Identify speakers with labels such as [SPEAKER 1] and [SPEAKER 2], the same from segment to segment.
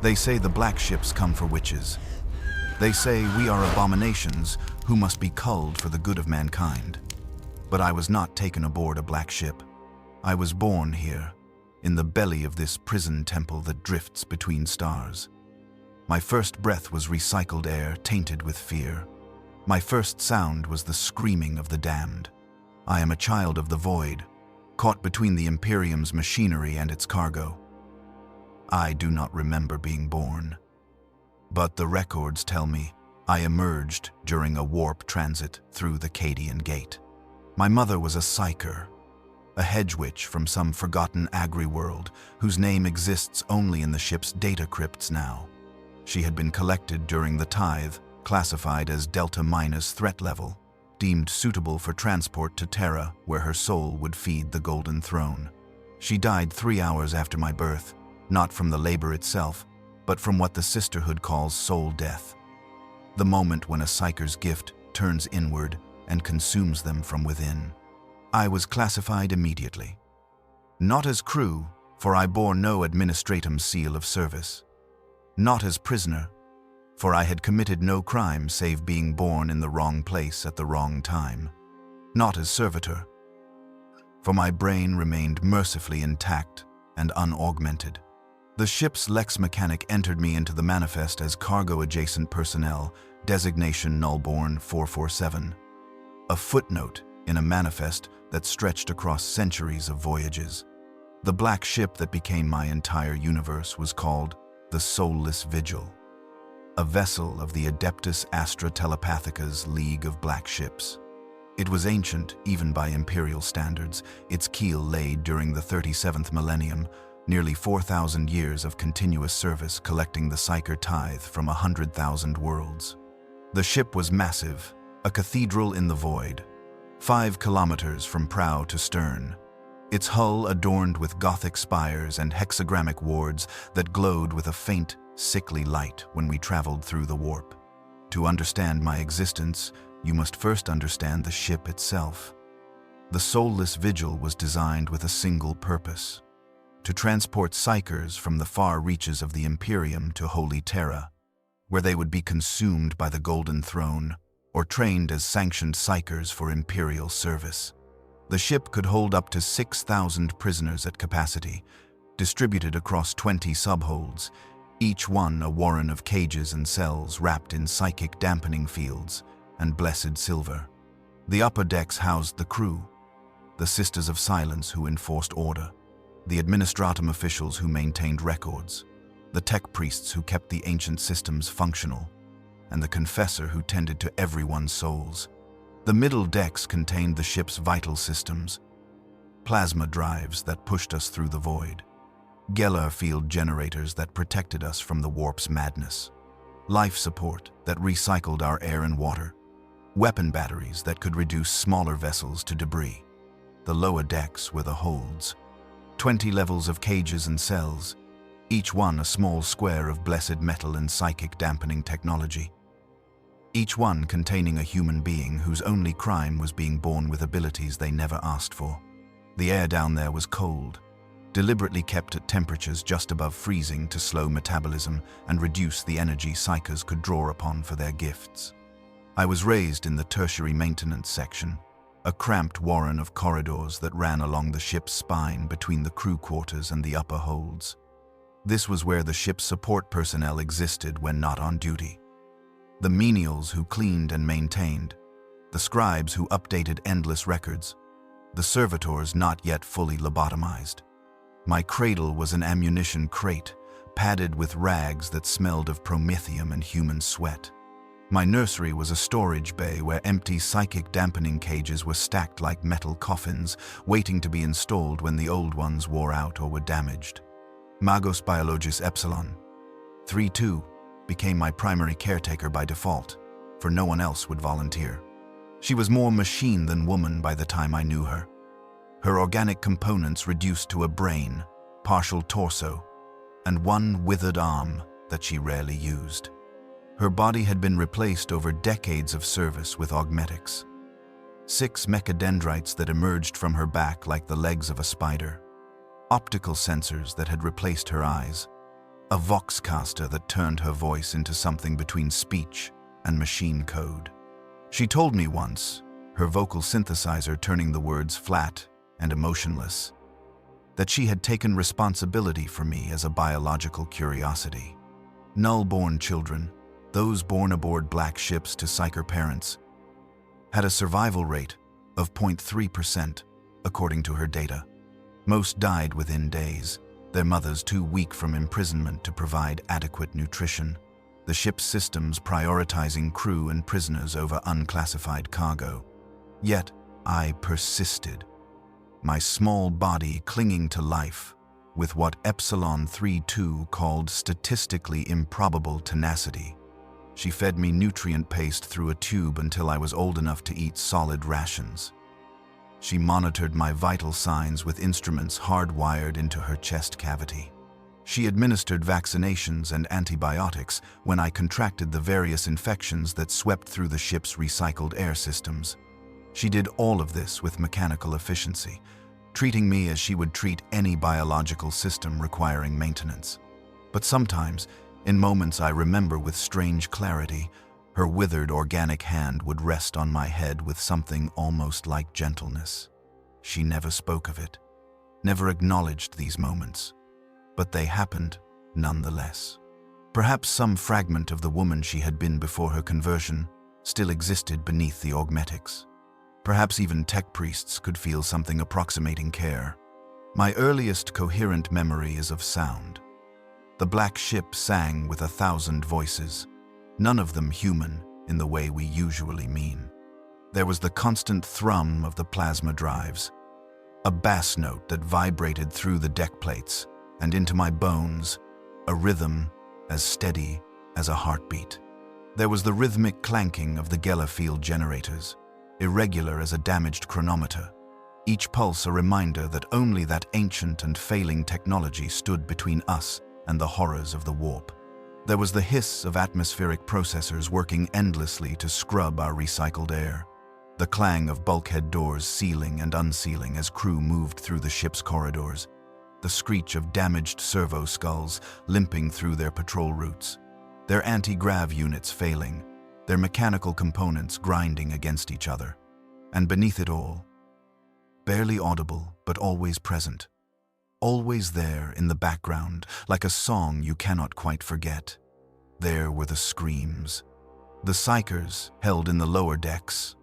[SPEAKER 1] They say the black ships come for witches. They say we are abominations who must be culled for the good of mankind. But I was not taken aboard a black ship. I was born here, in the belly of this prison temple that drifts between stars. My first breath was recycled air tainted with fear. My first sound was the screaming of the damned. I am a child of the void, caught between the Imperium's machinery and its cargo. I do not remember being born. But the records tell me I emerged during a warp transit through the Cadian Gate. My mother was a psyker, a hedge witch from some forgotten agri-world whose name exists only in the ship's data crypts now. She had been collected during the tithe, classified as Delta- threat level, deemed suitable for transport to Terra, where her soul would feed the Golden Throne. She died 3 hours after my birth, not from the labor itself, but from what the sisterhood calls soul death, the moment when a psyker's gift turns inward and consumes them from within. I was classified immediately. Not as crew, for I bore no administratum seal of service. Not as prisoner, for I had committed no crime save being born in the wrong place at the wrong time. Not as servitor, for my brain remained mercifully intact and unaugmented. The ship's Lex mechanic entered me into the manifest as cargo-adjacent personnel, designation Nullborn 447. A footnote in a manifest that stretched across centuries of voyages. The black ship that became my entire universe was called the Soulless Vigil, a vessel of the Adeptus Astra Telepathica's League of Black Ships. It was ancient, even by Imperial standards, its keel laid during the 37th millennium, nearly 4,000 years of continuous service collecting the Psyker tithe from 100,000 worlds. The ship was massive, a cathedral in the void, 5 kilometers from prow to stern, its hull adorned with Gothic spires and hexagrammic wards that glowed with a faint, sickly light when we traveled through the warp. To understand my existence, you must first understand the ship itself. The Soulless Vigil was designed with a single purpose: to transport psykers from the far reaches of the Imperium to Holy Terra, where they would be consumed by the Golden Throne or trained as sanctioned psykers for Imperial service. The ship could hold up to 6,000 prisoners at capacity, distributed across 20 subholds, each one a warren of cages and cells wrapped in psychic dampening fields and blessed silver. The upper decks housed the crew, the Sisters of Silence who enforced order, the administratum officials who maintained records, the tech priests who kept the ancient systems functional, and the confessor who tended to everyone's souls. The middle decks contained the ship's vital systems, plasma drives that pushed us through the void, Geller field generators that protected us from the warp's madness, life support that recycled our air and water, weapon batteries that could reduce smaller vessels to debris. The lower decks were the holds, 20 levels of cages and cells, each one a small square of blessed metal and psychic dampening technology. Each one containing a human being whose only crime was being born with abilities they never asked for. The air down there was cold, deliberately kept at temperatures just above freezing to slow metabolism and reduce the energy psykers could draw upon for their gifts. I was raised in the tertiary maintenance section, a cramped warren of corridors that ran along the ship's spine between the crew quarters and the upper holds. This was where the ship's support personnel existed when not on duty. The menials who cleaned and maintained, the scribes who updated endless records, the servitors not yet fully lobotomized. My cradle was an ammunition crate, padded with rags that smelled of promethium and human sweat. My nursery was a storage bay where empty psychic dampening cages were stacked like metal coffins, waiting to be installed when the old ones wore out or were damaged. Magos Biologis Epsilon 3-2 became my primary caretaker by default, for no one else would volunteer. She was more machine than woman by the time I knew her. Her organic components reduced to a brain, partial torso, and one withered arm that she rarely used. Her body had been replaced over decades of service with augmetics. 6 mechadendrites that emerged from her back like the legs of a spider. Optical sensors that had replaced her eyes. a voxcaster that turned her voice into something between speech and machine code. She told me once, her vocal synthesizer turning the words flat and emotionless, that she had taken responsibility for me as a biological curiosity. Null-born children, those born aboard black ships to psyker parents, had a survival rate of 0.3%, according to her data. Most died within days, their mothers too weak from imprisonment to provide adequate nutrition, the ship's systems prioritizing crew and prisoners over unclassified cargo. Yet, I persisted, my small body clinging to life with what Epsilon 3-2 called statistically improbable tenacity. She fed me nutrient paste through a tube until I was old enough to eat solid rations. She monitored my vital signs with instruments hardwired into her chest cavity. She administered vaccinations and antibiotics when I contracted the various infections that swept through the ship's recycled air systems. She did all of this with mechanical efficiency, treating me as she would treat any biological system requiring maintenance. But sometimes, in moments I remember with strange clarity, her withered organic hand would rest on my head with something almost like gentleness. She never spoke of it, never acknowledged these moments, but they happened nonetheless. Perhaps some fragment of the woman she had been before her conversion still existed beneath the augmetics. Perhaps even tech priests could feel something approximating care. My earliest coherent memory is of sound. The black ship sang with 1,000 voices, none of them human in the way we usually mean. There was the constant thrum of the plasma drives, a bass note that vibrated through the deck plates and into my bones, a rhythm as steady as a heartbeat. There was the rhythmic clanking of the Geller field generators, irregular as a damaged chronometer, each pulse a reminder that only that ancient and failing technology stood between us and the horrors of the warp. There was the hiss of atmospheric processors working endlessly to scrub our recycled air, the clang of bulkhead doors sealing and unsealing as crew moved through the ship's corridors, the screech of damaged servo skulls limping through their patrol routes, their anti-grav units failing, their mechanical components grinding against each other. And beneath it all, barely audible but always present, always there in the background, like a song you cannot quite forget, there were the screams. The psychers held in the lower decks,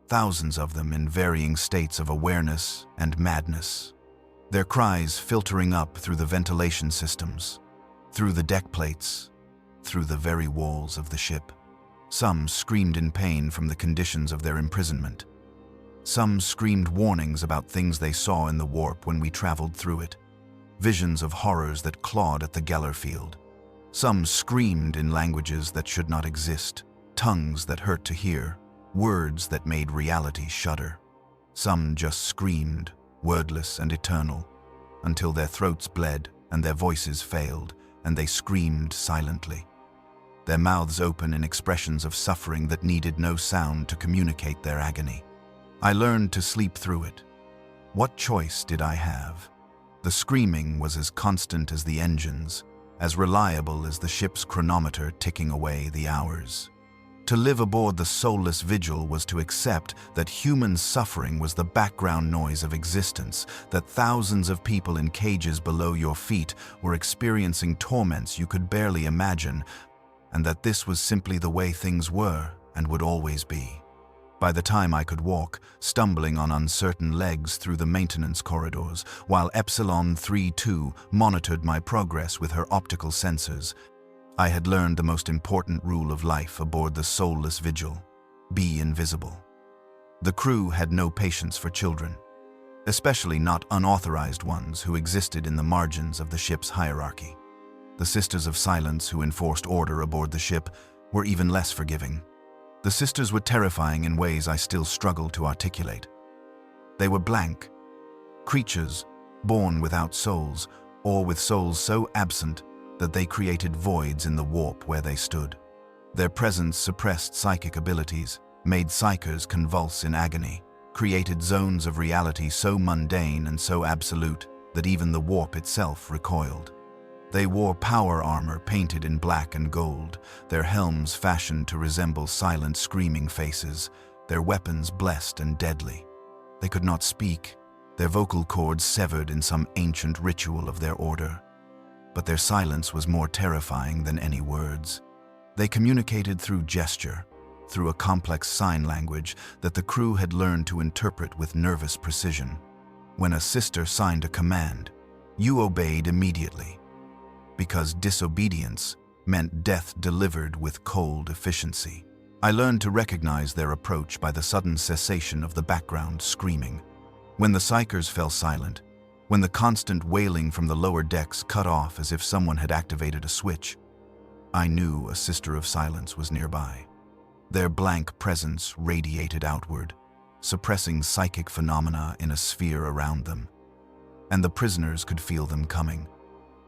[SPEAKER 1] thousands of them in varying states of awareness and madness, their cries filtering up through the ventilation systems, through the deck plates, through the very walls of the ship. Some screamed in pain from the conditions of their imprisonment. Some screamed warnings about things they saw in the warp when we traveled through it, visions of horrors that clawed at the Geller field. Some screamed in languages that should not exist, tongues that hurt to hear, words that made reality shudder. Some just screamed, wordless and eternal, until their throats bled and their voices failed, and they screamed silently, their mouths open in expressions of suffering that needed no sound to communicate their agony. I learned to sleep through it. What choice did I have? The screaming was as constant as the engines, as reliable as the ship's chronometer ticking away the hours. To live aboard the soulless vigil was to accept that human suffering was the background noise of existence, that thousands of people in cages below your feet were experiencing torments you could barely imagine, and that this was simply the way things were and would always be. By the time I could walk, stumbling on uncertain legs through the maintenance corridors, while Epsilon 3-2 monitored my progress with her optical sensors, I had learned the most important rule of life aboard the soulless vigil: be invisible. The crew had no patience for children, especially not unauthorized ones who existed in the margins of the ship's hierarchy. The Sisters of Silence who enforced order aboard the ship were even less forgiving. The sisters were terrifying in ways I still struggle to articulate. They were blank, creatures born without souls, or with souls so absent that they created voids in the warp where they stood. Their presence suppressed psychic abilities, made psychers convulse in agony, created zones of reality so mundane and so absolute that even the warp itself recoiled. They wore power armor painted in black and gold, their helms fashioned to resemble silent screaming faces, their weapons blessed and deadly. They could not speak, their vocal cords severed in some ancient ritual of their order. But their silence was more terrifying than any words. They communicated through gesture, through a complex sign language that the crew had learned to interpret with nervous precision. When a sister signed a command, you obeyed immediately, because disobedience meant death delivered with cold efficiency. I learned to recognize their approach by the sudden cessation of the background screaming. When the psychers fell silent, when the constant wailing from the lower decks cut off as if someone had activated a switch, I knew a Sister of Silence was nearby. Their blank presence radiated outward, suppressing psychic phenomena in a sphere around them. And the prisoners could feel them coming,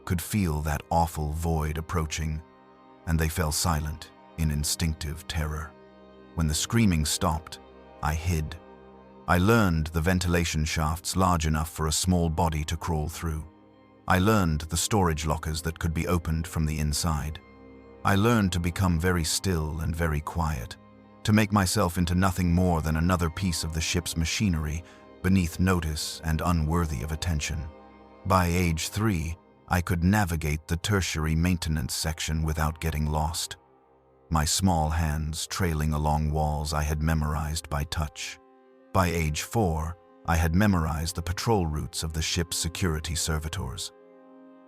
[SPEAKER 1] could feel that awful void approaching, and they fell silent in instinctive terror. When the screaming stopped, I hid. I learned the ventilation shafts large enough for a small body to crawl through. I learned the storage lockers that could be opened from the inside. I learned to become very still and very quiet, to make myself into nothing more than another piece of the ship's machinery, beneath notice and unworthy of attention. By age 3, I could navigate the tertiary maintenance section without getting lost, my small hands trailing along walls I had memorized by touch. By age 4, I had memorized the patrol routes of the ship's security servitors,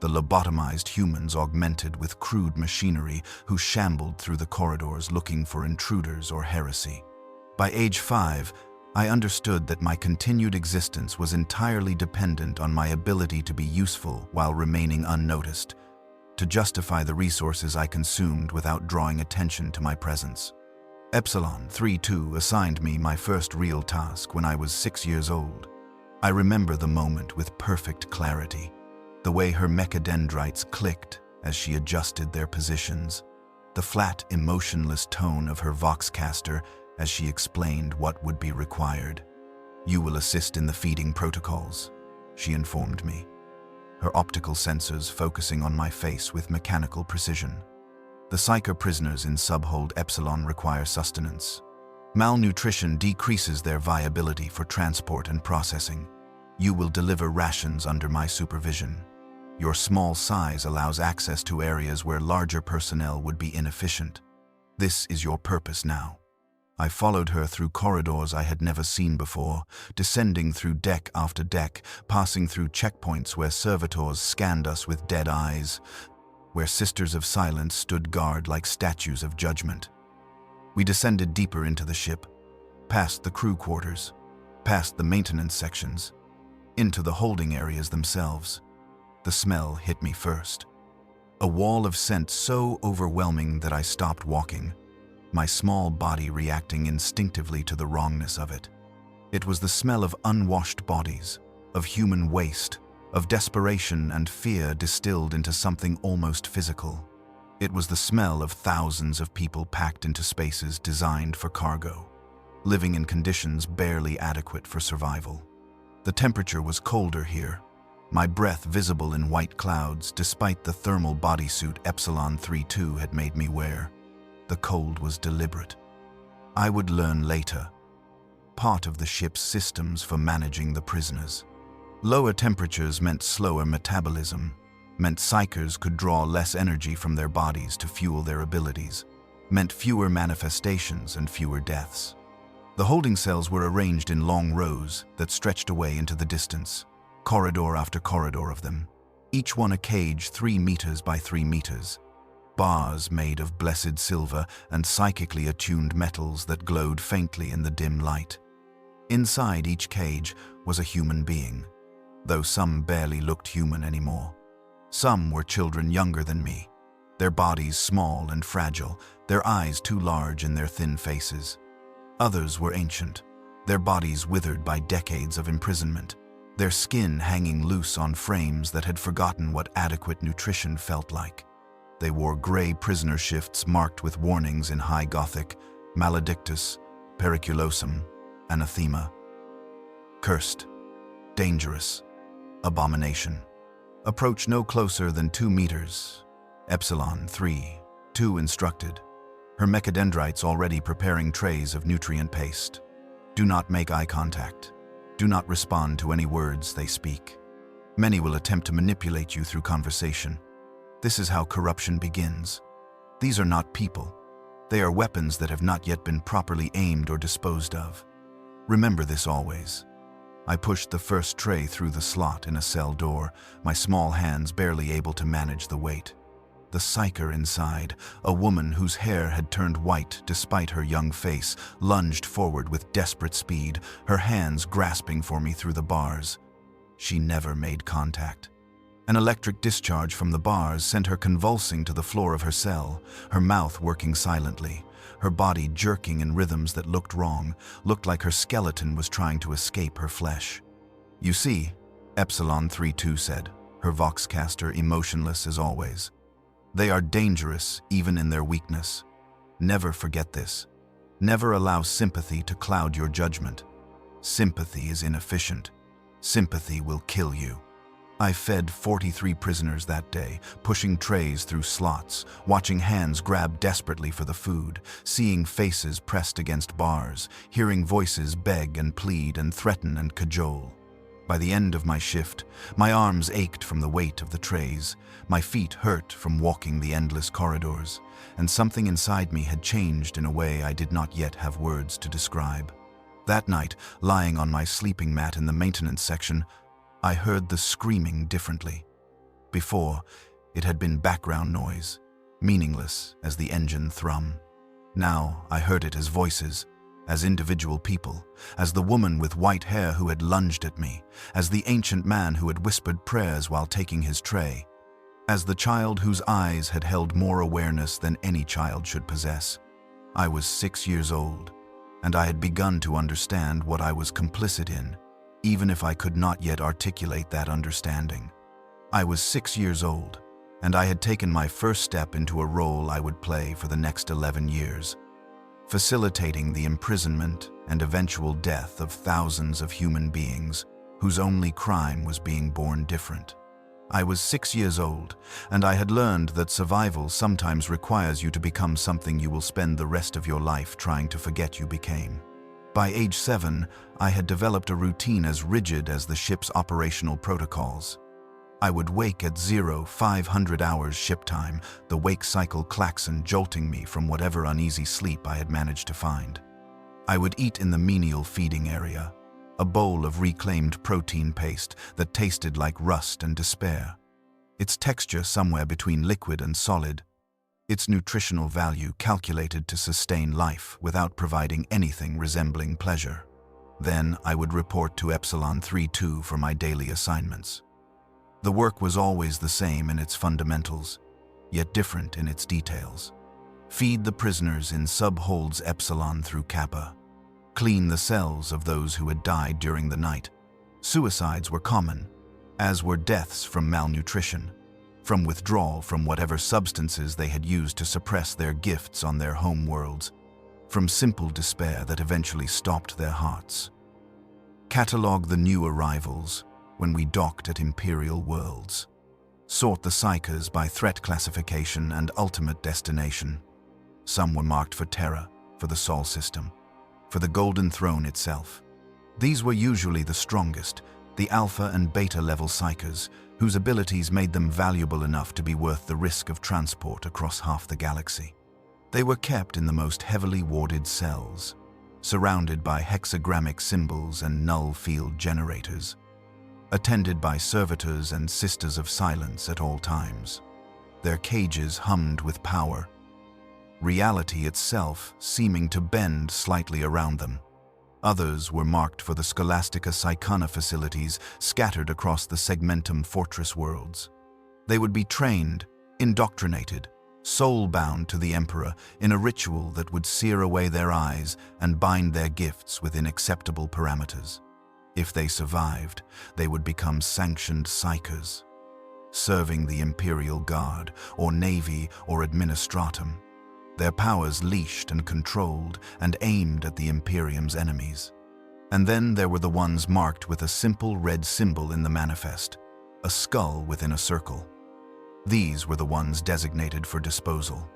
[SPEAKER 1] the lobotomized humans augmented with crude machinery who shambled through the corridors looking for intruders or heresy. By age 5, I understood that my continued existence was entirely dependent on my ability to be useful while remaining unnoticed, to justify the resources I consumed without drawing attention to my presence. Epsilon 3-2 assigned me my first real task when I was 6 years old. I remember the moment with perfect clarity, the way her mechadendrites clicked as she adjusted their positions, the flat, emotionless tone of her voxcaster as she explained what would be required. "You will assist in the feeding protocols," she informed me, her optical sensors focusing on my face with mechanical precision. "The psycho prisoners in subhold Epsilon require sustenance. Malnutrition decreases their viability for transport and processing. You will deliver rations under my supervision. Your small size allows access to areas where larger personnel would be inefficient. This is your purpose now." I followed her through corridors I had never seen before, descending through deck after deck, passing through checkpoints where servitors scanned us with dead eyes, where Sisters of Silence stood guard like statues of judgment. We descended deeper into the ship, past the crew quarters, past the maintenance sections, into the holding areas themselves. The smell hit me first. A wall of scent so overwhelming that I stopped walking, my small body reacting instinctively to the wrongness of it. It was the smell of unwashed bodies, of human waste, of desperation and fear distilled into something almost physical. It was the smell of thousands of people packed into spaces designed for cargo, living in conditions barely adequate for survival. The temperature was colder here, my breath visible in white clouds despite the thermal bodysuit Epsilon 3-2 had made me wear. The cold was deliberate. I would learn later, part of the ship's systems for managing the prisoners. Lower temperatures meant slower metabolism, meant psychers could draw less energy from their bodies to fuel their abilities, meant fewer manifestations and fewer deaths. The holding cells were arranged in long rows that stretched away into the distance, corridor after corridor of them, each one a cage 3 meters by 3 meters. Bars made of blessed silver and psychically attuned metals that glowed faintly in the dim light. Inside each cage was a human being, though some barely looked human anymore. Some were children younger than me, their bodies small and fragile, their eyes too large in their thin faces. Others were ancient, their bodies withered by decades of imprisonment, their skin hanging loose on frames that had forgotten what adequate nutrition felt like. They wore gray prisoner shifts marked with warnings in High Gothic, Maledictus, Periculosum, Anathema. Cursed, dangerous, abomination. Approach no closer than 2 meters. Epsilon 3, 2 instructed. Her mechadendrites already preparing trays of nutrient paste. Do not make eye contact. Do not respond to any words they speak. Many will attempt to manipulate you through conversation. This is how corruption begins. These are not people. They are weapons that have not yet been properly aimed or disposed of. Remember this always. I pushed the first tray through the slot in a cell door, my small hands barely able to manage the weight. The psyker inside, a woman whose hair had turned white despite her young face, lunged forward with desperate speed, her hands grasping for me through the bars. She never made contact. An electric discharge from the bars sent her convulsing to the floor of her cell, her mouth working silently, her body jerking in rhythms that looked wrong, looked like her skeleton was trying to escape her flesh. You see, Epsilon 3-2 said, her voxcaster emotionless as always. They are dangerous even in their weakness. Never forget this. Never allow sympathy to cloud your judgment. Sympathy is inefficient. Sympathy will kill you. I fed 43 prisoners that day, pushing trays through slots, watching hands grab desperately for the food, seeing faces pressed against bars, hearing voices beg and plead and threaten and cajole. By the end of my shift, my arms ached from the weight of the trays, my feet hurt from walking the endless corridors, and something inside me had changed in a way I did not yet have words to describe. That night, lying on my sleeping mat in the maintenance section, I heard the screaming differently. Before, it had been background noise, meaningless as the engine thrum. Now I heard it as voices, as individual people, as the woman with white hair who had lunged at me, as the ancient man who had whispered prayers while taking his tray, as the child whose eyes had held more awareness than any child should possess. I was 6 years old, and I had begun to understand what I was complicit in, even if I could not yet articulate that understanding. I was 6 years old, and I had taken my first step into a role I would play for the next 11 years, facilitating the imprisonment and eventual death of thousands of human beings whose only crime was being born different. I was 6 years old, and I had learned that survival sometimes requires you to become something you will spend the rest of your life trying to forget you became. By age 7, I had developed a routine as rigid as the ship's operational protocols. I would wake at 0500 hours ship time, the wake cycle klaxon jolting me from whatever uneasy sleep I had managed to find. I would eat in the menial feeding area, a bowl of reclaimed protein paste that tasted like rust and despair, its texture somewhere between liquid and solid, its nutritional value calculated to sustain life without providing anything resembling pleasure. Then I would report to Epsilon 3-2 for my daily assignments. The work was always the same in its fundamentals, yet different in its details. Feed the prisoners in sub-holds Epsilon through Kappa. Clean the cells of those who had died during the night. Suicides were common, as were deaths from malnutrition, from withdrawal from whatever substances they had used to suppress their gifts on their home worlds, from simple despair that eventually stopped their hearts. Catalog the new arrivals when we docked at Imperial worlds. Sort the psychers by threat classification and ultimate destination. Some were marked for Terra, for the Sol system, for the Golden Throne itself. These were usually the strongest, the alpha and beta level psychers, whose abilities made them valuable enough to be worth the risk of transport across half the galaxy. They were kept in the most heavily warded cells, surrounded by hexagrammic symbols and null field generators, attended by servitors and sisters of silence at all times. Their cages hummed with power, reality itself seeming to bend slightly around them. Others were marked for the Scholastica Psychona facilities scattered across the Segmentum Fortress worlds. They would be trained, indoctrinated, soul-bound to the Emperor in a ritual that would sear away their eyes and bind their gifts within acceptable parameters. If they survived, they would become sanctioned psychers, serving the Imperial Guard, or Navy, or Administratum, their powers leashed and controlled and aimed at the Imperium's enemies. And then there were the ones marked with a simple red symbol in the manifest, a skull within a circle. These were the ones designated for disposal.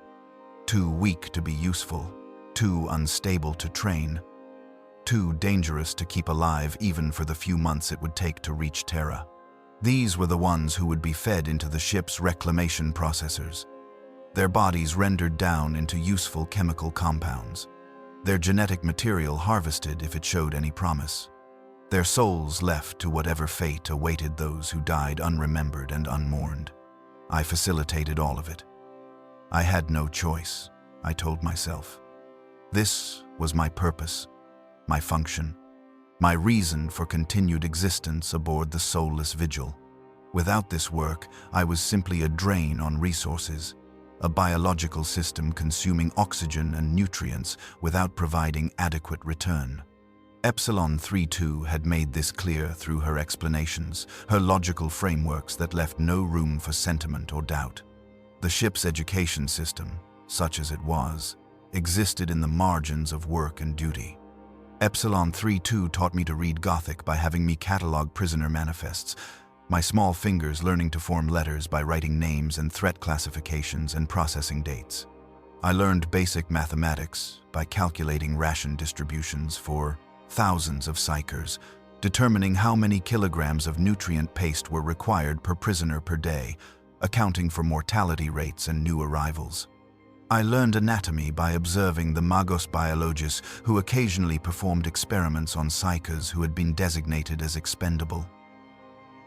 [SPEAKER 1] Too weak to be useful, too unstable to train, too dangerous to keep alive even for the few months it would take to reach Terra. These were the ones who would be fed into the ship's reclamation processors, their bodies rendered down into useful chemical compounds, their genetic material harvested if it showed any promise, their souls left to whatever fate awaited those who died unremembered and unmourned. I facilitated all of it. I had no choice, I told myself. This was my purpose, my function, my reason for continued existence aboard the soulless vigil. Without this work, I was simply a drain on resources, a biological system consuming oxygen and nutrients without providing adequate return. Epsilon 32 had made this clear through her explanations, her logical frameworks that left no room for sentiment or doubt. The ship's education system, such as it was, existed in the margins of work and duty. Epsilon 32 taught me to read Gothic by having me catalog prisoner manifests, my small fingers learning to form letters by writing names and threat classifications and processing dates. I learned basic mathematics by calculating ration distributions for thousands of psychers, determining how many kilograms of nutrient paste were required per prisoner per day, accounting for mortality rates and new arrivals. I learned anatomy by observing the magos biologists who occasionally performed experiments on psychers who had been designated as expendable.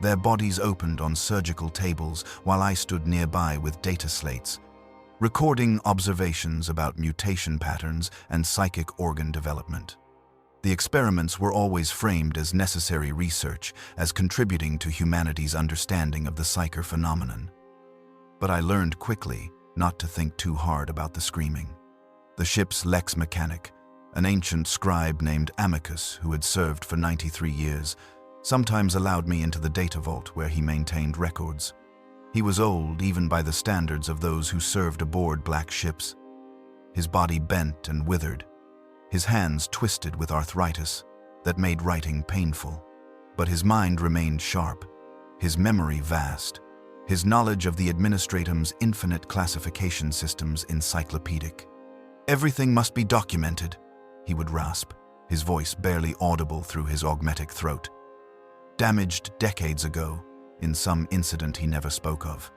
[SPEAKER 1] Their bodies opened on surgical tables while I stood nearby with data slates, recording observations about mutation patterns and psychic organ development. The experiments were always framed as necessary research, as contributing to humanity's understanding of the psyker phenomenon. But I learned quickly not to think too hard about the screaming. The ship's lex mechanic, an ancient scribe named Amicus who had served for 93 years, sometimes allowed me into the data vault where he maintained records. He was old even by the standards of those who served aboard black ships. His body bent and withered, his hands twisted with arthritis that made writing painful. But his mind remained sharp, his memory vast, his knowledge of the Administratum's infinite classification systems encyclopedic. "Everything must be documented," he would rasp, his voice barely audible through his augmetic throat. Damaged decades ago, in some incident he never spoke of.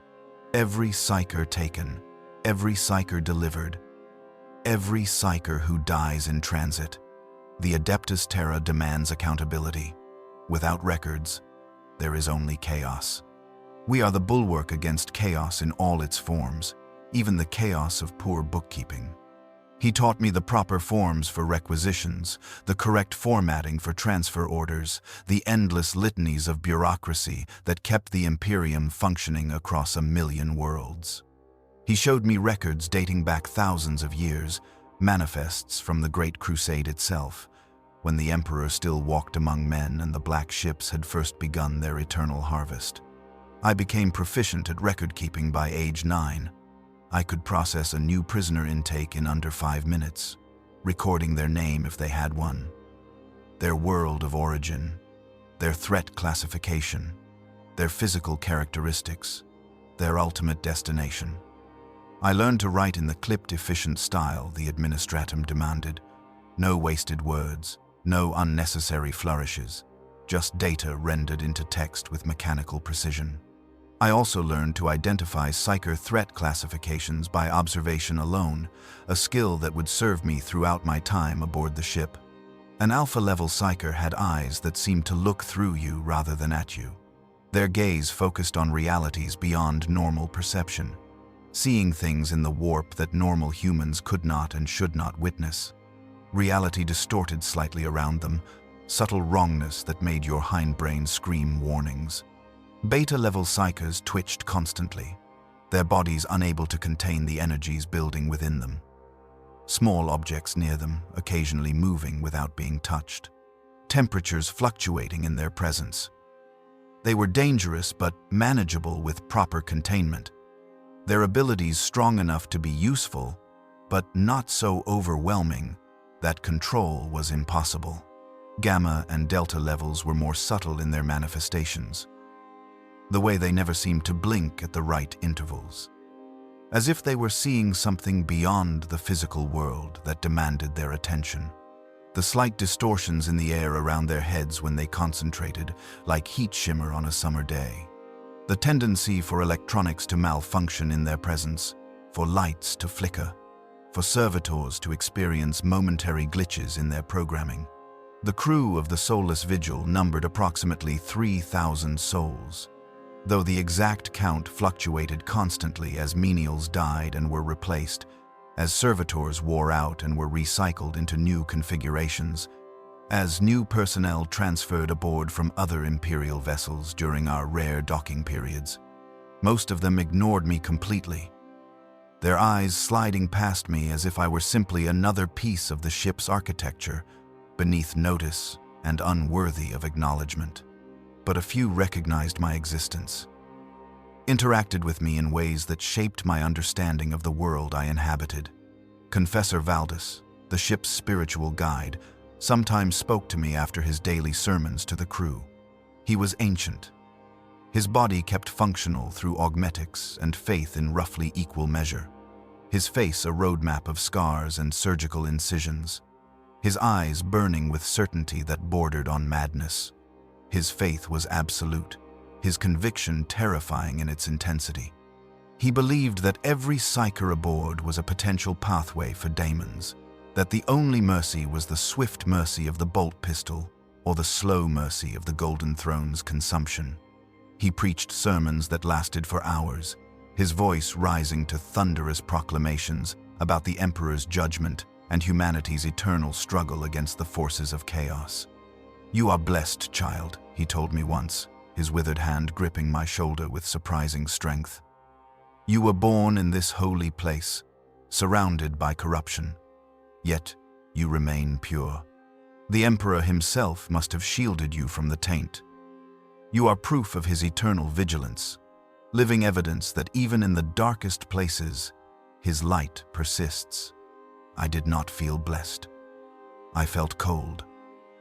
[SPEAKER 1] Every psyker taken, every psyker delivered, every psyker who dies in transit. The Adeptus Terra demands accountability. Without records, there is only chaos. We are the bulwark against chaos in all its forms, even the chaos of poor bookkeeping. He taught me the proper forms for requisitions, the correct formatting for transfer orders, the endless litanies of bureaucracy that kept the Imperium functioning across 1,000,000 worlds. He showed me records dating back thousands of years, manifests from the Great Crusade itself, when the Emperor still walked among men and the black ships had first begun their eternal harvest. I became proficient at record-keeping by age 9. I could process a new prisoner intake in under 5 minutes, recording their name if they had one, their world of origin, their threat classification, their physical characteristics, their ultimate destination. I learned to write in the clipped, efficient style the Administratum demanded. No wasted words, no unnecessary flourishes, just data rendered into text with mechanical precision. I also learned to identify psyker threat classifications by observation alone, a skill that would serve me throughout my time aboard the ship. An alpha-level psyker had eyes that seemed to look through you rather than at you. Their gaze focused on realities beyond normal perception, seeing things in the warp that normal humans could not and should not witness. Reality distorted slightly around them, subtle wrongness that made your hindbrain scream warnings. Beta-level psychers twitched constantly, their bodies unable to contain the energies building within them. Small objects near them, occasionally moving without being touched. Temperatures fluctuating in their presence. They were dangerous but manageable with proper containment. Their abilities strong enough to be useful, but not so overwhelming that control was impossible. Gamma and delta levels were more subtle in their manifestations. the way they never seemed to blink at the right intervals, as if they were seeing something beyond the physical world that demanded their attention. The slight distortions in the air around their heads when they concentrated, like heat shimmer on a summer day. The tendency for electronics to malfunction in their presence, for lights to flicker, for servitors to experience momentary glitches in their programming. The crew of the Soulless Vigil numbered approximately 3,000 souls, though the exact count fluctuated constantly as menials died and were replaced, as servitors wore out and were recycled into new configurations, as new personnel transferred aboard from other Imperial vessels during our rare docking periods. Most of them ignored me completely, their eyes sliding past me as if I were simply another piece of the ship's architecture, beneath notice and unworthy of acknowledgement. But a few recognized my existence, interacted with me in ways that shaped my understanding of the world I inhabited. Confessor Valdis, the ship's spiritual guide, sometimes spoke to me after his daily sermons to the crew. He was ancient. His body kept functional through augmetics and faith in roughly equal measure. His face a roadmap of scars and surgical incisions. His eyes burning with certainty that bordered on madness. His faith was absolute, his conviction terrifying in its intensity. He believed that every psyker aboard was a potential pathway for daemons, that the only mercy was the swift mercy of the bolt pistol or the slow mercy of the Golden Throne's consumption. He preached sermons that lasted for hours, his voice rising to thunderous proclamations about the Emperor's judgment and humanity's eternal struggle against the forces of chaos. "You are blessed, child," he told me once, his withered hand gripping my shoulder with surprising strength. "You were born in this holy place, surrounded by corruption. Yet you remain pure. The Emperor himself must have shielded you from the taint. You are proof of his eternal vigilance, living evidence that even in the darkest places, his light persists." I did not feel blessed. I felt cold,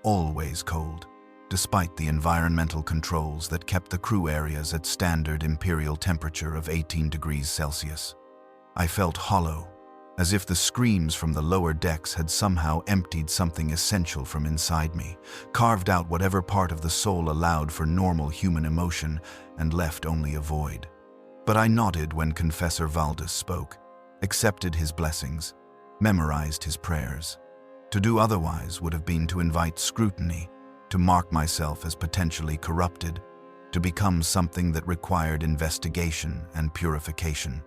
[SPEAKER 1] always cold, despite the environmental controls that kept the crew areas at standard Imperial temperature of 18 degrees Celsius. I felt hollow, as if the screams from the lower decks had somehow emptied something essential from inside me, carved out whatever part of the soul allowed for normal human emotion, and left only a void. But I nodded when Confessor Valdis spoke, accepted his blessings, memorized his prayers. To do otherwise would have been to invite scrutiny, to mark myself as potentially corrupted, to become something that required investigation and purification.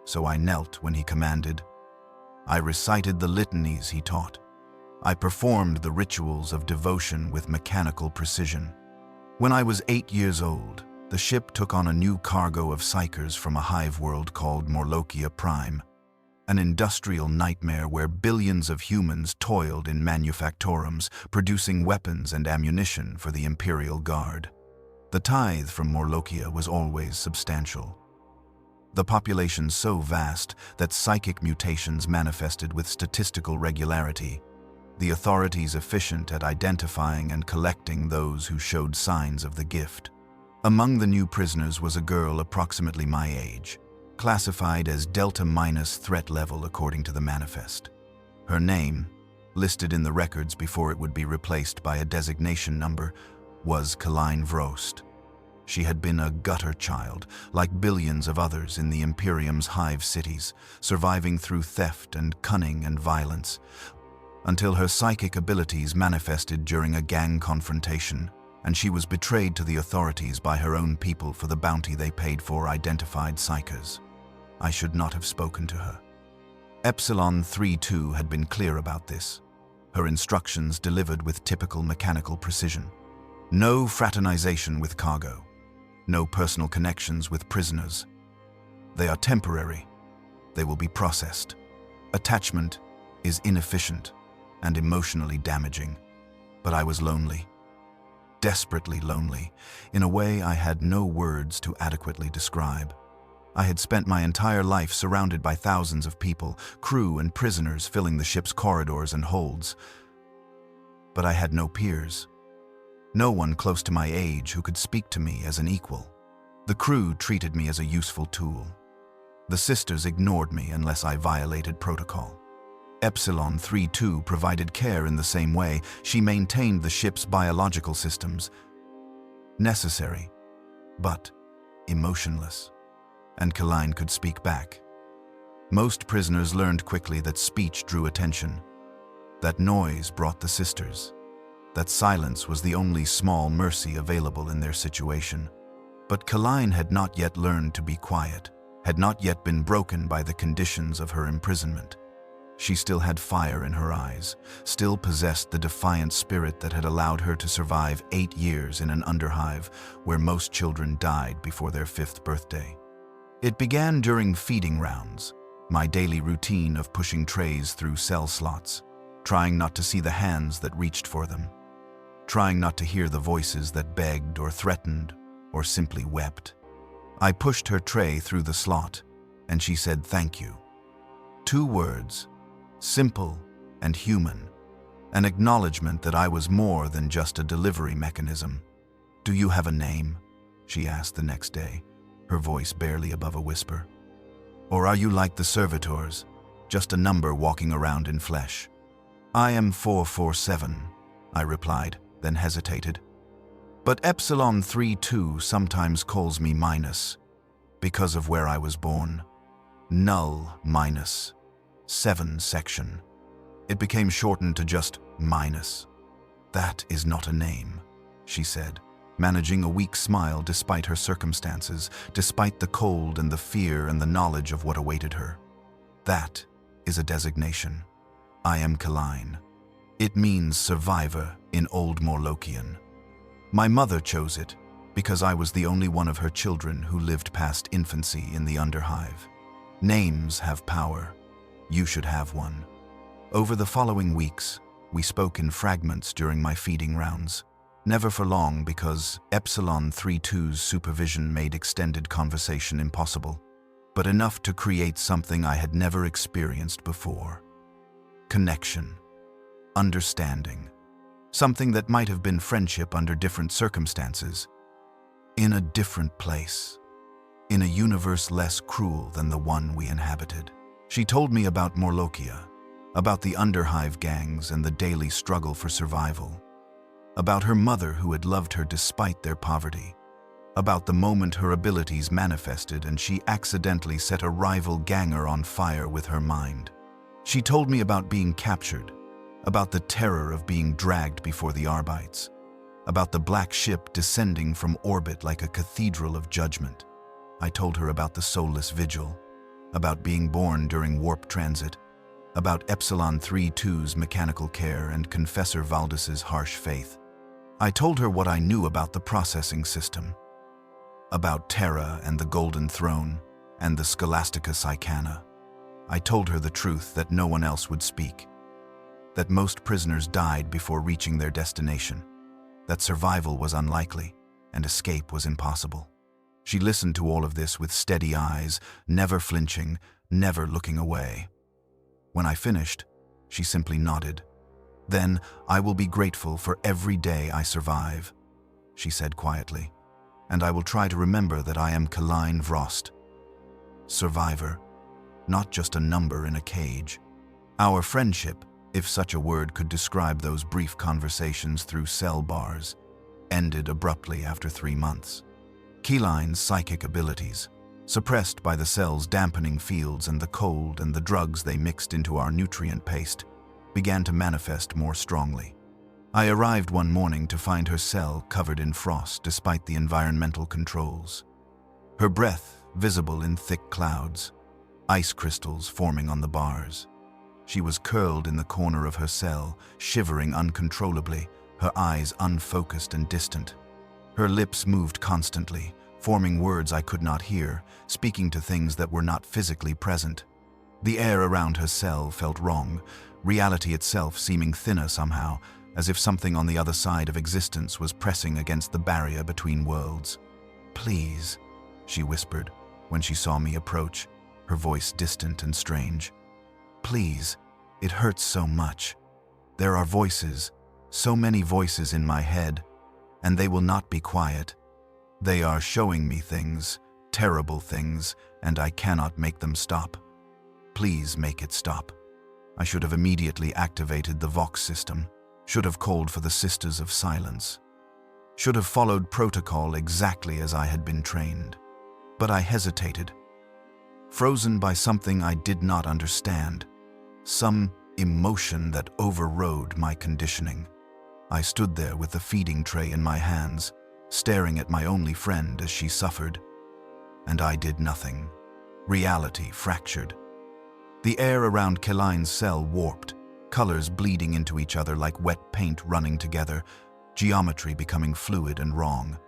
[SPEAKER 1] So I knelt when he commanded. I recited the litanies he taught. I performed the rituals of devotion with mechanical precision. When I was 8 years old, the ship took on a new cargo of psychers from a hive world called Morlokia Prime, an industrial nightmare where billions of humans toiled in manufactorums, producing weapons and ammunition for the Imperial Guard. The tithe from Morlokia was always substantial. The population so vast that psychic mutations manifested with statistical regularity, the authorities efficient at identifying and collecting those who showed signs of the gift. Among the new prisoners was a girl approximately my age, classified as Delta- threat level according to the manifest. Her name, listed in the records before it would be replaced by a designation number, was Kaline Vrost. She had been a gutter child, like billions of others in the Imperium's hive cities, surviving through theft and cunning and violence, until her psychic abilities manifested during a gang confrontation, and she was betrayed to the authorities by her own people for the bounty they paid for identified psychers. I should not have spoken to her. Epsilon 32 had been clear about this, her instructions delivered with typical mechanical precision. No fraternization with cargo, no personal connections with prisoners. They are temporary. They will be processed. Attachment is inefficient and emotionally damaging. But I was lonely. Desperately lonely, in a way I had no words to adequately describe. I had spent my entire life surrounded by thousands of people, crew and prisoners filling the ship's corridors and holds. But I had no peers. No one close to my age who could speak to me as an equal. The crew treated me as a useful tool. The sisters ignored me unless I violated protocol. Epsilon 32 provided care in the same way. She maintained the ship's biological systems. Necessary, but emotionless. And Kaline could speak back. Most prisoners learned quickly that speech drew attention, that noise brought the sisters, that silence was the only small mercy available in their situation. But Kaline had not yet learned to be quiet, had not yet been broken by the conditions of her imprisonment. She still had fire in her eyes, still possessed the defiant spirit that had allowed her to survive 8 years in an underhive where most children died before their 5th birthday. It began during feeding rounds, my daily routine of pushing trays through cell slots, trying not to see the hands that reached for them, trying not to hear the voices that begged or threatened or simply wept. I pushed her tray through the slot, and she said thank you. 2 words, simple and human, an acknowledgement that I was more than just a delivery mechanism. "Do you have a name?" she asked the next day, her voice barely above a whisper. "Or are you like the servitors, just a number walking around in flesh?" "I am 447, I replied, then hesitated. "But Epsilon 32 sometimes calls me minus, because of where I was born. Null minus 7 section. It became shortened to just minus." "That is not a name," she said, managing a weak smile despite her circumstances, despite the cold and the fear and the knowledge of what awaited her. "That is a designation. I am Kaline. It means survivor in Old Morlokian. My mother chose it because I was the only one of her children who lived past infancy in the underhive. Names have power. You should have one." Over the following weeks, we spoke in fragments during my feeding rounds. Never for long because Epsilon 32's supervision made extended conversation impossible, but enough to create something I had never experienced before. Connection. Understanding. Something that might have been friendship under different circumstances. In a different place. In a universe less cruel than the one we inhabited. She told me about Morlokia, about the underhive gangs and the daily struggle for survival, about her mother who had loved her despite their poverty, about the moment her abilities manifested and she accidentally set a rival ganger on fire with her mind. She told me about being captured, about the terror of being dragged before the Arbites, about the black ship descending from orbit like a cathedral of judgment. I told her about the soulless vigil, about being born during warp transit, about Epsilon 32's mechanical care and Confessor Valdis's harsh faith. I told her what I knew about the processing system, about Terra and the Golden Throne and the Scholastica Psychana. I told her the truth that no one else would speak, that most prisoners died before reaching their destination, that survival was unlikely and escape was impossible. She listened to all of this with steady eyes, never flinching, never looking away. When I finished, she simply nodded. "Then I will be grateful for every day I survive," she said quietly, "and I will try to remember that I am Kaline Vrost. Survivor, not just a number in a cage." Our friendship, if such a word could describe those brief conversations through cell bars, ended abruptly after 3 months. Kaline's psychic abilities, suppressed by the cell's dampening fields and the cold and the drugs they mixed into our nutrient paste, began to manifest more strongly. I arrived one morning to find her cell covered in frost despite the environmental controls. Her breath visible in thick clouds, ice crystals forming on the bars. She was curled in the corner of her cell, shivering uncontrollably, her eyes unfocused and distant. Her lips moved constantly, forming words I could not hear, speaking to things that were not physically present. The air around her cell felt wrong, reality itself seeming thinner somehow, as if something on the other side of existence was pressing against the barrier between worlds. "Please," she whispered when she saw me approach, her voice distant and strange. "Please, it hurts so much. There are voices, so many voices in my head, and they will not be quiet. They are showing me things, terrible things, and I cannot make them stop. Please make it stop. I should have immediately activated the Vox system, should have called for the Sisters of Silence, should have followed protocol exactly as I had been trained. But I hesitated, frozen by something I did not understand, some emotion that overrode my conditioning. I stood there with the feeding tray in my hands, staring at my only friend as she suffered. And I did nothing. Reality fractured. The air around Kaline's cell warped, colors bleeding into each other like wet paint running together, geometry becoming fluid and wrong.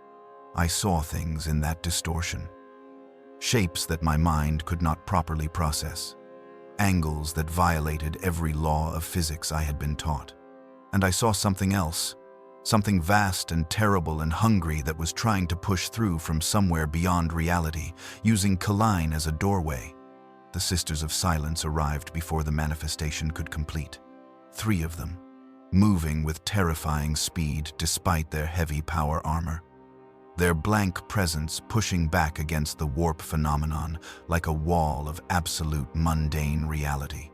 [SPEAKER 1] I saw things in that distortion. Shapes that my mind could not properly process. Angles that violated every law of physics I had been taught. And I saw something else, something vast and terrible and hungry that was trying to push through from somewhere beyond reality, using Kaline as a doorway. The Sisters of Silence arrived before the manifestation could complete. 3 of them, moving with terrifying speed despite their heavy power armor. Their blank presence pushing back against the warp phenomenon like a wall of absolute mundane reality.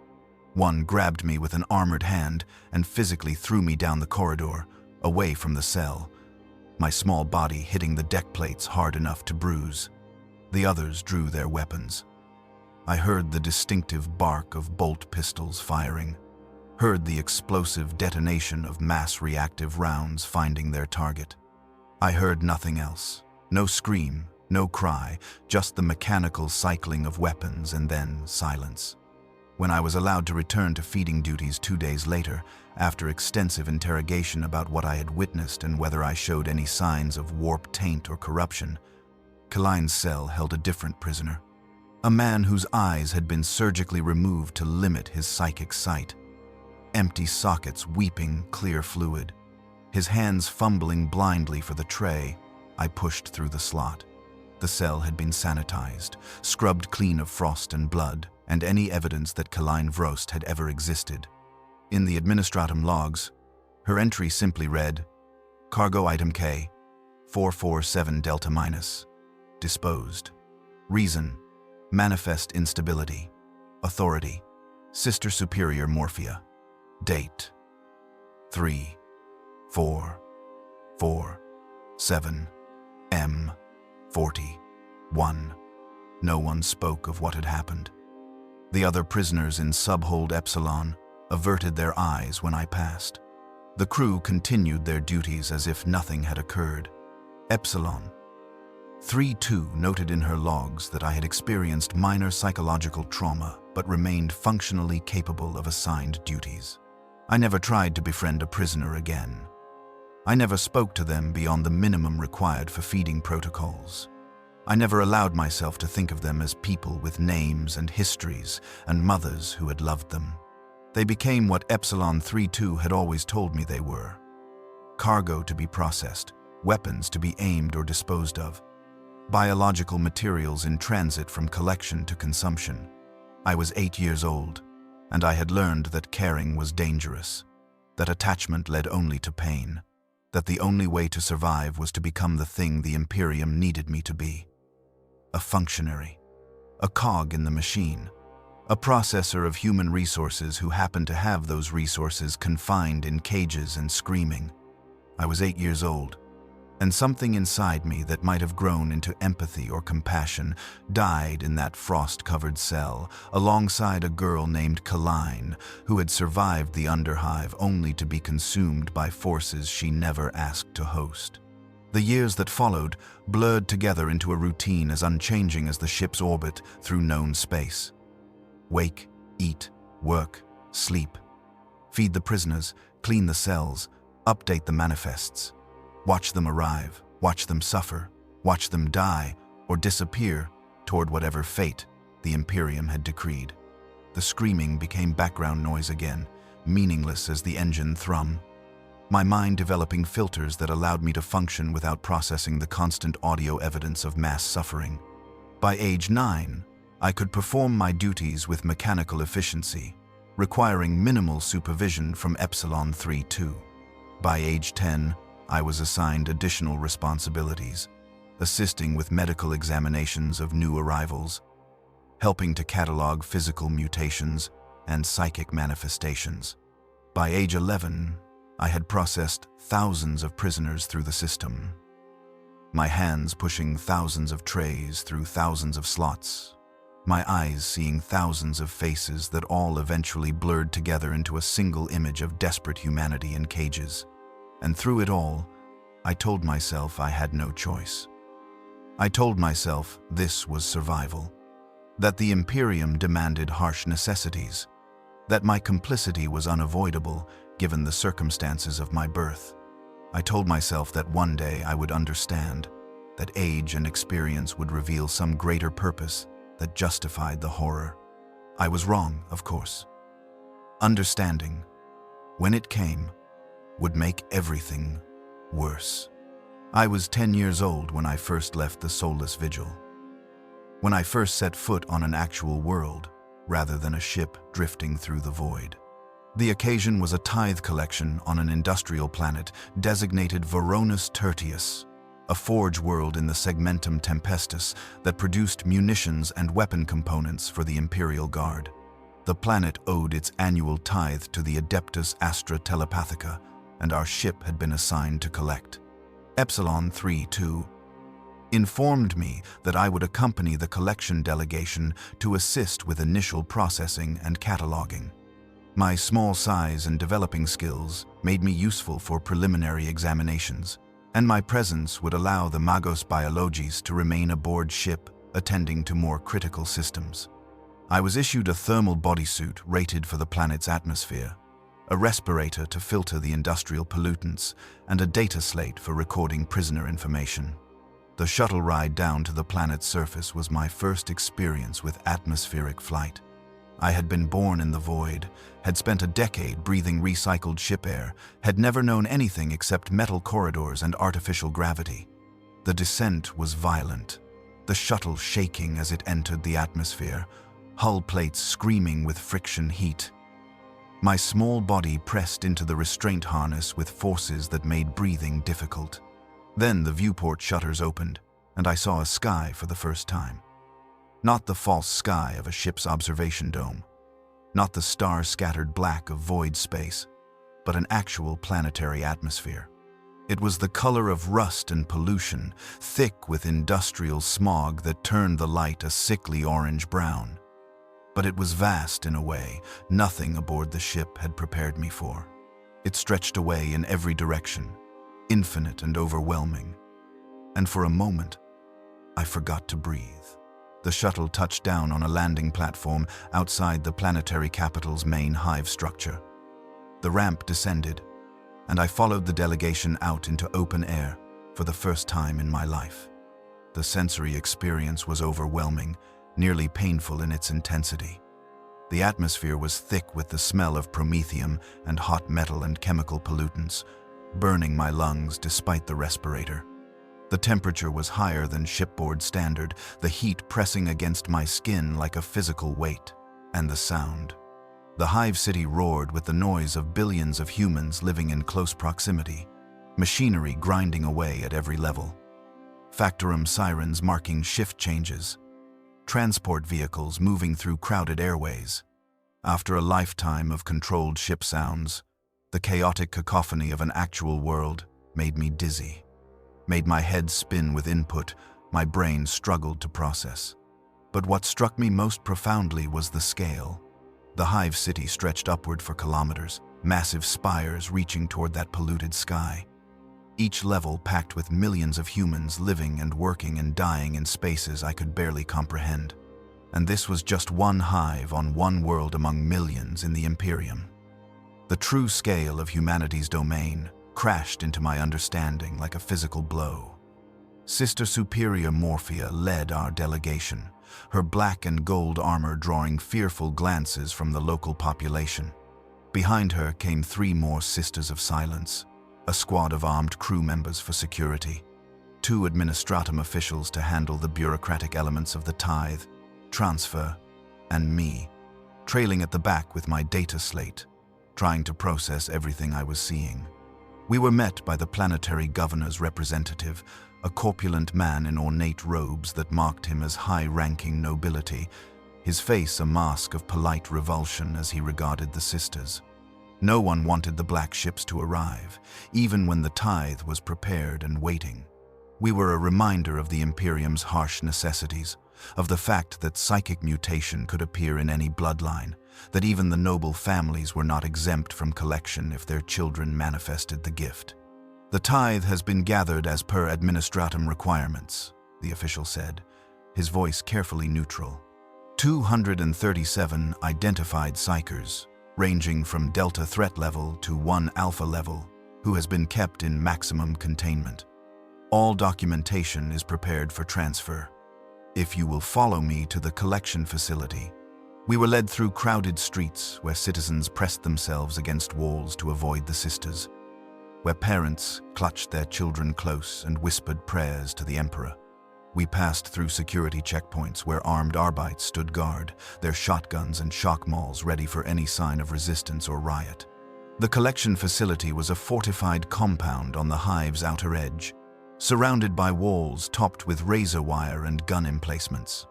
[SPEAKER 1] One grabbed me with an armored hand and physically threw me down the corridor, away from the cell, my small body hitting the deck plates hard enough to bruise. The others drew their weapons. I heard the distinctive bark of bolt pistols firing, heard the explosive detonation of mass reactive rounds finding their target. I heard nothing else. No scream, no cry, just the mechanical cycling of weapons and then silence. When I was allowed to return to feeding duties 2 days later, after extensive interrogation about what I had witnessed and whether I showed any signs of warp taint or corruption, Kaline's cell held a different prisoner. A man whose eyes had been surgically removed to limit his psychic sight. Empty sockets weeping clear fluid. His hands fumbling blindly for the tray, I pushed through the slot. The cell had been sanitized, scrubbed clean of frost and blood, and any evidence that Kaline Vrost had ever existed. In the administratum logs, her entry simply read, Cargo Item K, 447 Delta minus, disposed. Reason, manifest instability. Authority, Sister Superior Morphia. Date, 3-4-4-7 M-40-1. No one spoke of what had happened. The other prisoners in Subhold Epsilon averted their eyes when I passed. The crew continued their duties as if nothing had occurred. Epsilon 3-2 noted in her logs that I had experienced minor psychological trauma but remained functionally capable of assigned duties. I never tried to befriend a prisoner again. I never spoke to them beyond the minimum required for feeding protocols. I never allowed myself to think of them as people with names and histories and mothers who had loved them. They became what Epsilon 3-2 had always told me they were. Cargo to be processed, weapons to be aimed or disposed of, biological materials in transit from collection to consumption. I was 8 years old, and I had learned that caring was dangerous, that attachment led only to pain, that the only way to survive was to become the thing the Imperium needed me to be. A functionary, a cog in the machine, a processor of human resources who happened to have those resources confined in cages and screaming. I was 8 years old, and something inside me that might have grown into empathy or compassion died in that frost-covered cell alongside a girl named Kaline who had survived the underhive only to be consumed by forces she never asked to host. The years that followed blurred together into a routine as unchanging as the ship's orbit through known space. Wake, eat, work, sleep. Feed the prisoners, clean the cells, update the manifests. Watch them arrive, watch them suffer, watch them die or disappear toward whatever fate the Imperium had decreed. The screaming became background noise again, meaningless as the engine thrum. My mind developing filters that allowed me to function without processing the constant audio evidence of mass suffering. By age 9, I could perform my duties with mechanical efficiency, requiring minimal supervision from Epsilon 3-2. By age 10, I was assigned additional responsibilities, assisting with medical examinations of new arrivals, helping to catalog physical mutations and psychic manifestations. By age 11, I had processed thousands of prisoners through the system, my hands pushing thousands of trays through thousands of slots, my eyes seeing thousands of faces that all eventually blurred together into a single image of desperate humanity in cages. And through it all, I told myself I had no choice. I told myself this was survival, that the Imperium demanded harsh necessities, that my complicity was unavoidable given the circumstances of my birth. I told myself that one day I would understand, that age and experience would reveal some greater purpose that justified the horror. I was wrong, of course. Understanding, when it came, would make everything worse. I was 10 years old when I first left the soulless vigil. When I first set foot on an actual world, rather than a ship drifting through the void. The occasion was a tithe collection on an industrial planet designated Voronus Tertius, a forge world in the Segmentum Tempestus that produced munitions and weapon components for the Imperial Guard. The planet owed its annual tithe to the Adeptus Astra Telepathica, and our ship had been assigned to collect. Epsilon 3-2 informed me that I would accompany the collection delegation to assist with initial processing and cataloging. My small size and developing skills made me useful for preliminary examinations, and my presence would allow the Magos Biologis to remain aboard ship, attending to more critical systems. I was issued a thermal bodysuit rated for the planet's atmosphere, a respirator to filter the industrial pollutants, and a data slate for recording prisoner information. The shuttle ride down to the planet's surface was my first experience with atmospheric flight. I had been born in the void, had spent a decade breathing recycled ship air, had never known anything except metal corridors and artificial gravity. The descent was violent, the shuttle shaking as it entered the atmosphere, hull plates screaming with friction heat. My small body pressed into the restraint harness with forces that made breathing difficult. Then the viewport shutters opened, and I saw a sky for the first time. Not the false sky of a ship's observation dome, not the star-scattered black of void space, but an actual planetary atmosphere. It was the color of rust and pollution, thick with industrial smog that turned the light a sickly orange-brown. But it was vast in a way nothing aboard the ship had prepared me for. It stretched away in every direction, infinite and overwhelming. And for a moment, I forgot to breathe. The shuttle touched down on a landing platform outside the planetary capital's main hive structure. The ramp descended, and I followed the delegation out into open air for the first time in my life. The sensory experience was overwhelming, nearly painful in its intensity. The atmosphere was thick with the smell of promethium and hot metal and chemical pollutants, burning my lungs despite the respirator. The temperature was higher than shipboard standard, the heat pressing against my skin like a physical weight. And the sound. The hive city roared with the noise of billions of humans living in close proximity, machinery grinding away at every level, factorum sirens marking shift changes, transport vehicles moving through crowded airways. After a lifetime of controlled ship sounds, the chaotic cacophony of an actual world made me dizzy, made my head spin with input my brain struggled to process. But what struck me most profoundly was the scale. The hive city stretched upward for kilometers, massive spires reaching toward that polluted sky. Each level packed with millions of humans living and working and dying in spaces I could barely comprehend. And this was just one hive on one world among millions in the Imperium. The true scale of humanity's domain crashed into my understanding like a physical blow. Sister Superior Morphia led our delegation, her black and gold armor drawing fearful glances from the local population. Behind her came 3 more Sisters of Silence, a squad of armed crew members for security, 2 administratum officials to handle the bureaucratic elements of the tithe, transfer, and me, trailing at the back with my data slate, trying to process everything I was seeing. We were met by the planetary governor's representative, a corpulent man in ornate robes that marked him as high-ranking nobility, his face a mask of polite revulsion as he regarded the sisters. No one wanted the black ships to arrive, even when the tithe was prepared and waiting. We were a reminder of the Imperium's harsh necessities, of the fact that psychic mutation could appear in any bloodline, that even the noble families were not exempt from collection if their children manifested the gift. "The tithe has been gathered as per administratum requirements," the official said, his voice carefully neutral. 237 identified psychers, ranging from Delta threat level to 1 Alpha level, who has been kept in maximum containment. All documentation is prepared for transfer. If you will follow me to the collection facility. We were led through crowded streets where citizens pressed themselves against walls to avoid the sisters, where parents clutched their children close and whispered prayers to the Emperor. We passed through security checkpoints where armed Arbites stood guard, their shotguns and shock mauls ready for any sign of resistance or riot. The collection facility was a fortified compound on the hive's outer edge, surrounded by walls topped with razor wire and gun emplacements.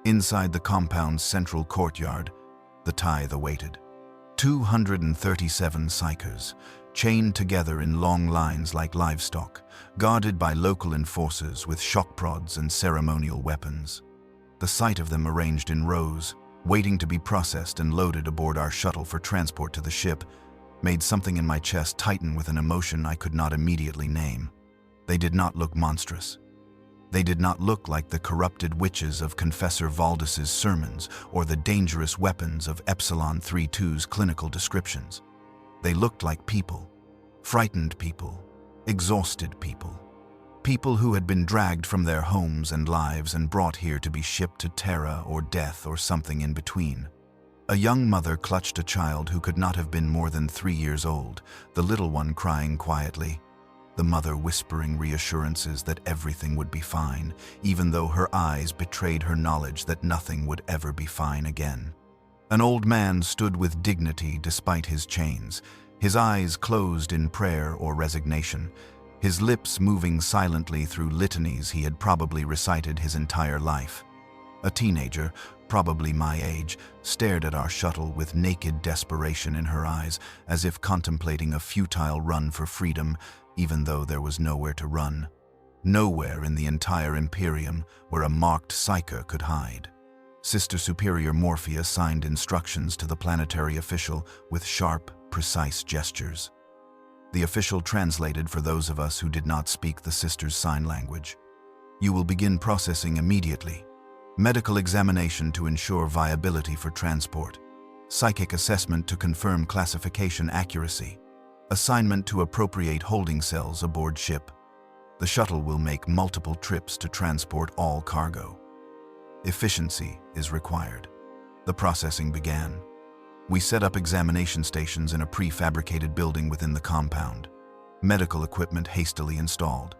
[SPEAKER 1] Inside the compound's central courtyard, the tithe awaited. 237 psychers, chained together in long lines like livestock, guarded by local enforcers with shock prods and ceremonial weapons. The sight of them arranged in rows, waiting to be processed and loaded aboard our shuttle for transport to the ship, made something in my chest tighten with an emotion I could not immediately name. They did not look monstrous. They did not look like the corrupted witches of Confessor Valdis's sermons or the dangerous weapons of Epsilon 32's clinical descriptions. They looked like people, frightened people, exhausted people, people who had been dragged from their homes and lives and brought here to be shipped to Terra or death or something in between. A young mother clutched a child who could not have been more than 3 years old, the little one crying quietly, the mother whispering reassurances that everything would be fine, even though her eyes betrayed her knowledge that nothing would ever be fine again. An old man stood with dignity despite his chains, his eyes closed in prayer or resignation, his lips moving silently through litanies he had probably recited his entire life. A teenager, probably my age, stared at our shuttle with naked desperation in her eyes, as if contemplating a futile run for freedom, even though there was nowhere to run. Nowhere in the entire Imperium where a marked psyker could hide. Sister Superior Morphia signed instructions to the planetary official with sharp, precise gestures. The official translated for those of us who did not speak the sister's sign language. "You will begin processing immediately. Medical examination to ensure viability for transport. Psychic assessment to confirm classification accuracy. Assignment to appropriate holding cells aboard ship. The shuttle will make multiple trips to transport all cargo. Efficiency is required." The processing began. We set up examination stations in a prefabricated building within the compound. Medical equipment hastily installed.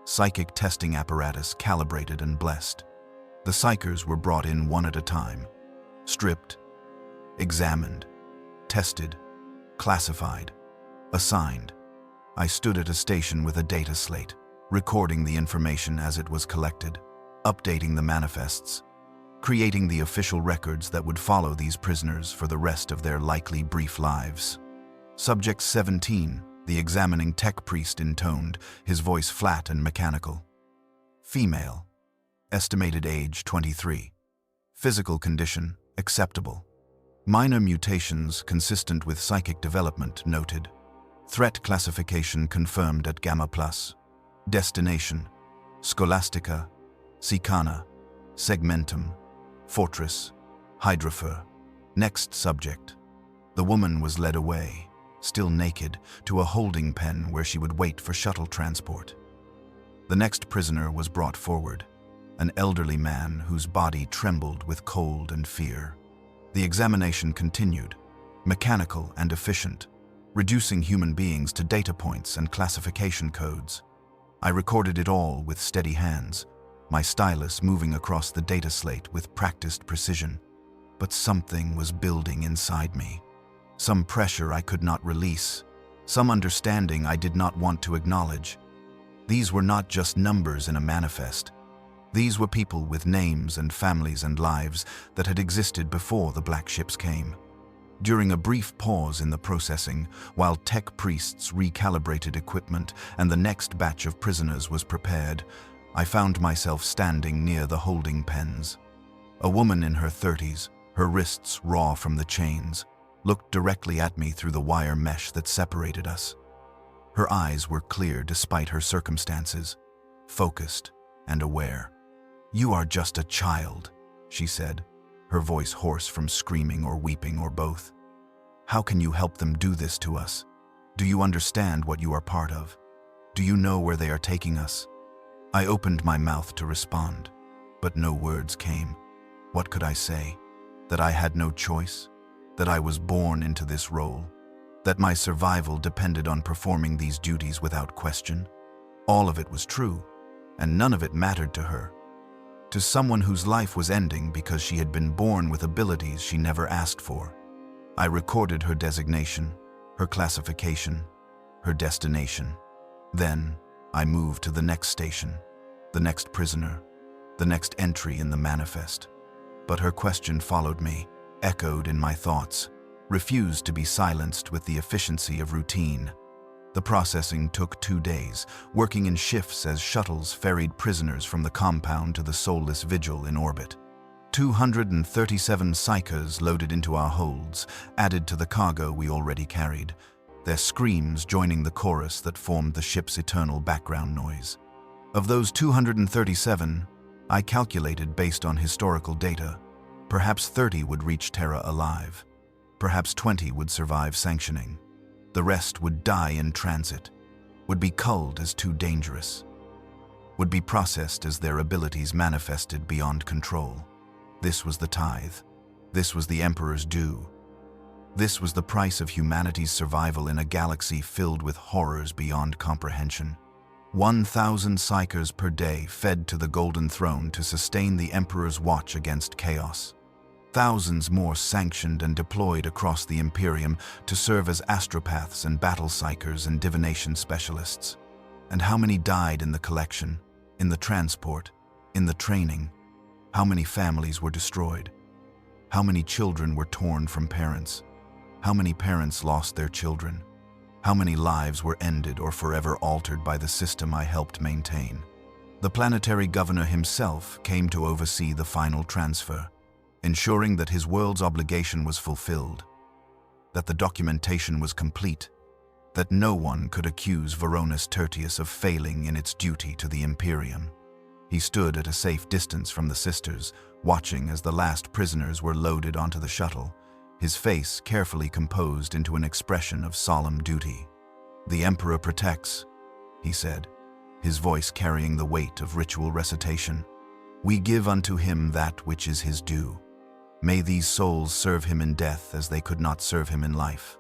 [SPEAKER 1] Psychic testing apparatus calibrated and blessed. The psychers were brought in one at a time. Stripped, examined, tested, classified, assigned. I stood at a station with a data slate, recording the information as it was collected, updating the manifests, creating the official records that would follow these prisoners for the rest of their likely brief lives. Subject 17, the examining tech priest intoned, his voice flat and mechanical. Female. Estimated age 23. Physical condition acceptable. Minor mutations consistent with psychic development noted. Threat classification confirmed at Gamma+. Destination: Scholastica, Sicana, Segmentum, Fortress, Hydrofer. Next subject. The woman was led away, still naked, to a holding pen where she would wait for shuttle transport. The next prisoner was brought forward, an elderly man whose body trembled with cold and fear. The examination continued, mechanical and efficient, reducing human beings to data points and classification codes. I recorded it all with steady hands, my stylus moving across the data slate with practiced precision. But something was building inside me. Some pressure I could not release, some understanding I did not want to acknowledge. These were not just numbers in a manifest. These were people with names and families and lives that had existed before the black ships came. During a brief pause in the processing, while tech priests recalibrated equipment and the next batch of prisoners was prepared, I found myself standing near the holding pens. A woman in her 30s, her wrists raw from the chains, looked directly at me through the wire mesh that separated us. Her eyes were clear despite her circumstances, focused and aware. "You are just a child," she said, her voice hoarse from screaming or weeping or both. "How can you help them do this to us? Do you understand what you are part of? Do you know where they are taking us?" I opened my mouth to respond, but no words came. What could I say? That I had no choice? That I was born into this role? That my survival depended on performing these duties without question? All of it was true, and none of it mattered to her. To someone whose life was ending because she had been born with abilities she never asked for. I recorded her designation, her classification, her destination. Then, I moved to the next station, the next prisoner, the next entry in the manifest. But her question followed me, echoed in my thoughts, refused to be silenced with the efficiency of routine. The processing took 2 days, working in shifts as shuttles ferried prisoners from the compound to the soulless vigil in orbit. 237 psychers loaded into our holds, added to the cargo we already carried, their screams joining the chorus that formed the ship's eternal background noise. Of those 237, I calculated based on historical data, perhaps 30 would reach Terra alive. Perhaps 20 would survive sanctioning. The rest would die in transit, would be culled as too dangerous, would be processed as their abilities manifested beyond control. This was the tithe. This was the Emperor's due. This was the price of humanity's survival in a galaxy filled with horrors beyond comprehension. 1,000 psychers per day fed to the Golden Throne to sustain the Emperor's watch against chaos. Thousands more sanctioned and deployed across the Imperium to serve as astropaths and battle psychers and divination specialists. And how many died in the collection, in the transport, in the training? How many families were destroyed? How many children were torn from parents? How many parents lost their children? How many lives were ended or forever altered by the system I helped maintain? The planetary governor himself came to oversee the final transfer, ensuring that his world's obligation was fulfilled, that the documentation was complete, that no one could accuse Varonis Tertius of failing in its duty to the Imperium. He stood at a safe distance from the sisters, watching as the last prisoners were loaded onto the shuttle, his face carefully composed into an expression of solemn duty. "The Emperor protects," he said, his voice carrying the weight of ritual recitation. "We give unto him that which is his due. May these souls serve him in death as they could not serve him in life."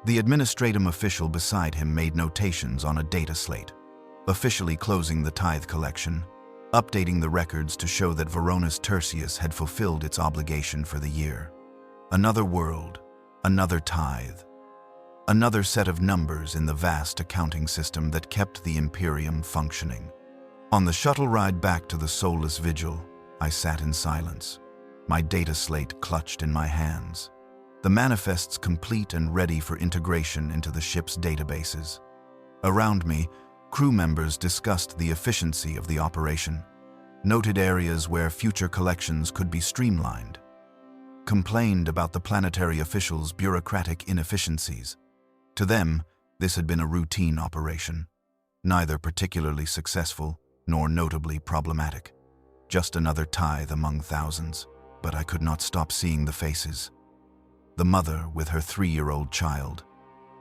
[SPEAKER 1] The administratum official beside him made notations on a data slate, officially closing the tithe collection, updating the records to show that Varonis Tertius had fulfilled its obligation for the year. Another world, another tithe, another set of numbers in the vast accounting system that kept the Imperium functioning. On the shuttle ride back to the soulless vigil, I sat in silence, my data slate clutched in my hands, the manifests complete and ready for integration into the ship's databases. Around me, crew members discussed the efficiency of the operation, noted areas where future collections could be streamlined, complained about the planetary officials' bureaucratic inefficiencies. To them, this had been a routine operation, neither particularly successful nor notably problematic, just another tithe among thousands. But I could not stop seeing the faces. The mother with her 3-year-old child,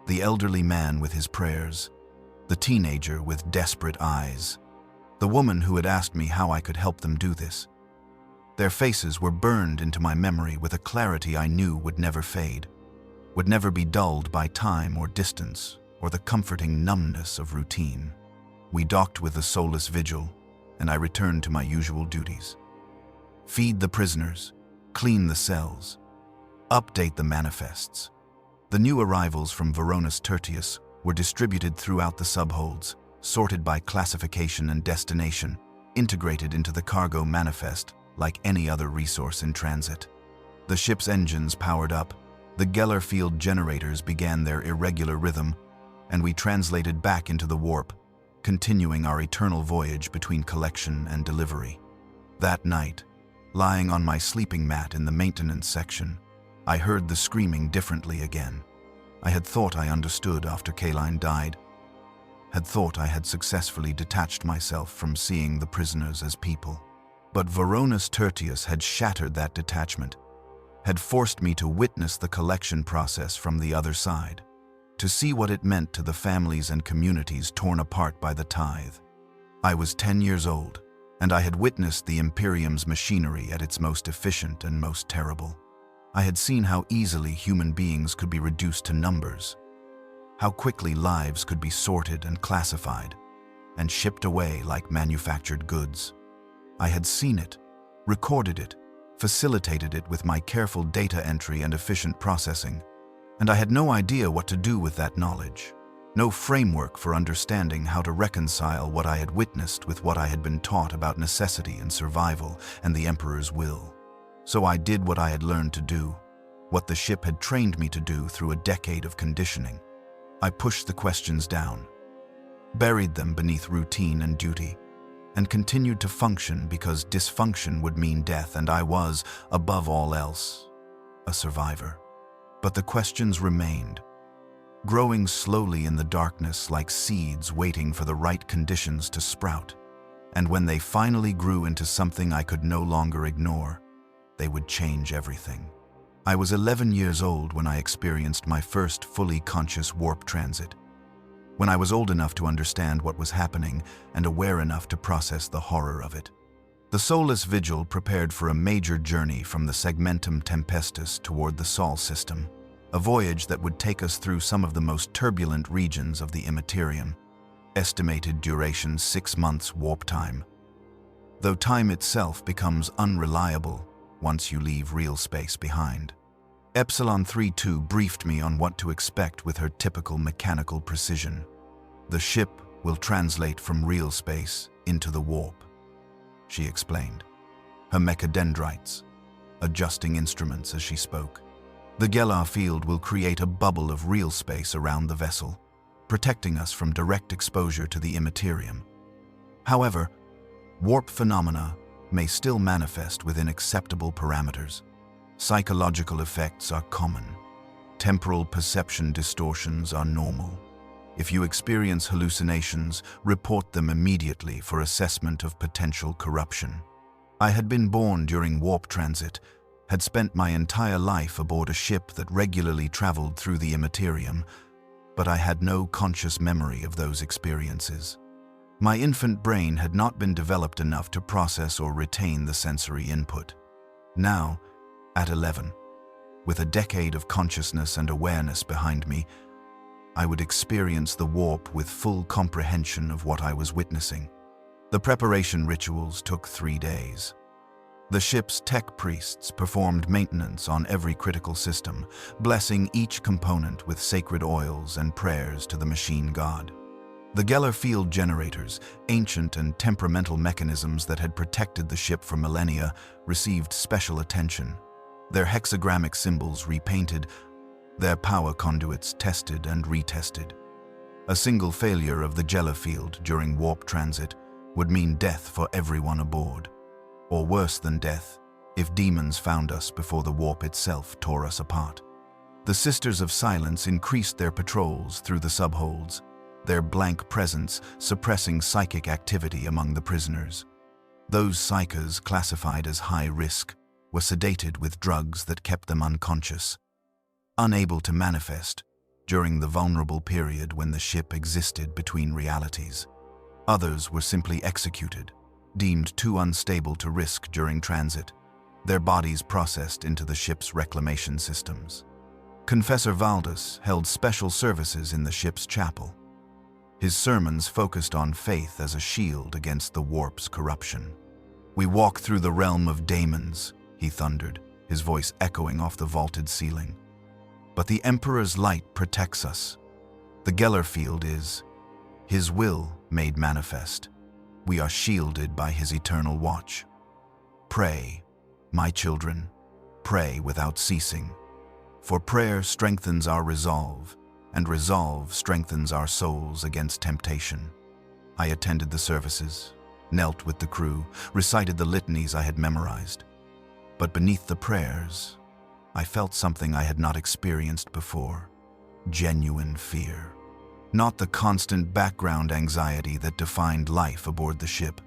[SPEAKER 1] the elderly man with his prayers, the teenager with desperate eyes, the woman who had asked me how I could help them do this. Their faces were burned into my memory with a clarity I knew would never fade, would never be dulled by time or distance or the comforting numbness of routine. We docked with the soulless vigil, and I returned to my usual duties. Feed the prisoners, clean the cells, update the manifests. The new arrivals from Varonis Tertius were distributed throughout the subholds, sorted by classification and destination, integrated into the cargo manifest like any other resource in transit. The ship's engines powered up, the Geller field generators began their irregular rhythm, and we translated back into the warp, continuing our eternal voyage between collection and delivery. That night, lying on my sleeping mat in the maintenance section, I heard the screaming differently again. I had thought I understood after Kaline died, had thought I had successfully detached myself from seeing the prisoners as people. But Voronus Tertius had shattered that detachment, had forced me to witness the collection process from the other side, to see what it meant to the families and communities torn apart by the tithe. I was 10 years old, and I had witnessed the Imperium's machinery at its most efficient and most terrible. I had seen how easily human beings could be reduced to numbers, how quickly lives could be sorted and classified, and shipped away like manufactured goods. I had seen it, recorded it, facilitated it with my careful data entry and efficient processing, and I had no idea what to do with that knowledge, no framework for understanding how to reconcile what I had witnessed with what I had been taught about necessity and survival and the Emperor's will. So I did what I had learned to do, what the ship had trained me to do through a decade of conditioning. I pushed the questions down, buried them beneath routine and duty, and continued to function because dysfunction would mean death, and I was, above all else, a survivor. But the questions remained, growing slowly in the darkness like seeds waiting for the right conditions to sprout. And when they finally grew into something I could no longer ignore, they would change everything. I was 11 years old when I experienced my first fully conscious warp transit, when I was old enough to understand what was happening and aware enough to process the horror of it. The Soulless Vigil prepared for a major journey from the Segmentum Tempestus toward the Sol system, a voyage that would take us through some of the most turbulent regions of the Imperium. Estimated duration 6 months warp time, though time itself becomes unreliable once you leave real space behind. Epsilon 32 briefed me on what to expect with her typical mechanical precision. The ship will translate from real space into the warp, she explained, her mechadendrites adjusting instruments as she spoke. The Geller field will create a bubble of real space around the vessel, protecting us from direct exposure to the immaterium. However, warp phenomena may still manifest within acceptable parameters. Psychological effects are common. Temporal perception distortions are normal. If you experience hallucinations, report them immediately for assessment of potential corruption. I had been born during warp transit, had spent my entire life aboard a ship that regularly traveled through the immaterium, but I had no conscious memory of those experiences. My infant brain had not been developed enough to process or retain the sensory input. Now, at 11, with a decade of consciousness and awareness behind me, I would experience the warp with full comprehension of what I was witnessing. The preparation rituals took 3 days. The ship's tech priests performed maintenance on every critical system, blessing each component with sacred oils and prayers to the machine god. The Geller field generators, ancient and temperamental mechanisms that had protected the ship for millennia, received special attention. Their hexagrammic symbols repainted, their power conduits tested and retested. A single failure of the Geller field during warp transit would mean death for everyone aboard. Or worse than death, if demons found us before the warp itself tore us apart. The Sisters of Silence increased their patrols through the subholds, their blank presence suppressing psychic activity among the prisoners. Those psychers, classified as high risk, were sedated with drugs that kept them unconscious, unable to manifest during the vulnerable period when the ship existed between realities. Others were simply executed, deemed too unstable to risk during transit, their bodies processed into the ship's reclamation systems. Confessor Valdus held special services in the ship's chapel. His sermons focused on faith as a shield against the warp's corruption. "We walk through the realm of daemons," he thundered, his voice echoing off the vaulted ceiling. "But the Emperor's light protects us. The Geller field is. His will made manifest. We are shielded by his eternal watch. Pray, my children, pray without ceasing. For prayer strengthens our resolve, and resolve strengthens our souls against temptation. I attended the services, knelt with the crew, recited the litanies I had memorized. But beneath the prayers, I felt something I had not experienced before: genuine fear. Not the constant background anxiety that defined life aboard the ship,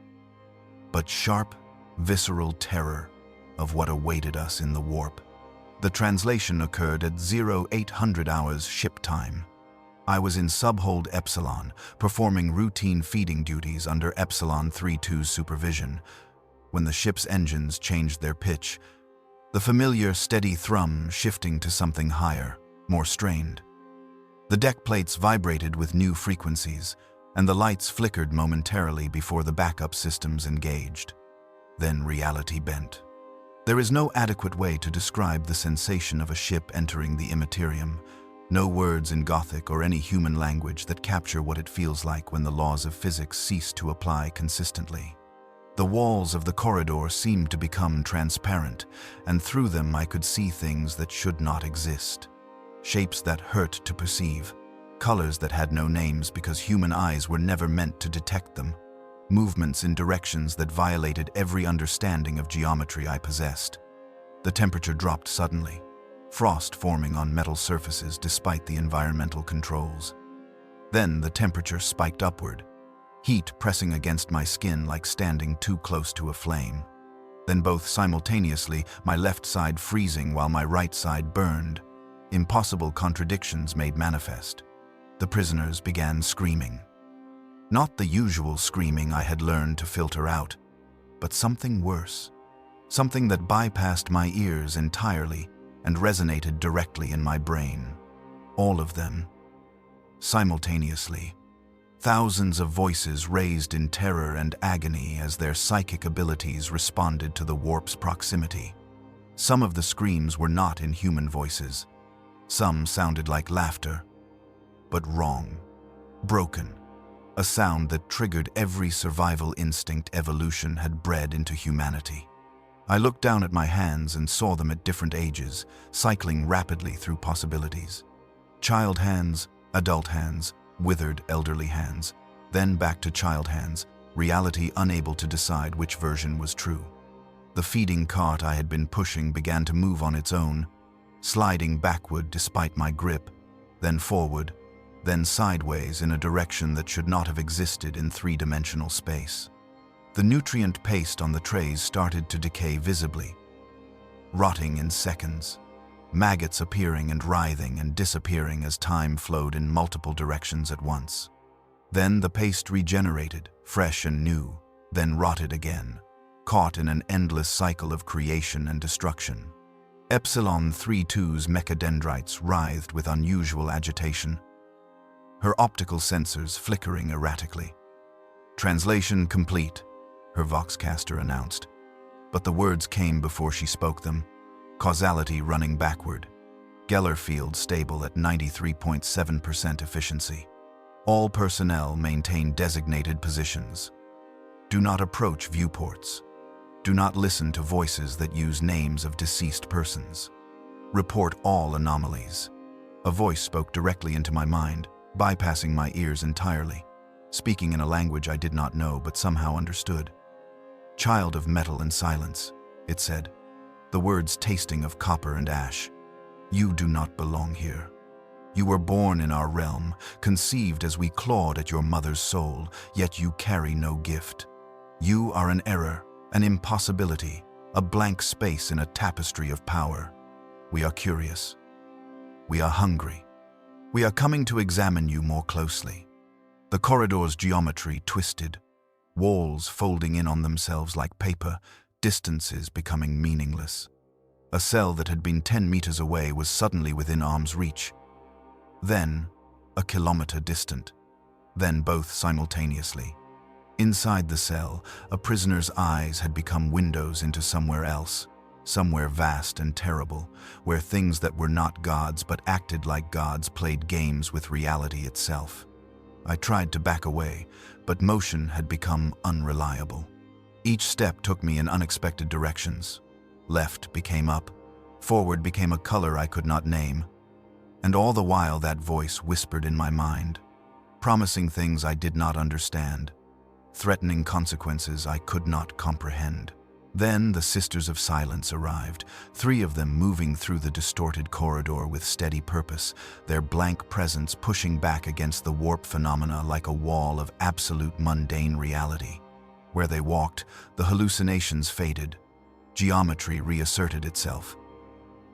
[SPEAKER 1] but sharp, visceral terror of what awaited us in the warp. The translation occurred at 0800 hours ship time. I was in subhold Epsilon, performing routine feeding duties under Epsilon 32's supervision, when the ship's engines changed their pitch, the familiar steady thrum shifting to something higher, more strained. The deck plates vibrated with new frequencies, and the lights flickered momentarily before the backup systems engaged. Then reality bent. There is no adequate way to describe the sensation of a ship entering the Imperium. No words in Gothic or any human language that capture what it feels like when the laws of physics cease to apply consistently. The walls of the corridor seemed to become transparent, and through them I could see things that should not exist. Shapes that hurt to perceive, colors that had no names because human eyes were never meant to detect them, movements in directions that violated every understanding of geometry I possessed. The temperature dropped suddenly, frost forming on metal surfaces despite the environmental controls. Then the temperature spiked upward, heat pressing against my skin like standing too close to a flame. Then both simultaneously, my left side freezing while my right side burned. Impossible contradictions made manifest. The prisoners began screaming. Not the usual screaming I had learned to filter out, but something worse. Something that bypassed my ears entirely and resonated directly in my brain. All of them. Simultaneously. Thousands of voices raised in terror and agony as their psychic abilities responded to the warp's proximity. Some of the screams were not in human voices. Some sounded like laughter, but wrong, broken, a sound that triggered every survival instinct evolution had bred into humanity. I looked down at my hands and saw them at different ages, cycling rapidly through possibilities. Child hands, adult hands, withered elderly hands, then back to child hands, reality unable to decide which version was true. The feeding cart I had been pushing began to move on its own, sliding backward despite my grip, then forward, then sideways in a direction that should not have existed in three-dimensional space. The nutrient paste on the trays started to decay visibly, rotting in seconds, maggots appearing and writhing and disappearing as time flowed in multiple directions at once. Then the paste regenerated, fresh and new, then rotted again, caught in an endless cycle of creation and destruction. Epsilon 32's mechadendrites writhed with unusual agitation, her optical sensors flickering erratically. "Translation complete," her voxcaster announced. But the words came before she spoke them. Causality running backward. Geller field stable at 93.7% efficiency. All personnel maintain designated positions. Do not approach viewports. Do not listen to voices that use names of deceased persons. Report all anomalies. A voice spoke directly into my mind, bypassing my ears entirely, speaking in a language I did not know but somehow understood. "Child of metal and silence," it said, the words tasting of copper and ash. "You do not belong here. You were born in our realm, conceived as we clawed at your mother's soul, yet you carry no gift. You are an error, an impossibility, a blank space in a tapestry of power. We are curious. We are hungry. We are coming to examine you more closely." The corridor's geometry twisted, walls folding in on themselves like paper, distances becoming meaningless. A cell that had been 10 meters away was suddenly within arm's reach. Then, a kilometer distant. Then both simultaneously. Inside the cell, a prisoner's eyes had become windows into somewhere else, somewhere vast and terrible, where things that were not gods but acted like gods played games with reality itself. I tried to back away, but motion had become unreliable. Each step took me in unexpected directions. Left became up, forward became a color I could not name, and all the while that voice whispered in my mind, promising things I did not understand, threatening consequences I could not comprehend. Then the Sisters of Silence arrived, 3 of them moving through the distorted corridor with steady purpose, their blank presence pushing back against the warp phenomena like a wall of absolute mundane reality. Where they walked, the hallucinations faded, geometry reasserted itself.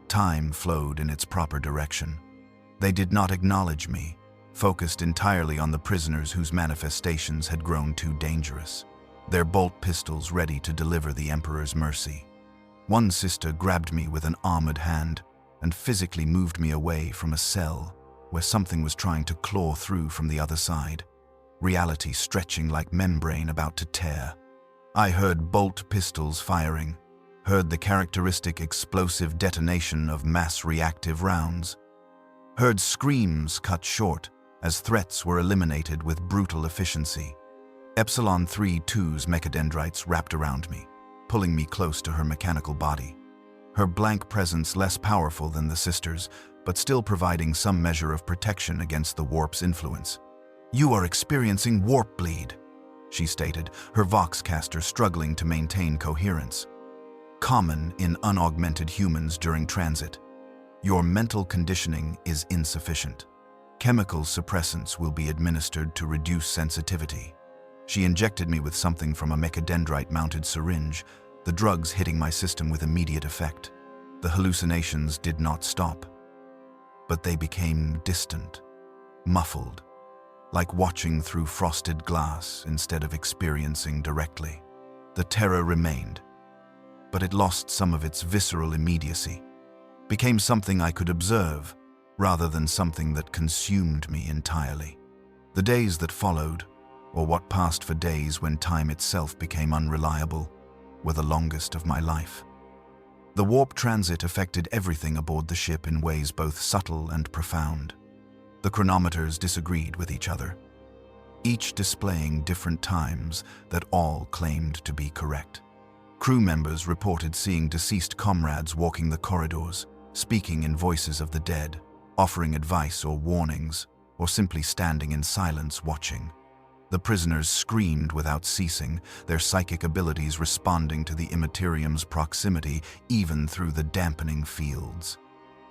[SPEAKER 1] Time flowed in its proper direction. They did not acknowledge me, focused entirely on the prisoners whose manifestations had grown too dangerous, their bolt pistols ready to deliver the Emperor's mercy. One sister grabbed me with an armored hand and physically moved me away from a cell where something was trying to claw through from the other side, reality stretching like membrane about to tear. I heard bolt pistols firing, heard the characteristic explosive detonation of mass reactive rounds, heard screams cut short as threats were eliminated with brutal efficiency. Epsilon 3-2's mechadendrites wrapped around me, pulling me close to her mechanical body. Her blank presence less powerful than the sisters, but still providing some measure of protection against the warp's influence. "You are experiencing warp bleed," she stated, her voxcaster struggling to maintain coherence. "Common in unaugmented humans during transit. Your mental conditioning is insufficient. Chemical suppressants will be administered to reduce sensitivity." She injected me with something from a mechadendrite-mounted syringe, the drugs hitting my system with immediate effect. The hallucinations did not stop, but they became distant, muffled, like watching through frosted glass instead of experiencing directly. The terror remained, but it lost some of its visceral immediacy, became something I could observe, rather than something that consumed me entirely. The days that followed, or what passed for days when time itself became unreliable, were the longest of my life. The warp transit affected everything aboard the ship in ways both subtle and profound. The chronometers disagreed with each other, each displaying different times that all claimed to be correct. Crew members reported seeing deceased comrades walking the corridors, speaking in voices of the dead, offering advice or warnings, or simply standing in silence watching. The prisoners screamed without ceasing, their psychic abilities responding to the Imperium's proximity even through the dampening fields.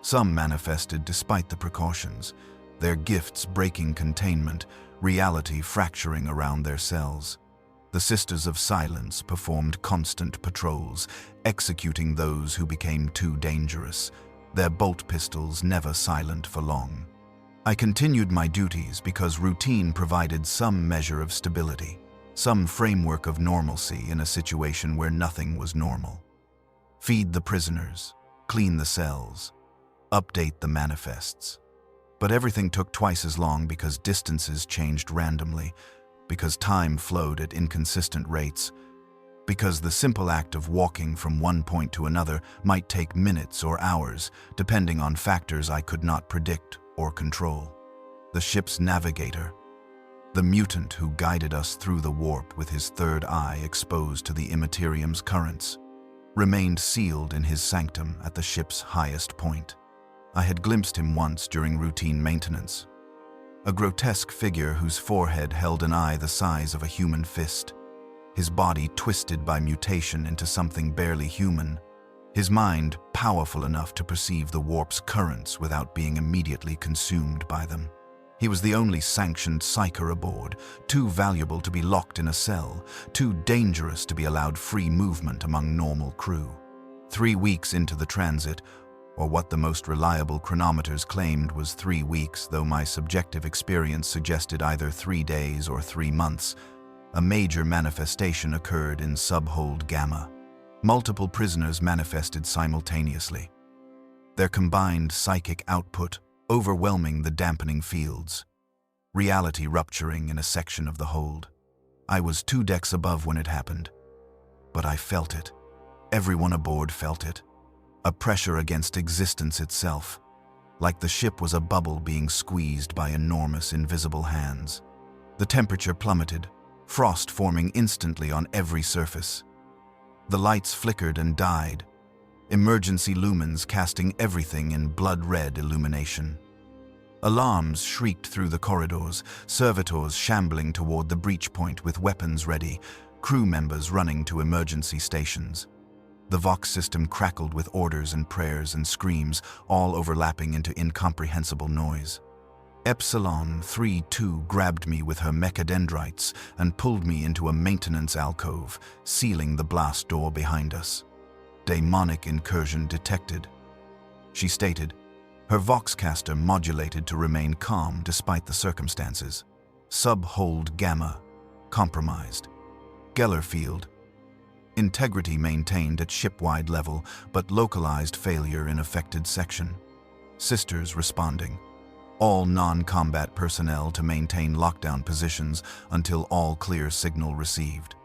[SPEAKER 1] Some manifested despite the precautions, their gifts breaking containment, reality fracturing around their cells. The Sisters of Silence performed constant patrols, executing those who became too dangerous, their bolt pistols never silent for long. I continued my duties because routine provided some measure of stability, some framework of normalcy in a situation where nothing was normal. Feed the prisoners, clean the cells, update the manifests. But everything took twice as long because distances changed randomly, because time flowed at inconsistent rates, because the simple act of walking from one point to another might take minutes or hours, depending on factors I could not predict or control. The ship's navigator, the mutant who guided us through the warp with his third eye exposed to the Imperium's currents, remained sealed in his sanctum at the ship's highest point. I had glimpsed him once during routine maintenance, a grotesque figure whose forehead held an eye the size of a human fist, his body twisted by mutation into something barely human, his mind powerful enough to perceive the warp's currents without being immediately consumed by them. He was the only sanctioned psyker aboard, too valuable to be locked in a cell, too dangerous to be allowed free movement among normal crew. 3 weeks into the transit, or what the most reliable chronometers claimed was 3 weeks, though my subjective experience suggested either 3 days or 3 months, a major manifestation occurred in Subhold Gamma. Multiple prisoners manifested simultaneously, their combined psychic output overwhelming the dampening fields, reality rupturing in a section of the hold. I was 2 decks above when it happened, but I felt it. Everyone aboard felt it. A pressure against existence itself, like the ship was a bubble being squeezed by enormous invisible hands. The temperature plummeted, frost forming instantly on every surface. The lights flickered and died, emergency lumens casting everything in blood-red illumination. Alarms shrieked through the corridors, servitors shambling toward the breach point with weapons ready, crew members running to emergency stations. The Vox system crackled with orders and prayers and screams, all overlapping into incomprehensible noise. Epsilon 3-2 grabbed me with her mechadendrites and pulled me into a maintenance alcove, sealing the blast door behind us. Demonic incursion detected, she stated, her Voxcaster modulated to remain calm despite the circumstances. Subhold Gamma, compromised. Geller field, integrity maintained at ship-wide level, but localized failure in affected section. Sisters responding. All non-combat personnel to maintain lockdown positions until all clear signal received.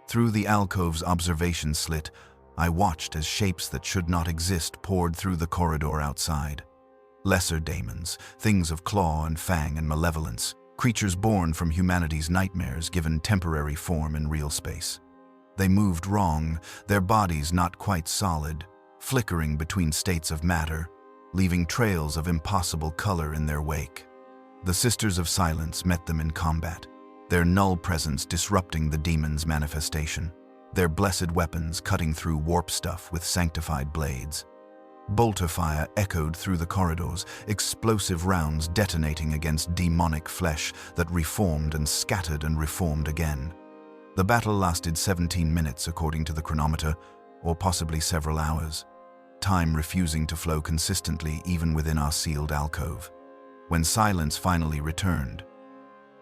[SPEAKER 1] Through the alcove's observation slit, I watched as shapes that should not exist poured through the corridor outside. Lesser daemons, things of claw and fang and malevolence, creatures born from humanity's nightmares given temporary form in real space. They moved wrong, their bodies not quite solid, flickering between states of matter, leaving trails of impossible color in their wake. The Sisters of Silence met them in combat, their null presence disrupting the demon's manifestation, their blessed weapons cutting through warp stuff with sanctified blades. Bolter fire echoed through the corridors, explosive rounds detonating against demonic flesh that reformed and scattered and reformed again. The battle lasted 17 minutes according to the chronometer, or possibly several hours, time refusing to flow consistently even within our sealed alcove. When silence finally returned,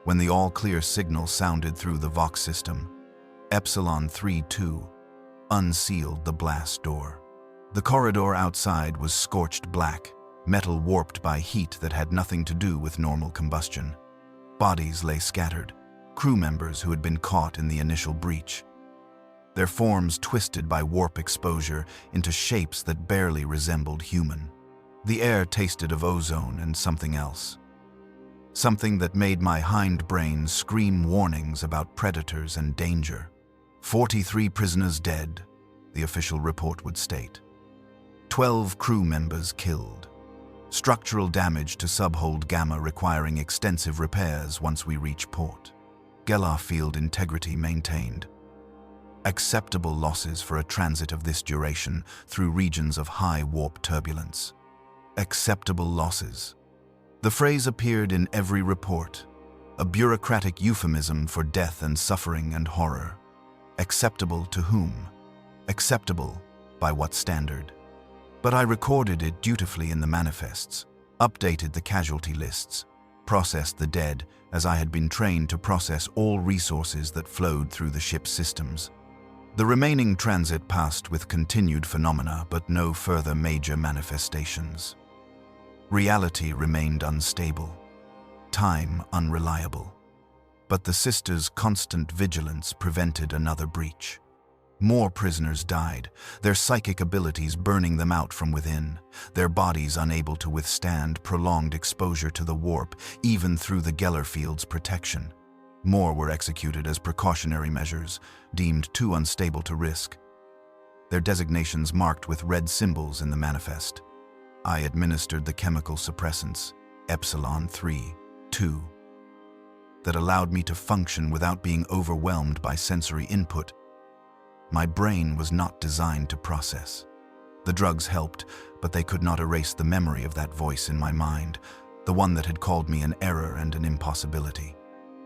[SPEAKER 1] when the all-clear signal sounded through the Vox system, Epsilon 3-2 unsealed the blast door. The corridor outside was scorched black, metal warped by heat that had nothing to do with normal combustion. Bodies lay scattered, crew members who had been caught in the initial breach. Their forms twisted by warp exposure into shapes that barely resembled human. The air tasted of ozone and something else. Something that made my hindbrain scream warnings about predators and danger. 43 prisoners dead, the official report would state. 12 crew members killed. Structural damage to subhold Gamma requiring extensive repairs once we reach port. Geller field integrity maintained. Acceptable losses for a transit of this duration through regions of high warp turbulence. Acceptable losses. The phrase appeared in every report, a bureaucratic euphemism for death and suffering and horror. Acceptable to whom? Acceptable by what standard? But I recorded it dutifully in the manifests, updated the casualty lists, processed the dead as I had been trained to process all resources that flowed through the ship's systems. The remaining transit passed with continued phenomena but no further major manifestations. Reality remained unstable, time unreliable, but the sisters' constant vigilance prevented another breach. More prisoners died, their psychic abilities burning them out from within, their bodies unable to withstand prolonged exposure to the warp, even through the Geller field's protection. More were executed as precautionary measures, deemed too unstable to risk. Their designations marked with red symbols in the manifest. I administered the chemical suppressants, Epsilon 3-2, that allowed me to function without being overwhelmed by sensory input. My brain was not designed to process. The drugs helped, but they could not erase the memory of that voice in my mind, the one that had called me an error and an impossibility.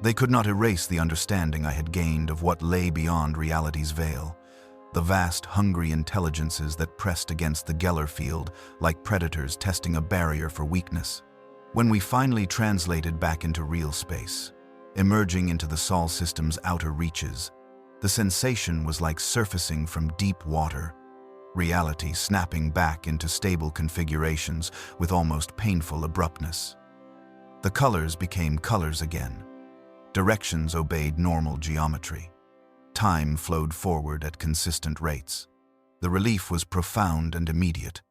[SPEAKER 1] They could not erase the understanding I had gained of what lay beyond reality's veil, the vast, hungry intelligences that pressed against the Geller field like predators testing a barrier for weakness. When we finally translated back into real space, emerging into the Sol system's outer reaches, the sensation was like surfacing from deep water, reality snapping back into stable configurations with almost painful abruptness. The colors became colors again. Directions obeyed normal geometry. Time flowed forward at consistent rates. The relief was profound and immediate.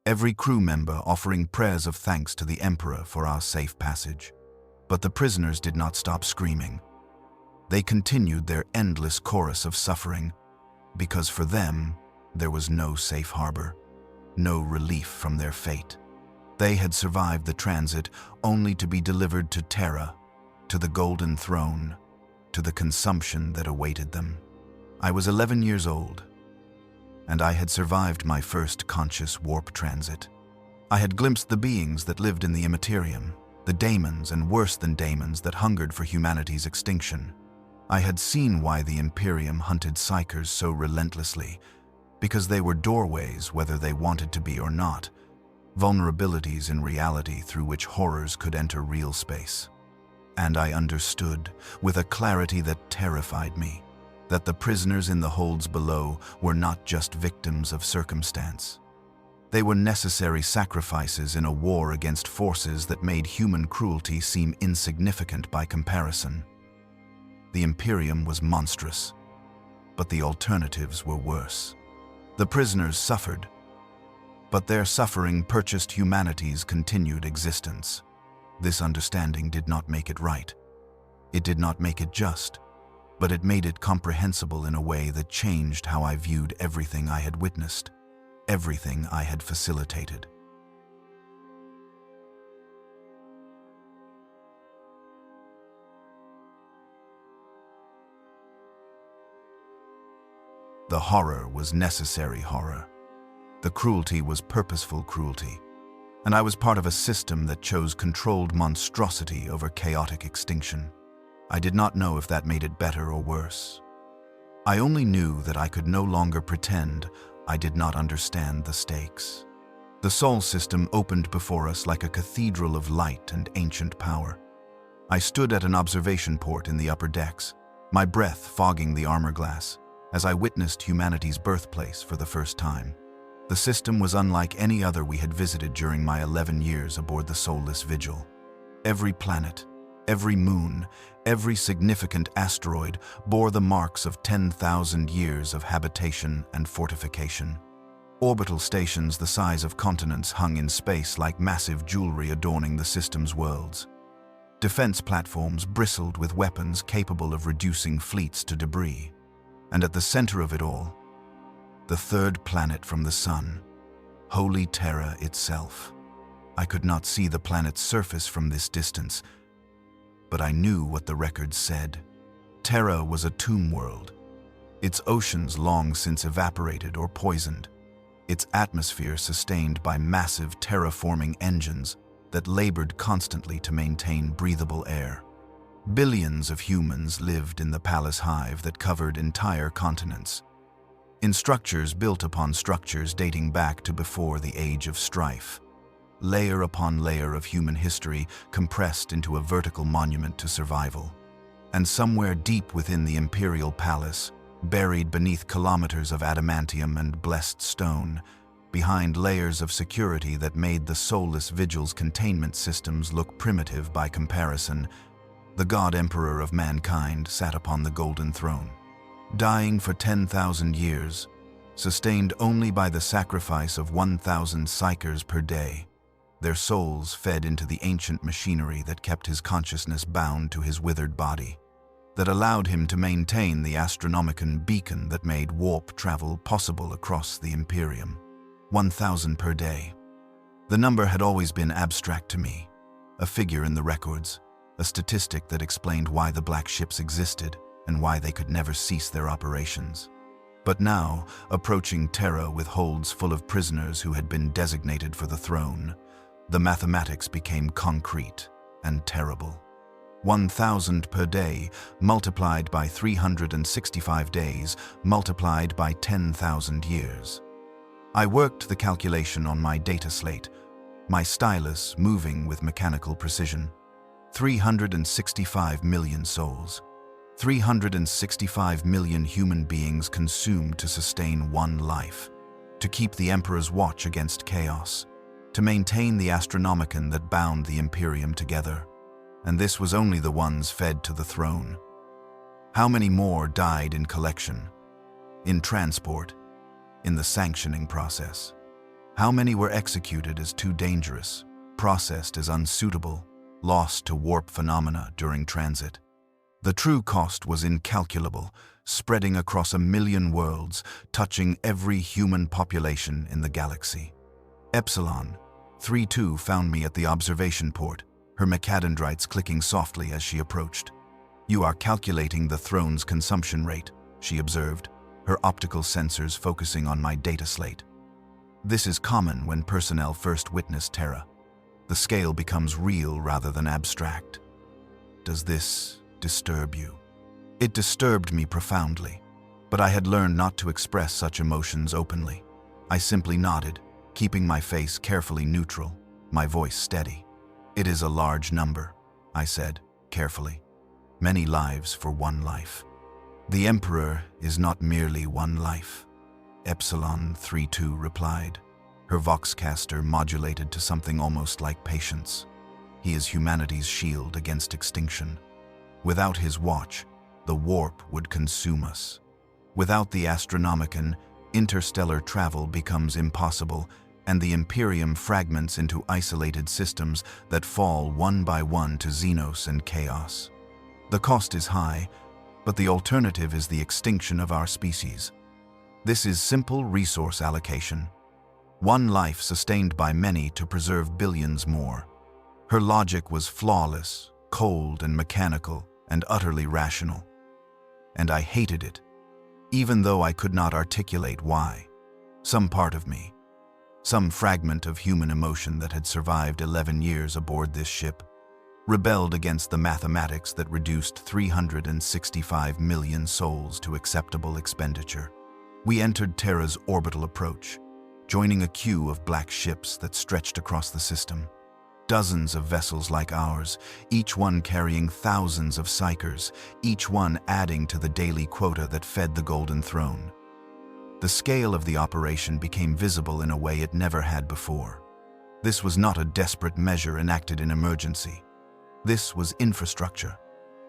[SPEAKER 1] Every crew member offering prayers of thanks to the Emperor for our safe passage. But the prisoners did not stop screaming. They continued their endless chorus of suffering, because for them, there was no safe harbor, no relief from their fate. They had survived the transit only to be delivered to Terra, to the Golden Throne, to the consumption that awaited them. I was 11 years old, and I had survived my first conscious warp transit. I had glimpsed the beings that lived in the Imperium, the daemons and worse than daemons that hungered for humanity's extinction. I had seen why the Imperium hunted psychers so relentlessly, because they were doorways whether they wanted to be or not, vulnerabilities in reality through which horrors could enter real space. And I understood, with a clarity that terrified me, that the prisoners in the holds below were not just victims of circumstance. They were necessary sacrifices in a war against forces that made human cruelty seem insignificant by comparison. The Imperium was monstrous, but the alternatives were worse. The prisoners suffered, but their suffering purchased humanity's continued existence. This understanding did not make it right. It did not make it just, but it made it comprehensible in a way that changed how I viewed everything I had witnessed, everything I had facilitated. The horror was necessary horror. The cruelty was purposeful cruelty, and I was part of a system that chose controlled monstrosity over chaotic extinction. I did not know if that made it better or worse. I only knew that I could no longer pretend I did not understand the stakes. The Sol system opened before us like a cathedral of light and ancient power. I stood at an observation port in the upper decks, my breath fogging the armor glass, as I witnessed humanity's birthplace for the first time. The system was unlike any other we had visited during my 11 years aboard the Soulless Vigil. Every planet, every moon, every significant asteroid bore the marks of 10,000 years of habitation and fortification. Orbital stations the size of continents hung in space like massive jewelry adorning the system's worlds. Defense platforms bristled with weapons capable of reducing fleets to debris. And at the center of it all, the third planet from the sun, Holy Terra itself. I could not see the planet's surface from this distance, but I knew what the records said. Terra was a tomb world, its oceans long since evaporated or poisoned, its atmosphere sustained by massive terraforming engines that labored constantly to maintain breathable air. Billions of humans lived in the palace hive that covered entire continents, in structures built upon structures dating back to before the Age of Strife. Layer upon layer of human history compressed into a vertical monument to survival. And somewhere deep within the imperial palace, buried beneath kilometers of adamantium and blessed stone, behind layers of security that made the Soulless Vigil's containment systems look primitive by comparison, the God Emperor of mankind sat upon the Golden Throne, dying for 10,000 years, sustained only by the sacrifice of 1,000 psychers per day. Their souls fed into the ancient machinery that kept his consciousness bound to his withered body, that allowed him to maintain the Astronomicon beacon that made warp travel possible across the Imperium. 1,000 per day. The number had always been abstract to me, a figure in the records, a statistic that explained why the black ships existed and why they could never cease their operations. But now, approaching Terra with holds full of prisoners who had been designated for the throne, the mathematics became concrete and terrible. 1,000 per day, multiplied by 365 days, multiplied by 10,000 years. I worked the calculation on my data slate, my stylus moving with mechanical precision. 365 million souls. 365 million human beings consumed to sustain one life, to keep the Emperor's watch against chaos, to maintain the Astronomicon that bound the Imperium together. And this was only the ones fed to the throne. How many more died in collection, in transport, in the sanctioning process? How many were executed as too dangerous, processed as unsuitable, lost to warp phenomena during transit. The true cost was incalculable, spreading across 1,000,000 worlds, touching every human population in the galaxy. Epsilon 32 found me at the observation port, her mechadendrites clicking softly as she approached. "You are calculating the throne's consumption rate," she observed, her optical sensors focusing on my data slate. This is common when personnel first witness Terra. The scale becomes real rather than abstract. Does this disturb you? It disturbed me profoundly, but I had learned not to express such emotions openly. I simply nodded, keeping my face carefully neutral, my voice steady. "It is a large number," I said, carefully. "Many lives for one life. The Emperor is not merely one life," Epsilon 32 replied, her voxcaster modulated to something almost like patience. "He is humanity's shield against extinction. Without his watch, the warp would consume us. Without the Astronomicon, interstellar travel becomes impossible, and the Imperium fragments into isolated systems that fall one by one to Xenos and chaos. The cost is high, but the alternative is the extinction of our species. This is simple resource allocation. One life sustained by many to preserve billions more." Her logic was flawless, cold and mechanical, and utterly rational. And I hated it, even though I could not articulate why. Some part of me, some fragment of human emotion that had survived 11 years aboard this ship, rebelled against the mathematics that reduced 365 million souls to acceptable expenditure. We entered Terra's orbital approach, joining a queue of black ships that stretched across the system. Dozens of vessels like ours, each one carrying thousands of psychers, each one adding to the daily quota that fed the Golden Throne. The scale of the operation became visible in a way it never had before. This was not a desperate measure enacted in emergency. This was infrastructure,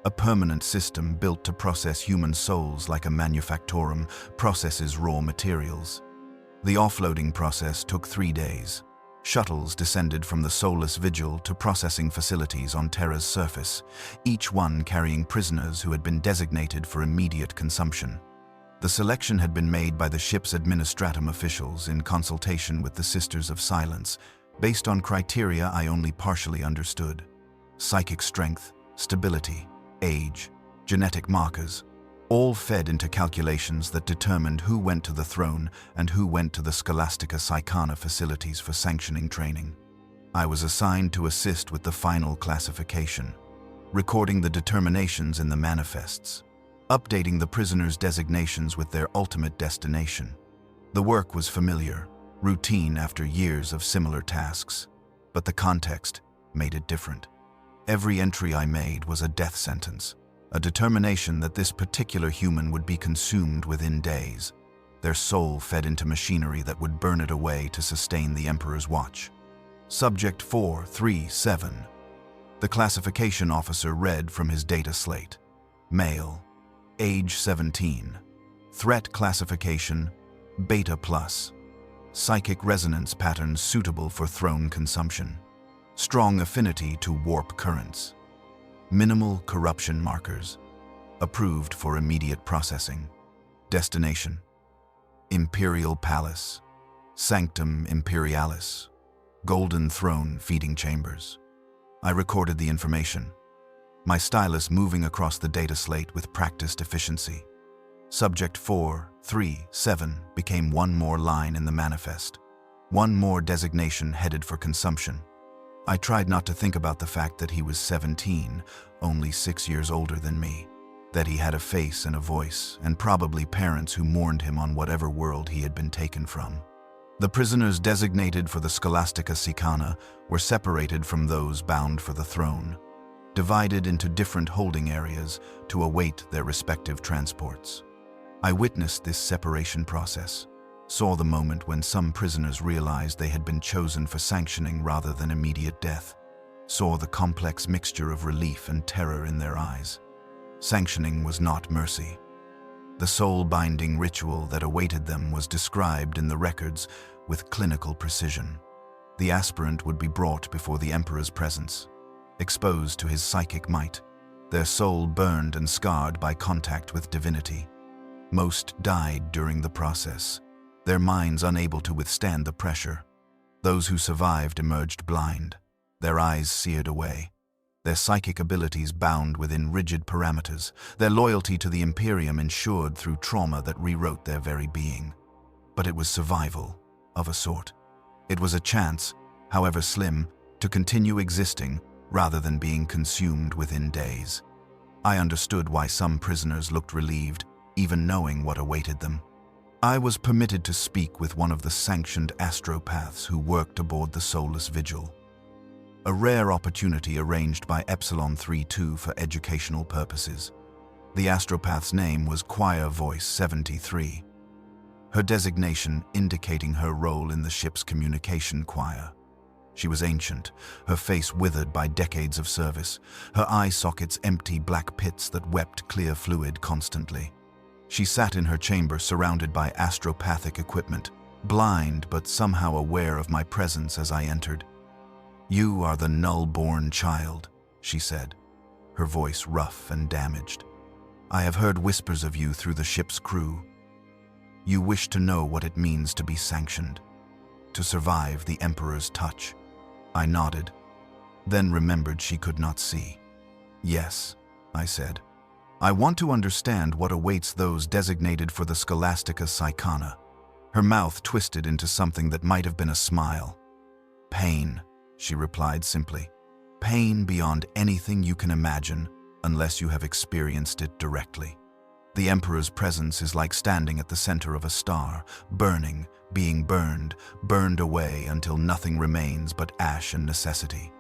[SPEAKER 1] a permanent system built to process human souls like a manufactorum processes raw materials. The offloading process took 3 days. Shuttles descended from the soulless vigil to processing facilities on Terra's surface, each one carrying prisoners who had been designated for immediate consumption. The selection had been made by the ship's administratum officials in consultation with the Sisters of Silence, based on criteria I only partially understood. Psychic strength, stability, age, genetic markers, all fed into calculations that determined who went to the throne and who went to the Scholastica Psychana facilities for sanctioning training. I was assigned to assist with the final classification, recording the determinations in the manifests, updating the prisoners' designations with their ultimate destination. The work was familiar, routine after years of similar tasks, but the context made it different. Every entry I made was a death sentence, a determination that this particular human would be consumed within days, their soul fed into machinery that would burn it away to sustain the Emperor's watch. Subject 437. The classification officer read from his data slate. Male, age 17. Threat classification, Beta+. Psychic resonance patterns suitable for throne consumption. Strong affinity to warp currents. Minimal corruption markers. Approved for immediate processing. Destination: Imperial Palace. Sanctum Imperialis. Golden Throne feeding chambers. I recorded the information, my stylus moving across the data slate with practiced efficiency. Subject 437 became one more line in the manifest, one more designation headed for consumption. I tried not to think about the fact that he was 17, only 6 years older than me, that he had a face and a voice, and probably parents who mourned him on whatever world he had been taken from. The prisoners designated for the Scholastica Psychana were separated from those bound for the throne, divided into different holding areas to await their respective transports. I witnessed this separation process, saw the moment when some prisoners realized they had been chosen for sanctioning rather than immediate death, saw the complex mixture of relief and terror in their eyes. Sanctioning was not mercy. The soul-binding ritual that awaited them was described in the records with clinical precision. The aspirant would be brought before the Emperor's presence. exposed to his psychic might, their soul burned and scarred by contact with divinity. Most died during the process, their minds unable to withstand the pressure. Those who survived emerged blind, their eyes seared away, their psychic abilities bound within rigid parameters, their loyalty to the Imperium ensured through trauma that rewrote their very being. But it was survival, of a sort. It was a chance, however slim, to continue existing rather than being consumed within days. I understood why some prisoners looked relieved, even knowing what awaited them. I was permitted to speak with one of the sanctioned astropaths who worked aboard the Soulless Vigil. A rare opportunity arranged by Epsilon 32 for educational purposes. The astropath's name was Choir Voice 73. Her designation indicating her role in the ship's communication choir. She was ancient, her face withered by decades of service, her eye sockets empty black pits that wept clear fluid constantly. She sat in her chamber surrounded by astropathic equipment, blind but somehow aware of my presence as I entered. "You are the null-born child," she said, her voice rough and damaged. "I have heard whispers of you through the ship's crew. You wish to know what it means to be sanctioned, to survive the Emperor's touch." I nodded, then remembered she could not see. "Yes," I said. "I want to understand what awaits those designated for the Scholastica Psychana." Her mouth twisted into something that might have been a smile. "Pain," she replied simply. "Pain beyond anything you can imagine, unless you have experienced it directly. The Emperor's presence is like standing at the center of a star, burning, being burned, burned away until nothing remains but ash and necessity.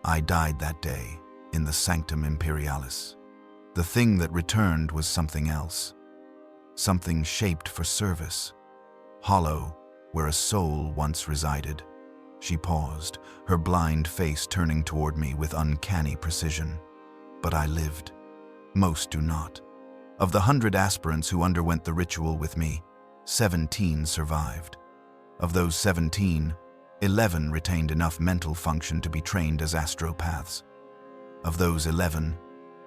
[SPEAKER 1] I died that day, in the Sanctum Imperialis. The thing that returned was something else. Something shaped for service. Hollow, where a soul once resided." She paused, her blind face turning toward me with uncanny precision. "But I lived. Most do not. Of the 100 aspirants who underwent the ritual with me, 17 survived. Of those 17, 11 retained enough mental function to be trained as astropaths. Of those 11,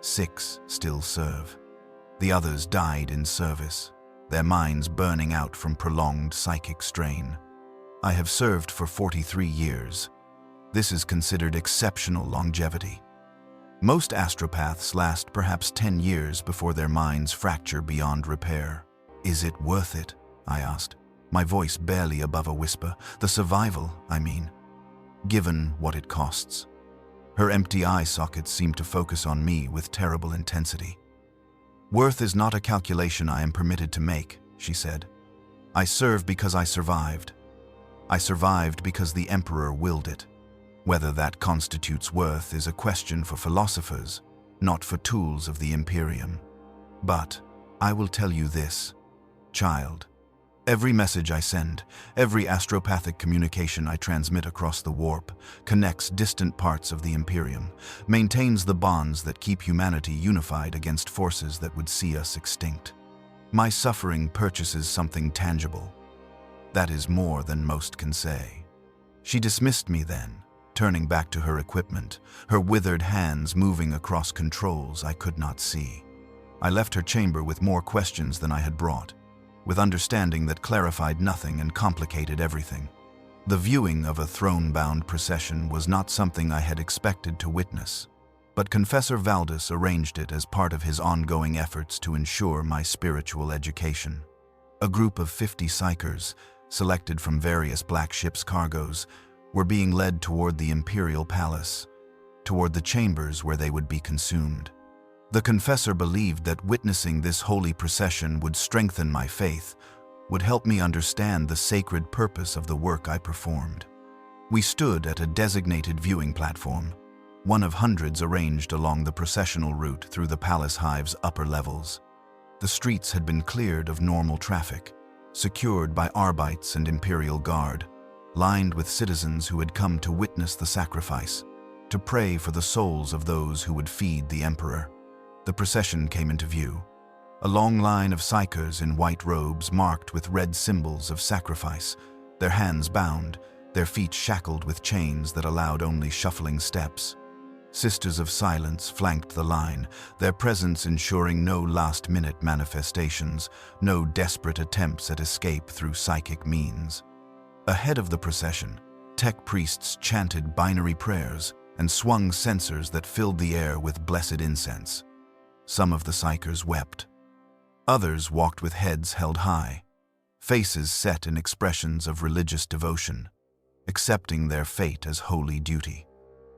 [SPEAKER 1] 6 still serve. The others died in service, their minds burning out from prolonged psychic strain. I have served for 43 years. This is considered exceptional longevity. Most astropaths last perhaps 10 years before their minds fracture beyond repair. Is it worth it?" I asked, my voice barely above a whisper. "The survival, I mean, given what it costs." Her empty eye sockets seemed to focus on me with terrible intensity. "Worth is not a calculation I am permitted to make," she said. "I serve because I survived. I survived because the Emperor willed it. Whether that constitutes worth is a question for philosophers, not for tools of the Imperium. But I will tell you this, child. Every message I send, every astropathic communication I transmit across the warp, connects distant parts of the Imperium, maintains the bonds that keep humanity unified against forces that would see us extinct. My suffering purchases something tangible. That is more than most can say." She dismissed me then, turning back to her equipment, her withered hands moving across controls I could not see. I left her chamber with more questions than I had brought, with understanding that clarified nothing and complicated everything. The viewing of a throne-bound procession was not something I had expected to witness, but Confessor Valdis arranged it as part of his ongoing efforts to ensure my spiritual education. A group of 50 psychers, selected from various black ships' cargoes, were being led toward the Imperial Palace, toward the chambers where they would be consumed. The confessor believed that witnessing this holy procession would strengthen my faith, would help me understand the sacred purpose of the work I performed. We stood at a designated viewing platform, one of hundreds arranged along the processional route through the palace hive's upper levels. The streets had been cleared of normal traffic, secured by Arbites and Imperial Guard, lined with citizens who had come to witness the sacrifice, to pray for the souls of those who would feed the Emperor. The procession came into view, a long line of psychers in white robes marked with red symbols of sacrifice, their hands bound, their feet shackled with chains that allowed only shuffling steps. Sisters of Silence flanked the line, their presence ensuring no last-minute manifestations, no desperate attempts at escape through psychic means. Ahead of the procession, tech priests chanted binary prayers and swung censers that filled the air with blessed incense. Some of the psychers wept. Others walked with heads held high, faces set in expressions of religious devotion, accepting their fate as holy duty.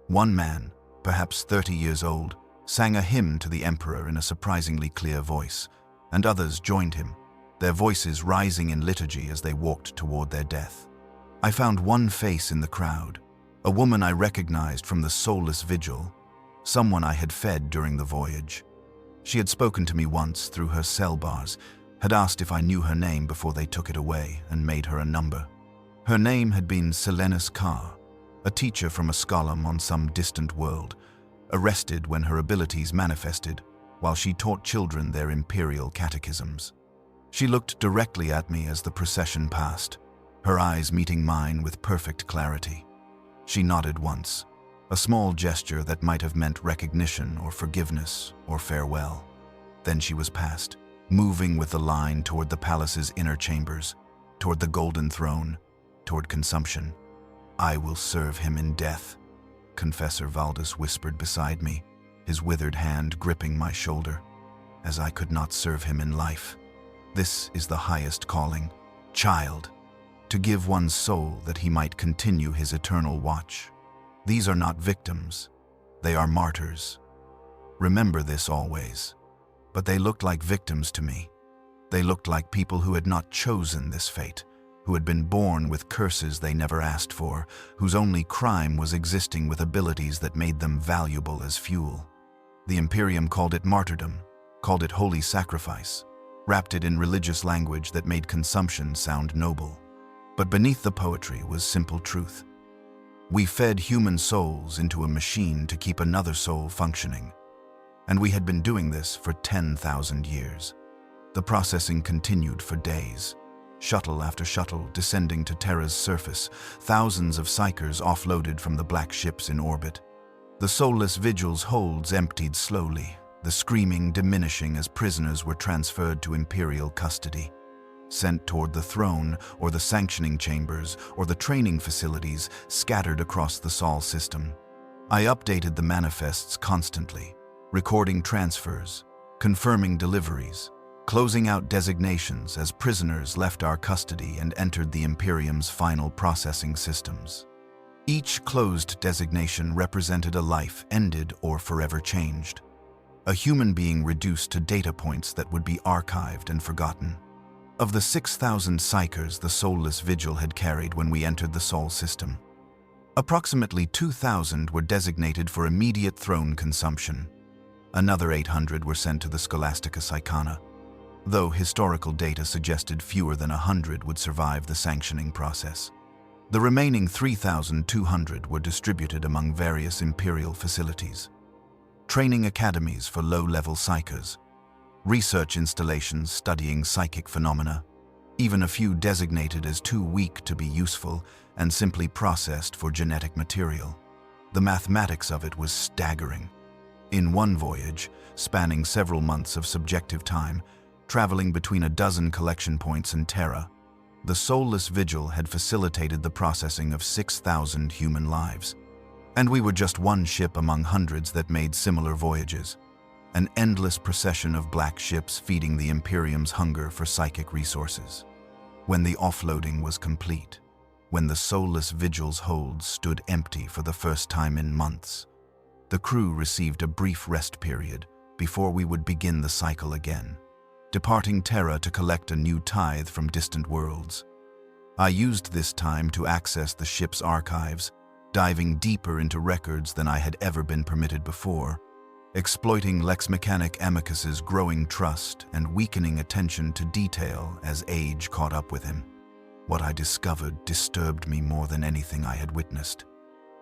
[SPEAKER 1] One man, perhaps 30 years old, sang a hymn to the emperor in a surprisingly clear voice, and others joined him, their voices rising in liturgy as they walked toward their death. I found one face in the crowd, a woman I recognized from the soulless vigil, someone I had fed during the voyage. She had spoken to me once through her cell bars, had asked if I knew her name before they took it away and made her a number. Her name had been Selenis Carr, a teacher from a skolum on some distant world, arrested when her abilities manifested while she taught children their imperial catechisms. She looked directly at me as the procession passed, her eyes meeting mine with perfect clarity. She nodded once, a small gesture that might have meant recognition or forgiveness or farewell. Then she was past, moving with the line toward the palace's inner chambers, toward the golden throne, toward consumption. "I will serve him in death," Confessor Valdus whispered beside me, his withered hand gripping my shoulder, "as I could not serve him in life. This is the highest calling, child, to give one's soul that he might continue his eternal watch. These are not victims, they are martyrs. Remember this always." But they looked like victims to me. They looked like people who had not chosen this fate, who had been born with curses they never asked for, whose only crime was existing with abilities that made them valuable as fuel. The Imperium called it martyrdom, called it holy sacrifice, wrapped it in religious language that made consumption sound noble. But beneath the poetry was simple truth. We fed human souls into a machine to keep another soul functioning. And we had been doing this for 10,000 years. The processing continued for days. Shuttle after shuttle descending to Terra's surface, thousands of psychers offloaded from the black ships in orbit. The soulless vigil's holds emptied slowly, the screaming diminishing as prisoners were transferred to Imperial custody, sent toward the throne or the sanctioning chambers or the training facilities scattered across the Sol system. I updated the manifests constantly, recording transfers, confirming deliveries, closing out designations as prisoners left our custody and entered the Imperium's final processing systems. Each closed designation represented a life ended or forever changed, a human being reduced to data points that would be archived and forgotten. Of the 6,000 psychers the soulless vigil had carried when we entered the Sol system, approximately 2,000 were designated for immediate throne consumption. Another 800 were sent to the Scholastica Psychana, though historical data suggested fewer than 100 would survive the sanctioning process. The remaining 3,200 were distributed among various Imperial facilities, training academies for low-level psychers, research installations studying psychic phenomena, even a few designated as too weak to be useful and simply processed for genetic material. The mathematics of it was staggering. In one voyage, spanning several months of subjective time, traveling between a dozen collection points in Terra, the soulless vigil had facilitated the processing of 6,000 human lives. And we were just one ship among hundreds that made similar voyages, an endless procession of black ships feeding the Imperium's hunger for psychic resources. When the offloading was complete, when the soulless vigil's holds stood empty for the first time in months, the crew received a brief rest period before we would begin the cycle again, departing Terra to collect a new tithe from distant worlds. I used this time to access the ship's archives, diving deeper into records than I had ever been permitted before, exploiting Lex Mechanic Amicus's growing trust and weakening attention to detail as age caught up with him. What I discovered disturbed me more than anything I had witnessed.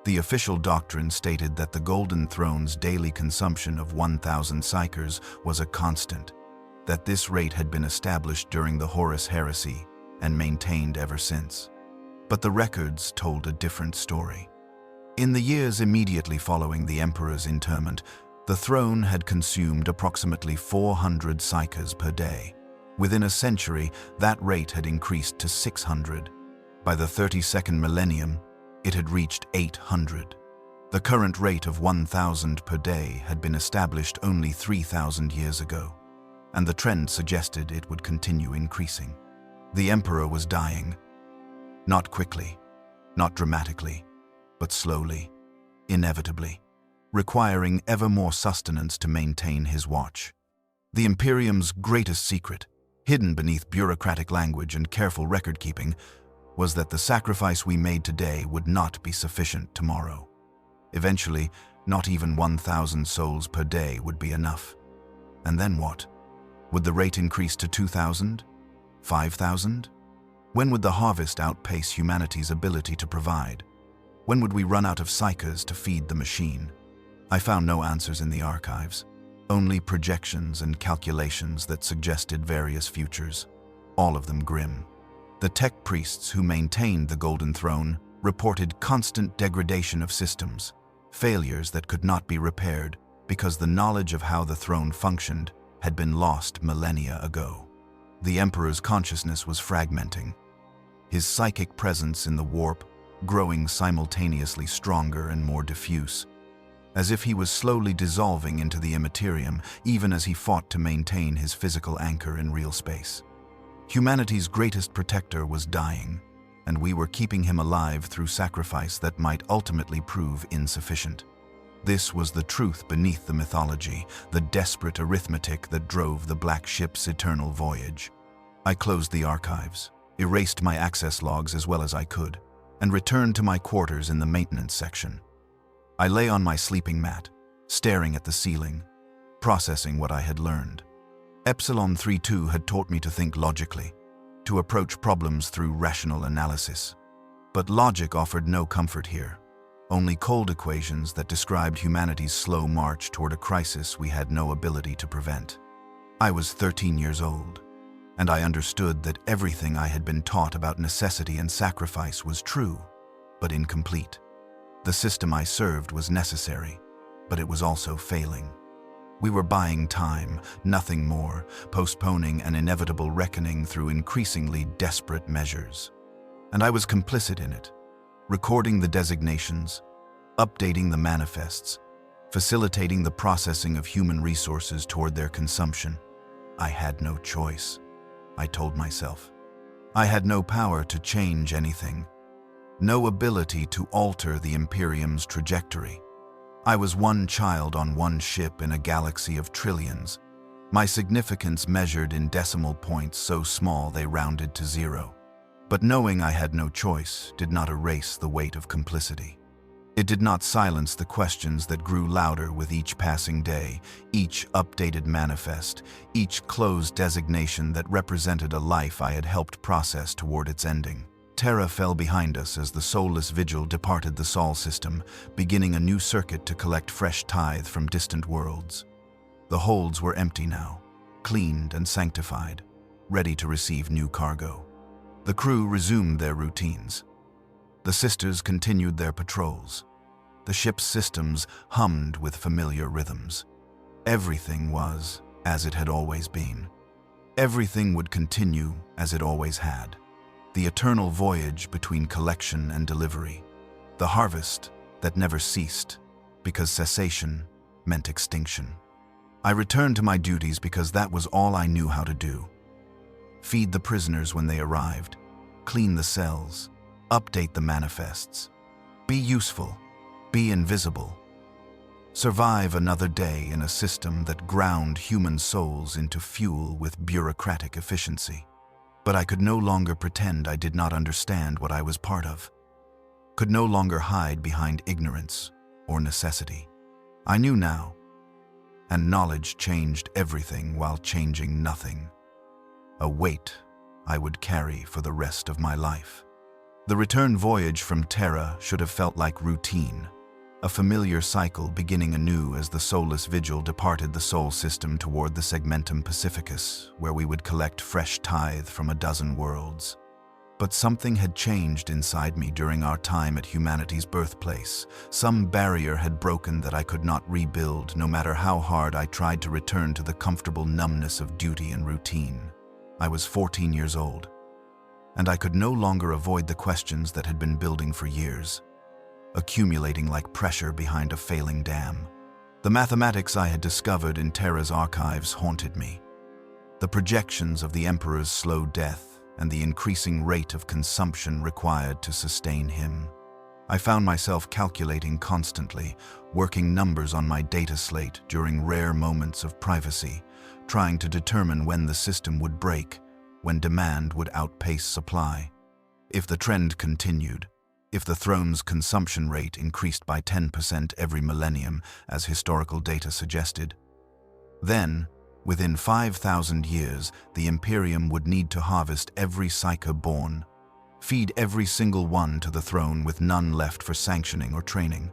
[SPEAKER 1] The official doctrine stated that the Golden Throne's daily consumption of 1,000 psychers was a constant, that this rate had been established during the Horus Heresy and maintained ever since. But the records told a different story. In the years immediately following the emperor's interment, the throne had consumed approximately 400 psychers per day. Within a century, that rate had increased to 600. By the 32nd millennium, it had reached 800. The current rate of 1,000 per day had been established only 3,000 years ago, and the trend suggested it would continue increasing. The emperor was dying. Not quickly, not dramatically, but slowly, inevitably, requiring ever more sustenance to maintain his watch. The Imperium's greatest secret, hidden beneath bureaucratic language and careful record-keeping, was that the sacrifice we made today would not be sufficient tomorrow. Eventually, not even 1,000 souls per day would be enough. And then what? Would the rate increase to 2,000? 5,000? When would the harvest outpace humanity's ability to provide? When would we run out of psychers to feed the machine? I found no answers in the archives, only projections and calculations that suggested various futures, all of them grim. The tech priests who maintained the Golden Throne reported constant degradation of systems, failures that could not be repaired because the knowledge of how the throne functioned had been lost millennia ago. The Emperor's consciousness was fragmenting, his psychic presence in the warp growing simultaneously stronger and more diffuse, as if he was slowly dissolving into the immaterium even as he fought to maintain his physical anchor in real space. Humanity's greatest protector was dying, and we were keeping him alive through sacrifice that might ultimately prove insufficient. This was the truth beneath the mythology, the desperate arithmetic that drove the Black Ship's eternal voyage. I closed the archives, erased my access logs as well as I could, and returned to my quarters in the maintenance section. I lay on my sleeping mat, staring at the ceiling, processing what I had learned. Epsilon 3-2 had taught me to think logically, to approach problems through rational analysis. But logic offered no comfort here, only cold equations that described humanity's slow march toward a crisis we had no ability to prevent. I was 13 years old, and I understood that everything I had been taught about necessity and sacrifice was true, but incomplete. The system I served was necessary, but it was also failing. We were buying time, nothing more, postponing an inevitable reckoning through increasingly desperate measures. And I was complicit in it, recording the designations, updating the manifests, facilitating the processing of human resources toward their consumption. I had no choice, I told myself. I had no power to change anything, no ability to alter the Imperium's trajectory. I was one child on one ship in a galaxy of trillions, my significance measured in decimal points so small they rounded to zero. But knowing I had no choice did not erase the weight of complicity. It did not silence the questions that grew louder with each passing day, each updated manifest, each closed designation that represented a life I had helped process toward its ending. Terra fell behind us as the soulless vigil departed the Sol system, beginning a new circuit to collect fresh tithe from distant worlds. The holds were empty now, cleaned and sanctified, ready to receive new cargo. The crew resumed their routines. The sisters continued their patrols. The ship's systems hummed with familiar rhythms. Everything was as it had always been. Everything would continue as it always had. The eternal voyage between collection and delivery. The harvest that never ceased, because cessation meant extinction. I returned to my duties because that was all I knew how to do. Feed the prisoners when they arrived, clean the cells, update the manifests. Be useful, be invisible. Survive another day in a system that ground human souls into fuel with bureaucratic efficiency. But I could no longer pretend I did not understand what I was part of. Could no longer hide behind ignorance or necessity. I knew now, and knowledge changed everything while changing nothing. A weight I would carry for the rest of my life. The return voyage from Terra should have felt like routine, a familiar cycle beginning anew as the soulless vigil departed the Sol system toward the Segmentum Pacificus, where we would collect fresh tithe from a dozen worlds. But something had changed inside me during our time at humanity's birthplace. Some barrier had broken that I could not rebuild, no matter how hard I tried to return to the comfortable numbness of duty and routine. I was 14 years old, and I could no longer avoid the questions that had been building for years, accumulating like pressure behind a failing dam. The mathematics I had discovered in Terra's archives haunted me. The projections of the Emperor's slow death and the increasing rate of consumption required to sustain him. I found myself calculating constantly, working numbers on my data slate during rare moments of privacy, trying to determine when the system would break, when demand would outpace supply. If the trend continued, if the throne's consumption rate increased by 10% every millennium, as historical data suggested, then, within 5,000 years, the Imperium would need to harvest every psyker born, feed every single one to the throne with none left for sanctioning or training.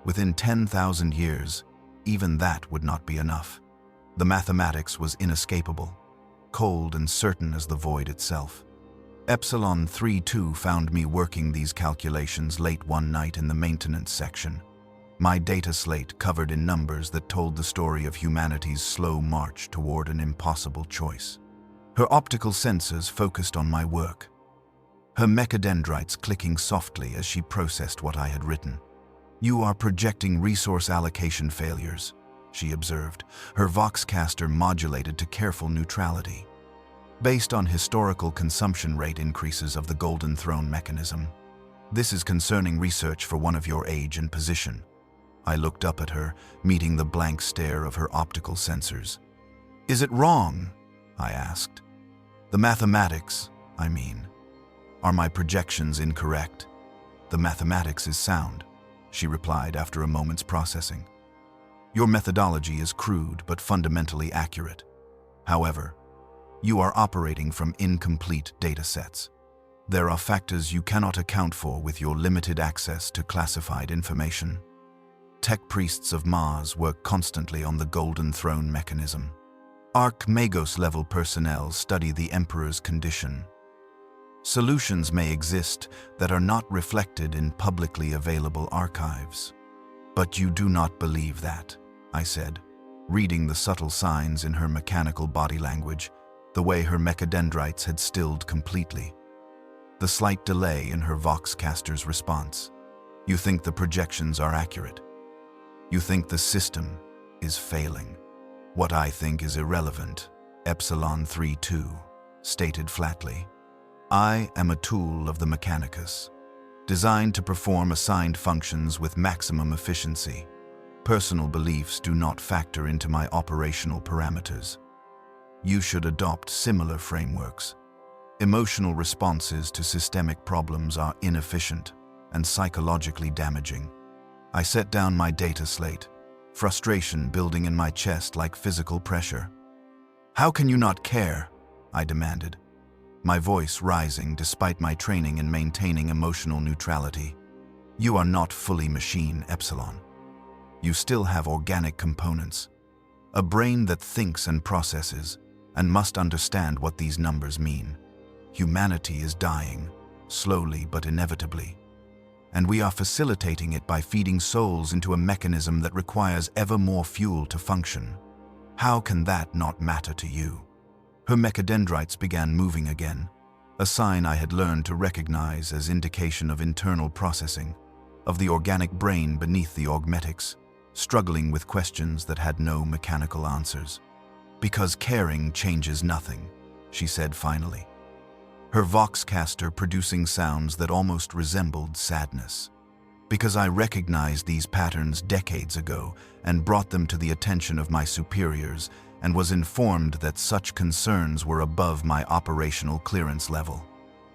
[SPEAKER 1] Within 10,000 years, even that would not be enough. The mathematics was inescapable, cold and certain as the void itself. Epsilon 3-2 found me working these calculations late one night in the maintenance section, my data slate covered in numbers that told the story of humanity's slow march toward an impossible choice. Her optical sensors focused on my work, her mechadendrites clicking softly as she processed what I had written. "You are projecting resource allocation failures," she observed, her voxcaster modulated to careful neutrality, "based on historical consumption rate increases of the Golden Throne mechanism. This is concerning research for one of your age and position." I looked up at her, meeting the blank stare of her optical sensors. "Is it wrong?" I asked. "The mathematics, I mean. Are my projections incorrect?" "The mathematics is sound," she replied after a moment's processing. "Your methodology is crude but fundamentally accurate. However, you are operating from incomplete data sets. There are factors you cannot account for with your limited access to classified information. Tech priests of Mars work constantly on the Golden Throne mechanism. Archmagos-level personnel study the Emperor's condition. Solutions may exist that are not reflected in publicly available archives. But you do not believe that," I said, reading the subtle signs in her mechanical body language, the way her mechadendrites had stilled completely, the slight delay in her voxcaster's response. "You think the projections are accurate. You think the system is failing. What I think is irrelevant," Epsilon 3-2 stated flatly. "I am a tool of the Mechanicus, designed to perform assigned functions with maximum efficiency. Personal beliefs do not factor into my operational parameters. You should adopt similar frameworks. Emotional responses to systemic problems are inefficient and psychologically damaging." I set down my data slate, frustration building in my chest like physical pressure. "How can you not care?" I demanded, my voice rising despite my training in maintaining emotional neutrality. "You are not fully machine, Epsilon. You still have organic components, a brain that thinks and processes, and must understand what these numbers mean. Humanity is dying, slowly but inevitably. And we are facilitating it by feeding souls into a mechanism that requires ever more fuel to function. How can that not matter to you?" Her mechadendrites began moving again, a sign I had learned to recognize as indication of internal processing, of the organic brain beneath the augmetics, struggling with questions that had no mechanical answers. "Because caring changes nothing," she said finally, her voxcaster producing sounds that almost resembled sadness. "Because I recognized these patterns decades ago and brought them to the attention of my superiors and was informed that such concerns were above my operational clearance level.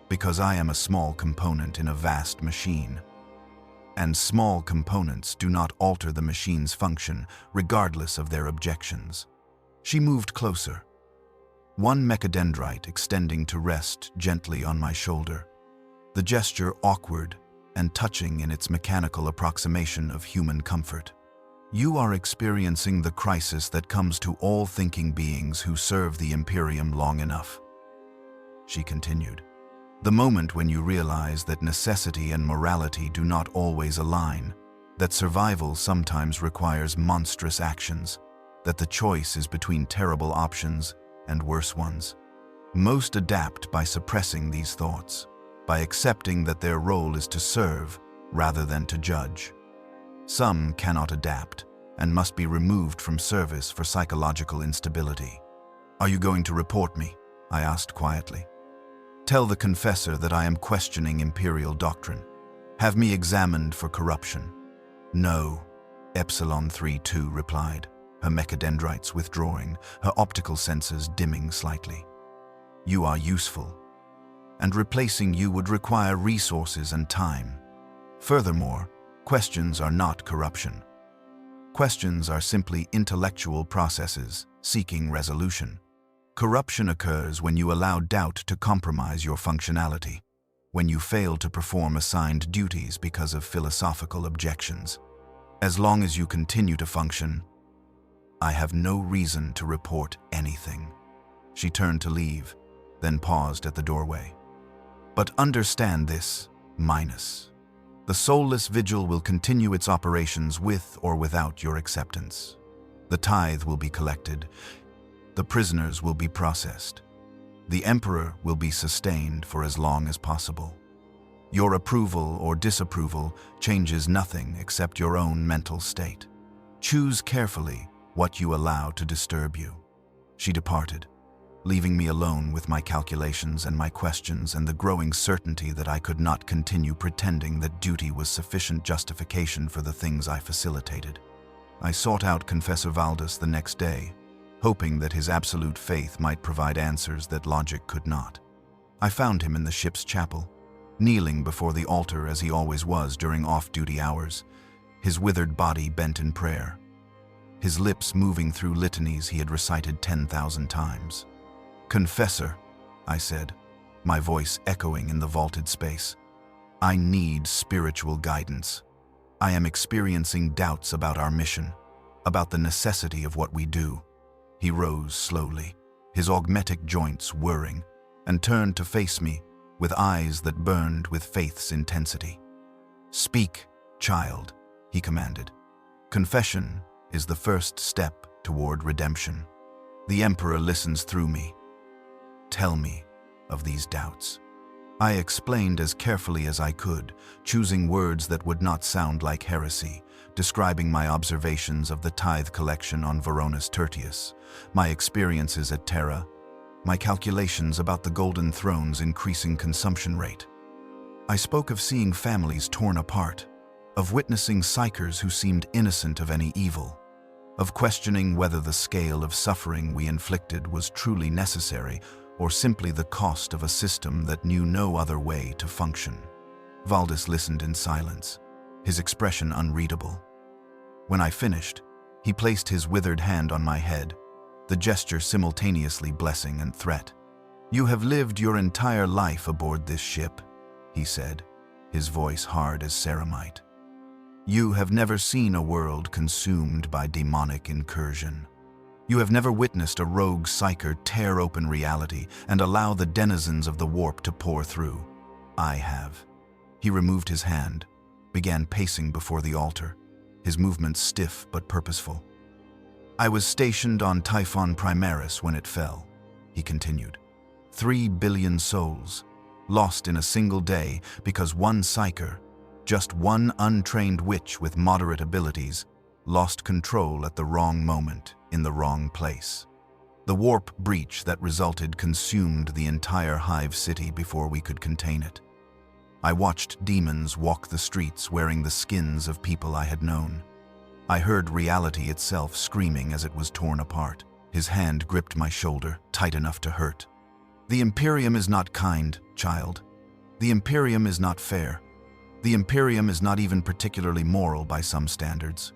[SPEAKER 1] Because I am a small component in a vast machine. And small components do not alter the machine's function, regardless of their objections." She moved closer, one mechadendrite extending to rest gently on my shoulder, the gesture awkward and touching in its mechanical approximation of human comfort. "You are experiencing the crisis that comes to all thinking beings who serve the Imperium long enough," she continued. The moment when you realize that necessity and morality do not always align, that survival sometimes requires monstrous actions, that the choice is between terrible options and worse ones. Most adapt by suppressing these thoughts, by accepting that their role is to serve rather than to judge. Some cannot adapt and must be removed from service for psychological instability. "Are you going to report me?" I asked quietly. "Tell the confessor that I am questioning imperial doctrine. Have me examined for corruption." "No," Epsilon 3-2 replied, her mechadendrites withdrawing, her optical sensors dimming slightly. "You are useful, and replacing you would require resources and time. Furthermore, questions are not corruption. Questions are simply intellectual processes seeking resolution. Corruption occurs when you allow doubt to compromise your functionality, when you fail to perform assigned duties because of philosophical objections. As long as you continue to function, I have no reason to report anything." She turned to leave, then paused at the doorway. "But understand this, Minus. The soulless vigil will continue its operations with or without your acceptance. The tithe will be collected. The prisoners will be processed. The Emperor will be sustained for as long as possible. Your approval or disapproval changes nothing except your own mental state. Choose carefully what you allow to disturb you." She departed, leaving me alone with my calculations and my questions and the growing certainty that I could not continue pretending that duty was sufficient justification for the things I facilitated. I sought out Confessor Valdis the next day, hoping that his absolute faith might provide answers that logic could not. I found him in the ship's chapel, kneeling before the altar as he always was during off-duty hours, his withered body bent in prayer, his lips moving through litanies he had recited 10,000 times. "Confessor," I said, my voice echoing in the vaulted space, "I need spiritual guidance. I am experiencing doubts about our mission, about the necessity of what we do." He rose slowly, his augmetic joints whirring, and turned to face me with eyes that burned with faith's intensity. "Speak, child," he commanded. "Confession is the first step toward redemption. The Emperor listens through me. Tell me of these doubts." I explained as carefully as I could, choosing words that would not sound like heresy, describing my observations of the tithe collection on Veronis Tertius, my experiences at Terra, my calculations about the Golden Throne's increasing consumption rate. I spoke of seeing families torn apart, of witnessing psychers who seemed innocent of any evil, of questioning whether the scale of suffering we inflicted was truly necessary or simply the cost of a system that knew no other way to function. Valdis listened in silence, his expression unreadable. When I finished, he placed his withered hand on my head, the gesture simultaneously blessing and threat. "You have lived your entire life aboard this ship," he said, his voice hard as ceramite. "You have never seen a world consumed by demonic incursion. You have never witnessed a rogue psyker tear open reality and allow the denizens of the warp to pour through. I have." He removed his hand, began pacing before the altar, his movements stiff but purposeful. "I was stationed on Typhon Primaris when it fell," he continued. 3 billion souls, lost in a single day because one psyker, just one untrained witch with moderate abilities, lost control at the wrong moment, in the wrong place. The warp breach that resulted consumed the entire Hive City before we could contain it. I watched demons walk the streets wearing the skins of people I had known. I heard reality itself screaming as it was torn apart. His hand gripped my shoulder, tight enough to hurt. "The Imperium is not kind, child. The Imperium is not fair. The Imperium is not even particularly moral by some standards.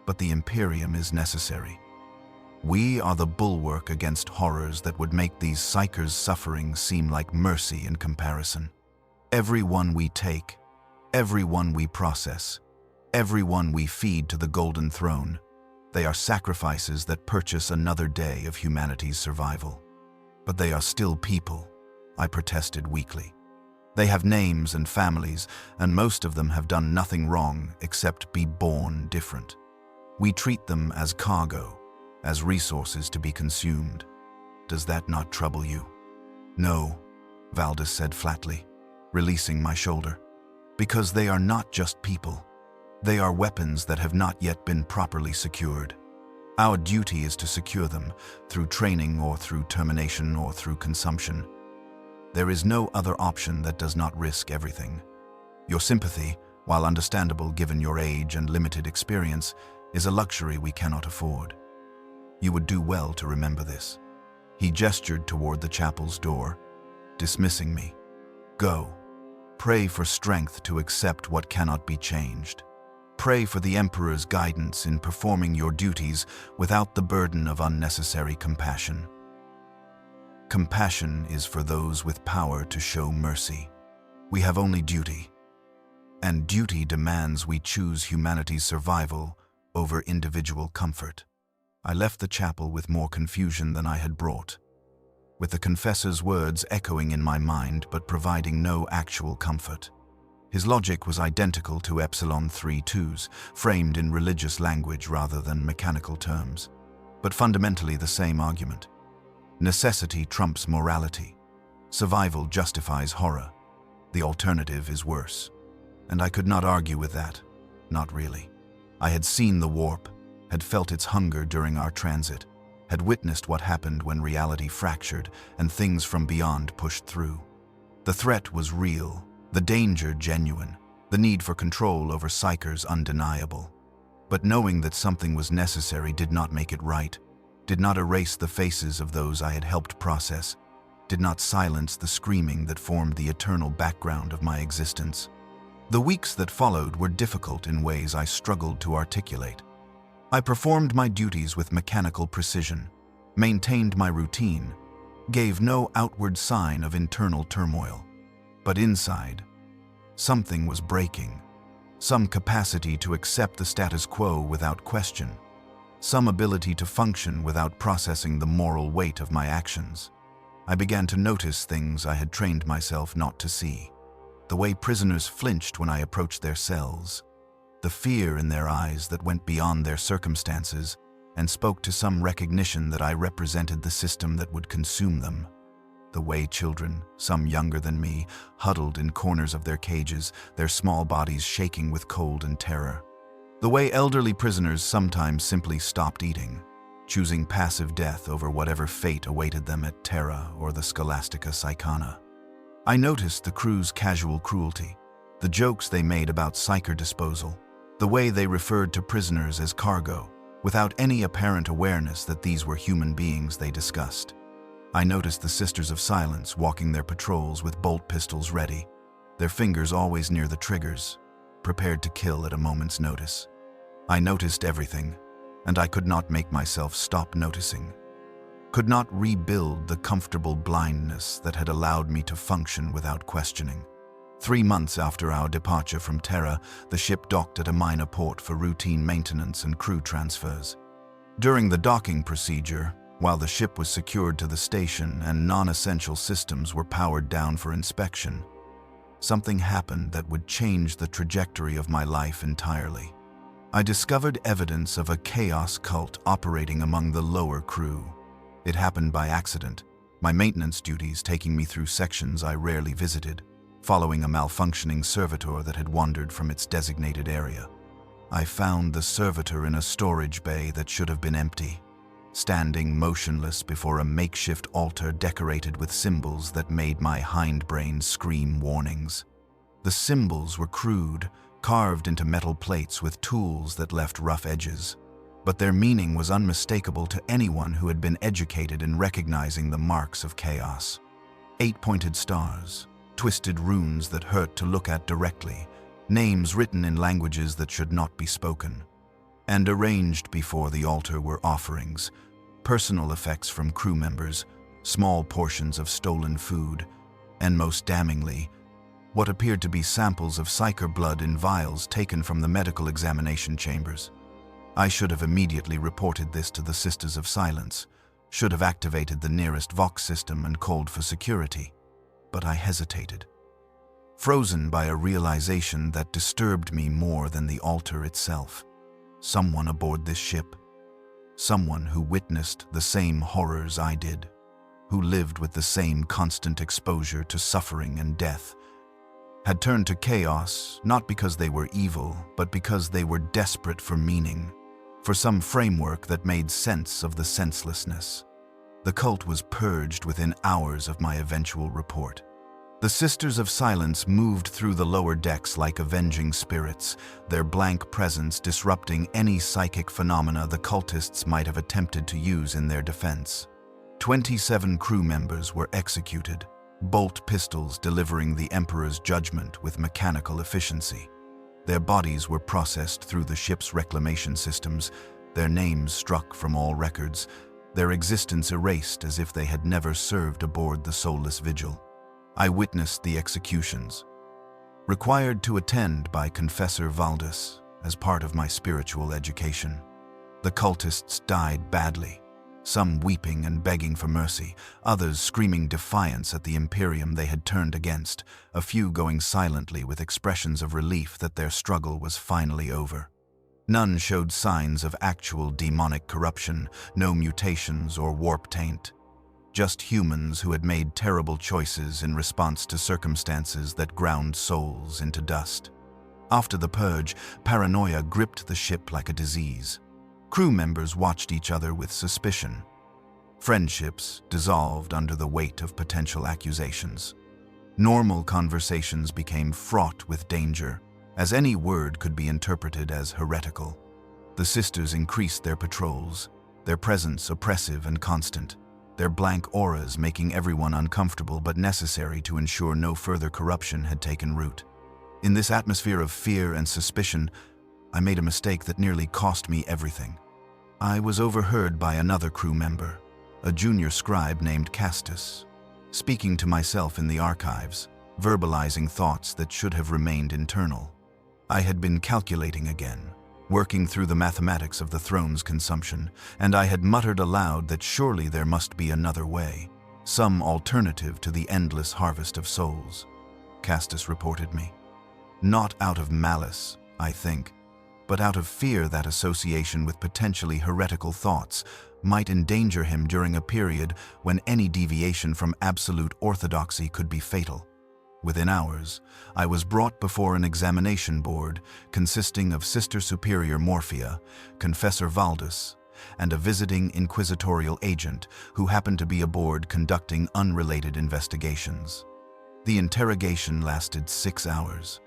[SPEAKER 1] But the Imperium is necessary. We are the bulwark against horrors that would make these psychers' suffering seem like mercy in comparison. Every one we take, every one we process, every one we feed to the Golden Throne, they are sacrifices that purchase another day of humanity's survival. But they are still people," I protested weakly. They have names and families, and most of them have done nothing wrong except be born different. We treat them as cargo, as resources to be consumed. Does that not trouble you? No, Valdis said flatly, releasing my shoulder. Because they are not just people. They are weapons that have not yet been properly secured. Our duty is to secure them, through training or through termination or through consumption. There is no other option that does not risk everything. Your sympathy, while understandable given your age and limited experience, is a luxury we cannot afford. You would do well to remember this. He gestured toward the chapel's door, dismissing me. Go. Pray for strength to accept what cannot be changed. Pray for the Emperor's guidance in performing your duties without the burden of unnecessary compassion. Compassion is for those with power to show mercy. We have only duty, and duty demands we choose humanity's survival over individual comfort. I left the chapel with more confusion than I had brought, with the confessor's words echoing in my mind but providing no actual comfort. His logic was identical to Epsilon 3-2's, framed in religious language rather than mechanical terms, but fundamentally the same argument. Necessity trumps morality. Survival justifies horror. The alternative is worse. And I could not argue with that. Not really. I had seen the warp, had felt its hunger during our transit, had witnessed what happened when reality fractured and things from beyond pushed through. The threat was real, the danger genuine, the need for control over psychers undeniable. But knowing that something was necessary did not make it right, did not erase the faces of those I had helped process, did not silence the screaming that formed the eternal background of my existence. The weeks that followed were difficult in ways I struggled to articulate. I performed my duties with mechanical precision, maintained my routine, gave no outward sign of internal turmoil. But inside, something was breaking. Some capacity to accept the status quo without question. Some ability to function without processing the moral weight of my actions. I began to notice things I had trained myself not to see. The way prisoners flinched when I approached their cells. The fear in their eyes that went beyond their circumstances and spoke to some recognition that I represented the system that would consume them. The way children, some younger than me, huddled in corners of their cages, their small bodies shaking with cold and terror. The way elderly prisoners sometimes simply stopped eating, choosing passive death over whatever fate awaited them at Terra or the Scholastica Psychana. I noticed the crew's casual cruelty, the jokes they made about psycher disposal, the way they referred to prisoners as cargo, without any apparent awareness that these were human beings they discussed. I noticed the Sisters of Silence walking their patrols with bolt pistols ready, their fingers always near the triggers, prepared to kill at a moment's notice. I noticed everything, and I could not make myself stop noticing. Could not rebuild the comfortable blindness that had allowed me to function without questioning. 3 months after our departure from Terra, the ship docked at a minor port for routine maintenance and crew transfers. During the docking procedure, while the ship was secured to the station and non-essential systems were powered down for inspection, something happened that would change the trajectory of my life entirely. I discovered evidence of a chaos cult operating among the lower crew. It happened by accident, my maintenance duties taking me through sections I rarely visited, following a malfunctioning servitor that had wandered from its designated area. I found the servitor in a storage bay that should have been empty, standing motionless before a makeshift altar decorated with symbols that made my hindbrain scream warnings. The symbols were crude, carved into metal plates with tools that left rough edges, but their meaning was unmistakable to anyone who had been educated in recognizing the marks of chaos. 8-pointed stars, twisted runes that hurt to look at directly, names written in languages that should not be spoken. And arranged before the altar were offerings, personal effects from crew members, small portions of stolen food, and most damningly, what appeared to be samples of psyker blood in vials taken from the medical examination chambers. I should have immediately reported this to the Sisters of Silence, should have activated the nearest Vox system and called for security. But I hesitated. frozen by a realization that disturbed me more than the altar itself. Someone aboard this ship, someone who witnessed the same horrors I did, who lived with the same constant exposure to suffering and death, had turned to chaos not because they were evil, but because they were desperate for meaning, for some framework that made sense of the senselessness. The cult was purged within hours of my eventual report. The Sisters of Silence moved through the lower decks like avenging spirits, their blank presence disrupting any psychic phenomena the cultists might have attempted to use in their defense. 27 crew members were executed, bolt pistols delivering the Emperor's judgment with mechanical efficiency. Their bodies were processed through the ship's reclamation systems, their names struck from all records, their existence erased as if they had never served aboard the soulless vigil. I witnessed the executions, required to attend by Confessor Valdis as part of my spiritual education. The cultists died badly, some weeping and begging for mercy, others screaming defiance at the Imperium they had turned against, a few going silently with expressions of relief that their struggle was finally over. None showed signs of actual demonic corruption, no mutations or warp taint. Just humans who had made terrible choices in response to circumstances that ground souls into dust. After the purge, paranoia gripped the ship like a disease. Crew members watched each other with suspicion. Friendships dissolved under the weight of potential accusations. Normal conversations became fraught with danger, as any word could be interpreted as heretical. The sisters increased their patrols, their presence oppressive and constant, their blank auras making everyone uncomfortable but necessary to ensure no further corruption had taken root. In this atmosphere of fear and suspicion, I made a mistake that nearly cost me everything. I was overheard by another crew member, a junior scribe named Castus, speaking to myself in the archives, verbalizing thoughts that should have remained internal. I had been calculating again, working through the mathematics of the throne's consumption, and I had muttered aloud that surely there must be another way, some alternative to the endless harvest of souls. Castus reported me. Not out of malice, I think, but out of fear that association with potentially heretical thoughts might endanger him during a period when any deviation from absolute orthodoxy could be fatal. Within hours, I was brought before an examination board consisting of Sister Superior Morphia, Confessor Valdis, and a visiting inquisitorial agent who happened to be aboard conducting unrelated investigations. The interrogation lasted 6 hours.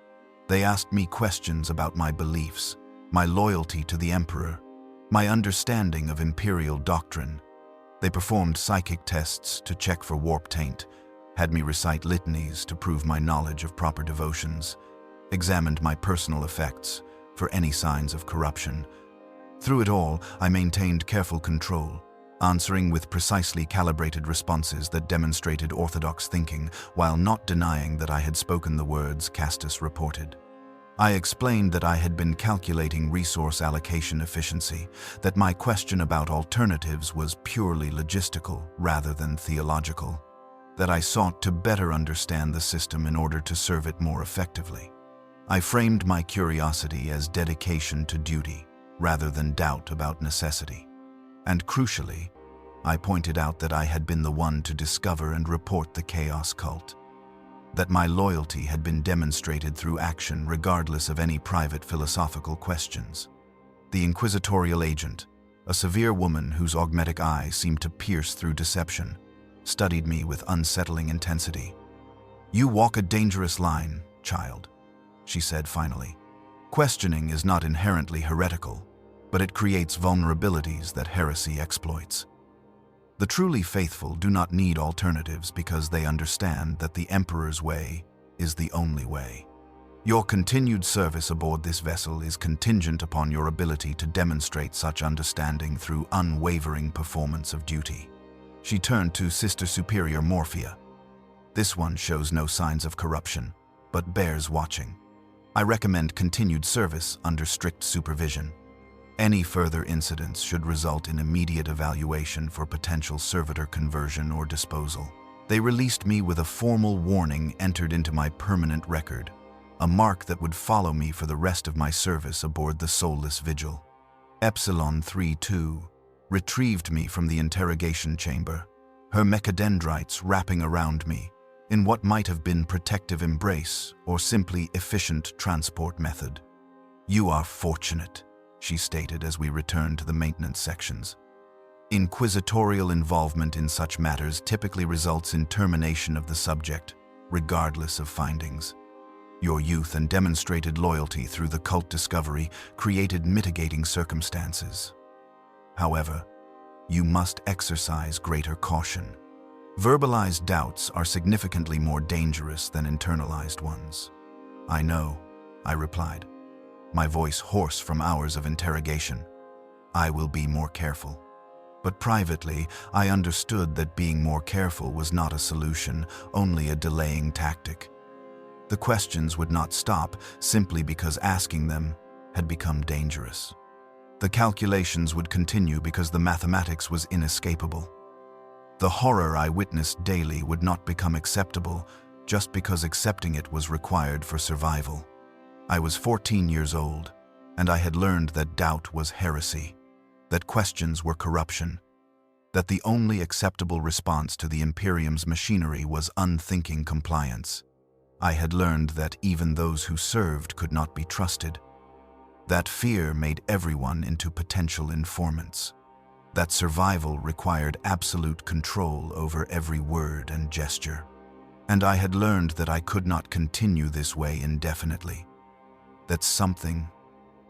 [SPEAKER 1] They asked me questions about my beliefs, my loyalty to the Emperor, my understanding of Imperial doctrine. They performed psychic tests to check for warp taint, had me recite litanies to prove my knowledge of proper devotions, examined my personal effects for any signs of corruption. Through it all, I maintained careful control, answering with precisely calibrated responses that demonstrated orthodox thinking while not denying that I had spoken the words Castus reported. I explained that I had been calculating resource allocation efficiency, that my question about alternatives was purely logistical rather than theological, that I sought to better understand the system in order to serve it more effectively. I framed my curiosity as dedication to duty rather than doubt about necessity. And crucially, I pointed out that I had been the one to discover and report the chaos cult, that my loyalty had been demonstrated through action regardless of any private philosophical questions. The inquisitorial agent, a severe woman whose augmetic eye seemed to pierce through deception, studied me with unsettling intensity. "You walk a dangerous line, child," she said finally. "Questioning is not inherently heretical, but it creates vulnerabilities that heresy exploits. The truly faithful do not need alternatives because they understand that the Emperor's way is the only way. Your continued service aboard this vessel is contingent upon your ability to demonstrate such understanding through unwavering performance of duty." She turned to Sister Superior Morphia. "This one shows no signs of corruption, but bears watching. I recommend continued service under strict supervision. Any further incidents should result in immediate evaluation for potential servitor conversion or disposal." They released me with a formal warning entered into my permanent record, a mark that would follow me for the rest of my service aboard the Soulless Vigil. Epsilon 32 retrieved me from the interrogation chamber, her mechadendrites wrapping around me in what might have been protective embrace or simply efficient transport method. "You are fortunate," she stated as we returned to the maintenance sections. Inquisitorial involvement in such matters typically results in termination of the subject, regardless of findings. Your youth and demonstrated loyalty through the cult discovery created mitigating circumstances. However, you must exercise greater caution. Verbalized doubts are significantly more dangerous than internalized ones. "I know," I replied, my voice hoarse from hours of interrogation. "I will be more careful." But privately, I understood that being more careful was not a solution, only a delaying tactic. The questions would not stop simply because asking them had become dangerous. The calculations would continue because the mathematics was inescapable. The horror I witnessed daily would not become acceptable just because accepting it was required for survival. I was 14 years old, and I had learned that doubt was heresy, that questions were corruption, that the only acceptable response to the Imperium's machinery was unthinking compliance. I had learned that even those who served could not be trusted. That fear made everyone into potential informants. That survival required absolute control over every word and gesture. And I had learned that I could not continue this way indefinitely. That something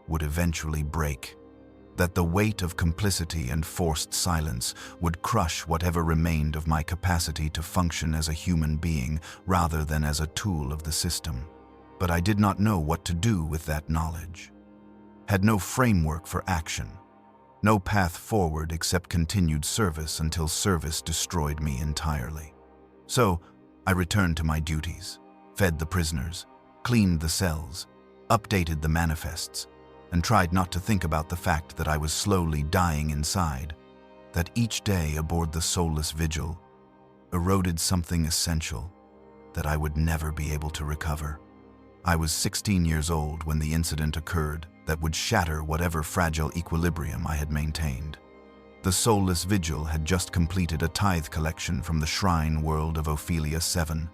[SPEAKER 1] would eventually break. That the weight of complicity and forced silence would crush whatever remained of my capacity to function as a human being rather than as a tool of the system. But I did not know what to do with that knowledge. Had no framework for action. No path forward except continued service until service destroyed me entirely. So, I returned to my duties, fed the prisoners, cleaned the cells, updated the manifests, and tried not to think about the fact that I was slowly dying inside, that each day aboard the Soulless Vigil eroded something essential that I would never be able to recover. I was 16 years old when the incident occurred that would shatter whatever fragile equilibrium I had maintained. The Soulless Vigil had just completed a tithe collection from the shrine world of Ophelia 7,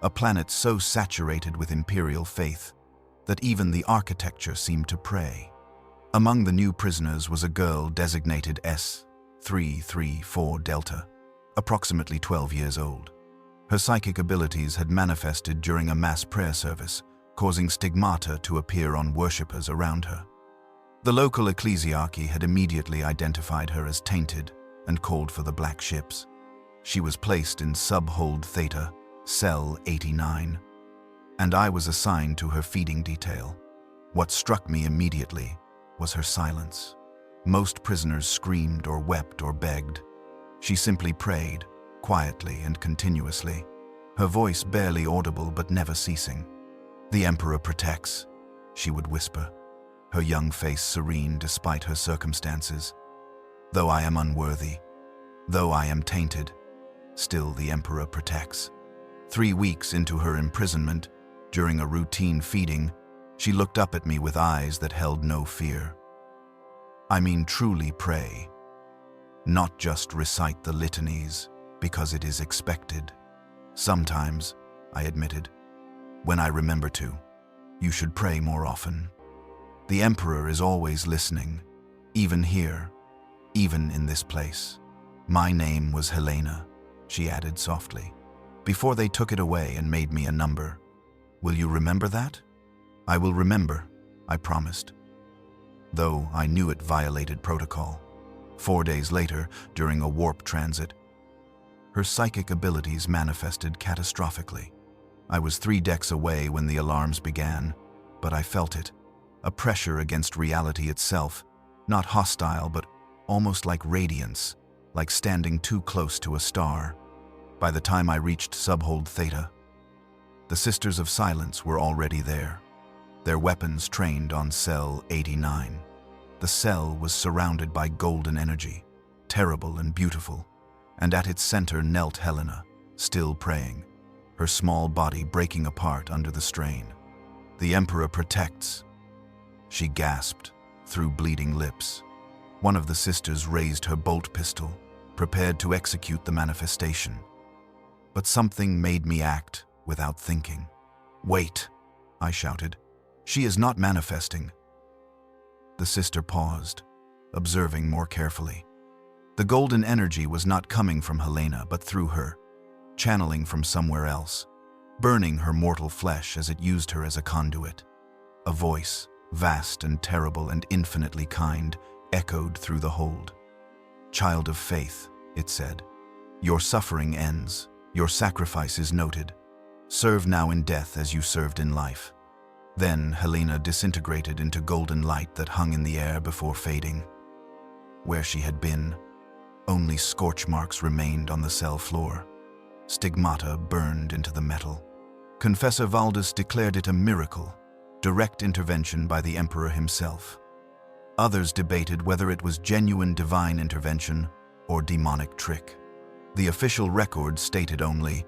[SPEAKER 1] a planet so saturated with Imperial faith that even the architecture seemed to pray. Among the new prisoners was a girl designated S334 Delta, approximately 12 years old. Her psychic abilities had manifested during a mass prayer service, causing stigmata to appear on worshippers around her. The local ecclesiarchy had immediately identified her as tainted and called for the black ships. She was placed in Subhold Theta, Cell 89, and I was assigned to her feeding detail. What struck me immediately was her silence. Most prisoners screamed or wept or begged. She simply prayed, quietly and continuously, her voice barely audible but never ceasing. "The Emperor protects," she would whisper, her young face serene despite her circumstances. "Though I am unworthy, though I am tainted, still the Emperor protects." 3 weeks into her imprisonment, during a routine feeding, she looked up at me with eyes that held no fear. "I mean truly pray, not just recite the litanies because it is expected." "Sometimes," I admitted, "when I remember to. You should pray more often. The Emperor is always listening, even here, even in this place." "My name was Helena," she added softly, "before they took it away and made me a number. Will you remember that?" "I will remember," I promised, though I knew it violated protocol. 4 days later, during a warp transit, her psychic abilities manifested catastrophically. I was 3 decks away when the alarms began, but I felt it, a pressure against reality itself, not hostile but almost like radiance, like standing too close to a star. By the time I reached Subhold Theta, the Sisters of Silence were already there, their weapons trained on Cell 89. The cell was surrounded by golden energy, terrible and beautiful, and at its center knelt Helena, still praying, her small body breaking apart under the strain. "The Emperor protects," she gasped through bleeding lips. One of the sisters raised her bolt pistol, prepared to execute the manifestation. But something made me act without thinking. "Wait," I shouted. "She is not manifesting." The sister paused, observing more carefully. The golden energy was not coming from Helena, but through her, channeling from somewhere else, burning her mortal flesh as it used her as a conduit. A voice, vast and terrible and infinitely kind, echoed through the hold. "Child of faith," it said, "your suffering ends, your sacrifice is noted. Serve now in death as you served in life." Then Helena disintegrated into golden light that hung in the air before fading. Where she had been, only scorch marks remained on the cell floor. Stigmata burned into the metal. Confessor Valdis declared it a miracle, direct intervention by the Emperor himself. Others debated whether it was genuine divine intervention or demonic trick. The official record stated only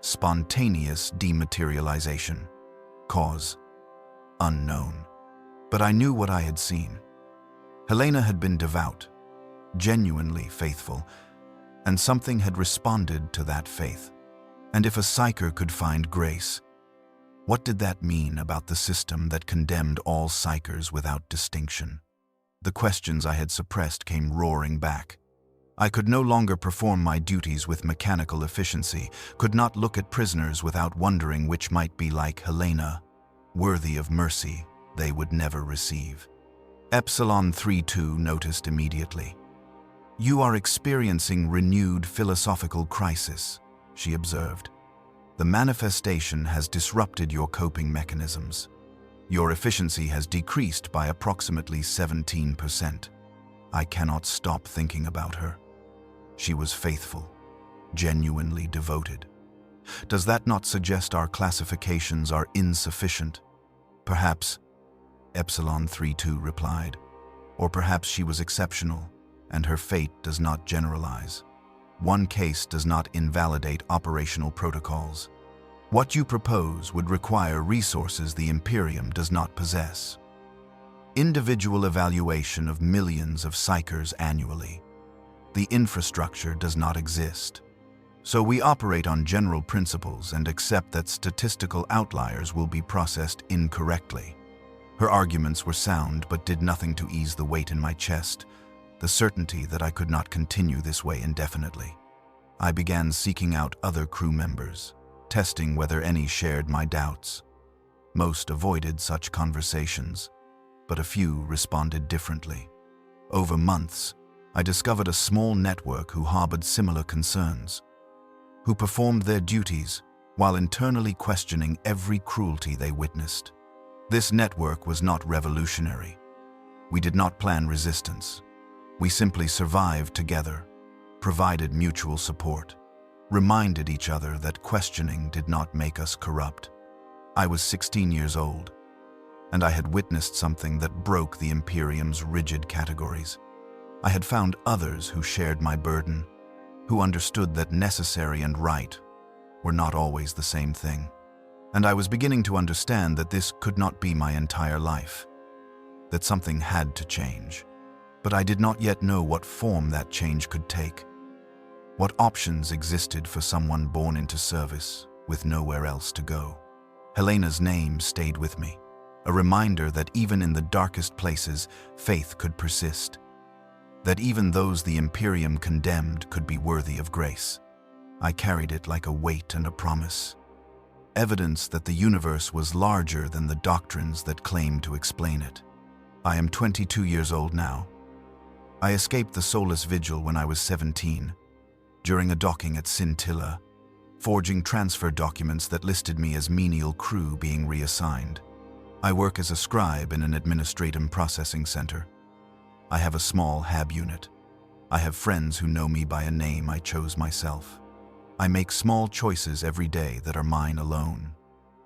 [SPEAKER 1] spontaneous dematerialization. Cause unknown. But I knew what I had seen. Helena had been devout, genuinely faithful, and something had responded to that faith. And if a psyker could find grace, what did that mean about the system that condemned all psykers without distinction? The questions I had suppressed came roaring back. I could no longer perform my duties with mechanical efficiency, could not look at prisoners without wondering which might be like Helena, worthy of mercy they would never receive. Epsilon 32 noticed immediately. "You are experiencing renewed philosophical crisis," she observed. "The manifestation has disrupted your coping mechanisms. Your efficiency has decreased by approximately 17%. I cannot stop thinking about her. She was faithful, genuinely devoted. Does that not suggest our classifications are insufficient?" "Perhaps," Epsilon 32 replied. "Or perhaps she was exceptional, and her fate does not generalize. One case does not invalidate operational protocols. What you propose would require resources the Imperium does not possess. Individual evaluation of millions of psykers annually. The infrastructure does not exist. So we operate on general principles and accept that statistical outliers will be processed incorrectly." Her arguments were sound but did nothing to ease the weight in my chest, the certainty that I could not continue this way indefinitely. I began seeking out other crew members, testing whether any shared my doubts. Most avoided such conversations, but a few responded differently. Over months, I discovered a small network who harbored similar concerns, who performed their duties while internally questioning every cruelty they witnessed. This network was not revolutionary. We did not plan resistance. We simply survived together, provided mutual support, reminded each other that questioning did not make us corrupt. I was 16 years old, and I had witnessed something that broke the Imperium's rigid categories. I had found others who shared my burden, who understood that necessary and right were not always the same thing. And I was beginning to understand that this could not be my entire life, that something had to change. But I did not yet know what form that change could take, what options existed for someone born into service with nowhere else to go. Helena's name stayed with me, a reminder that even in the darkest places, faith could persist, that even those the Imperium condemned could be worthy of grace. I carried it like a weight and a promise, evidence that the universe was larger than the doctrines that claimed to explain it. I am 22 years old now. I escaped the Solus Vigil when I was 17, during a docking at Scintilla, forging transfer documents that listed me as menial crew being reassigned. I work as a scribe in an administrative processing center. I have a small HAB unit. I have friends who know me by a name I chose myself. I make small choices every day that are mine alone,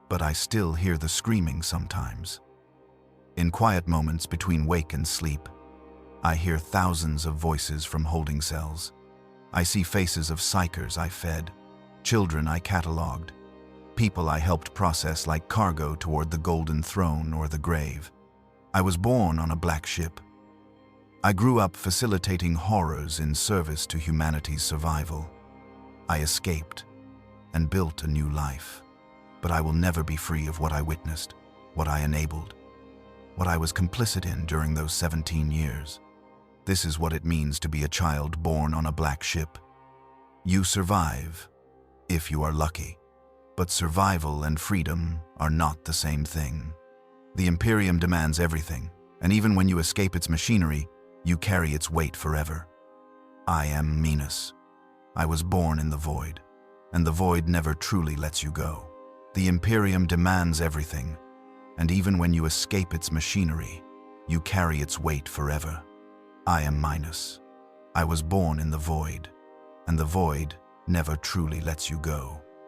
[SPEAKER 1] but I still hear the screaming sometimes. In quiet moments between wake and sleep, I hear thousands of voices from holding cells. I see faces of psykers I fed, Children I catalogued. People I helped process like cargo toward the golden throne or the grave. I was born on a black ship. I grew up facilitating horrors in service to humanity's survival. I escaped and built a new life. But I will never be free of what I witnessed, what I enabled, what I was complicit in during those 17 years. This is what it means to be a child born on a black ship. You survive, if you are lucky. But survival and freedom are not the same thing. The Imperium demands everything, and even when you escape its machinery, you carry its weight forever. I am Minos. I was born in the void, and the void never truly lets you go. The Imperium demands everything, and even when you escape its machinery, you carry its weight forever. I am Minos. I was born in the void, and the void never truly lets you go.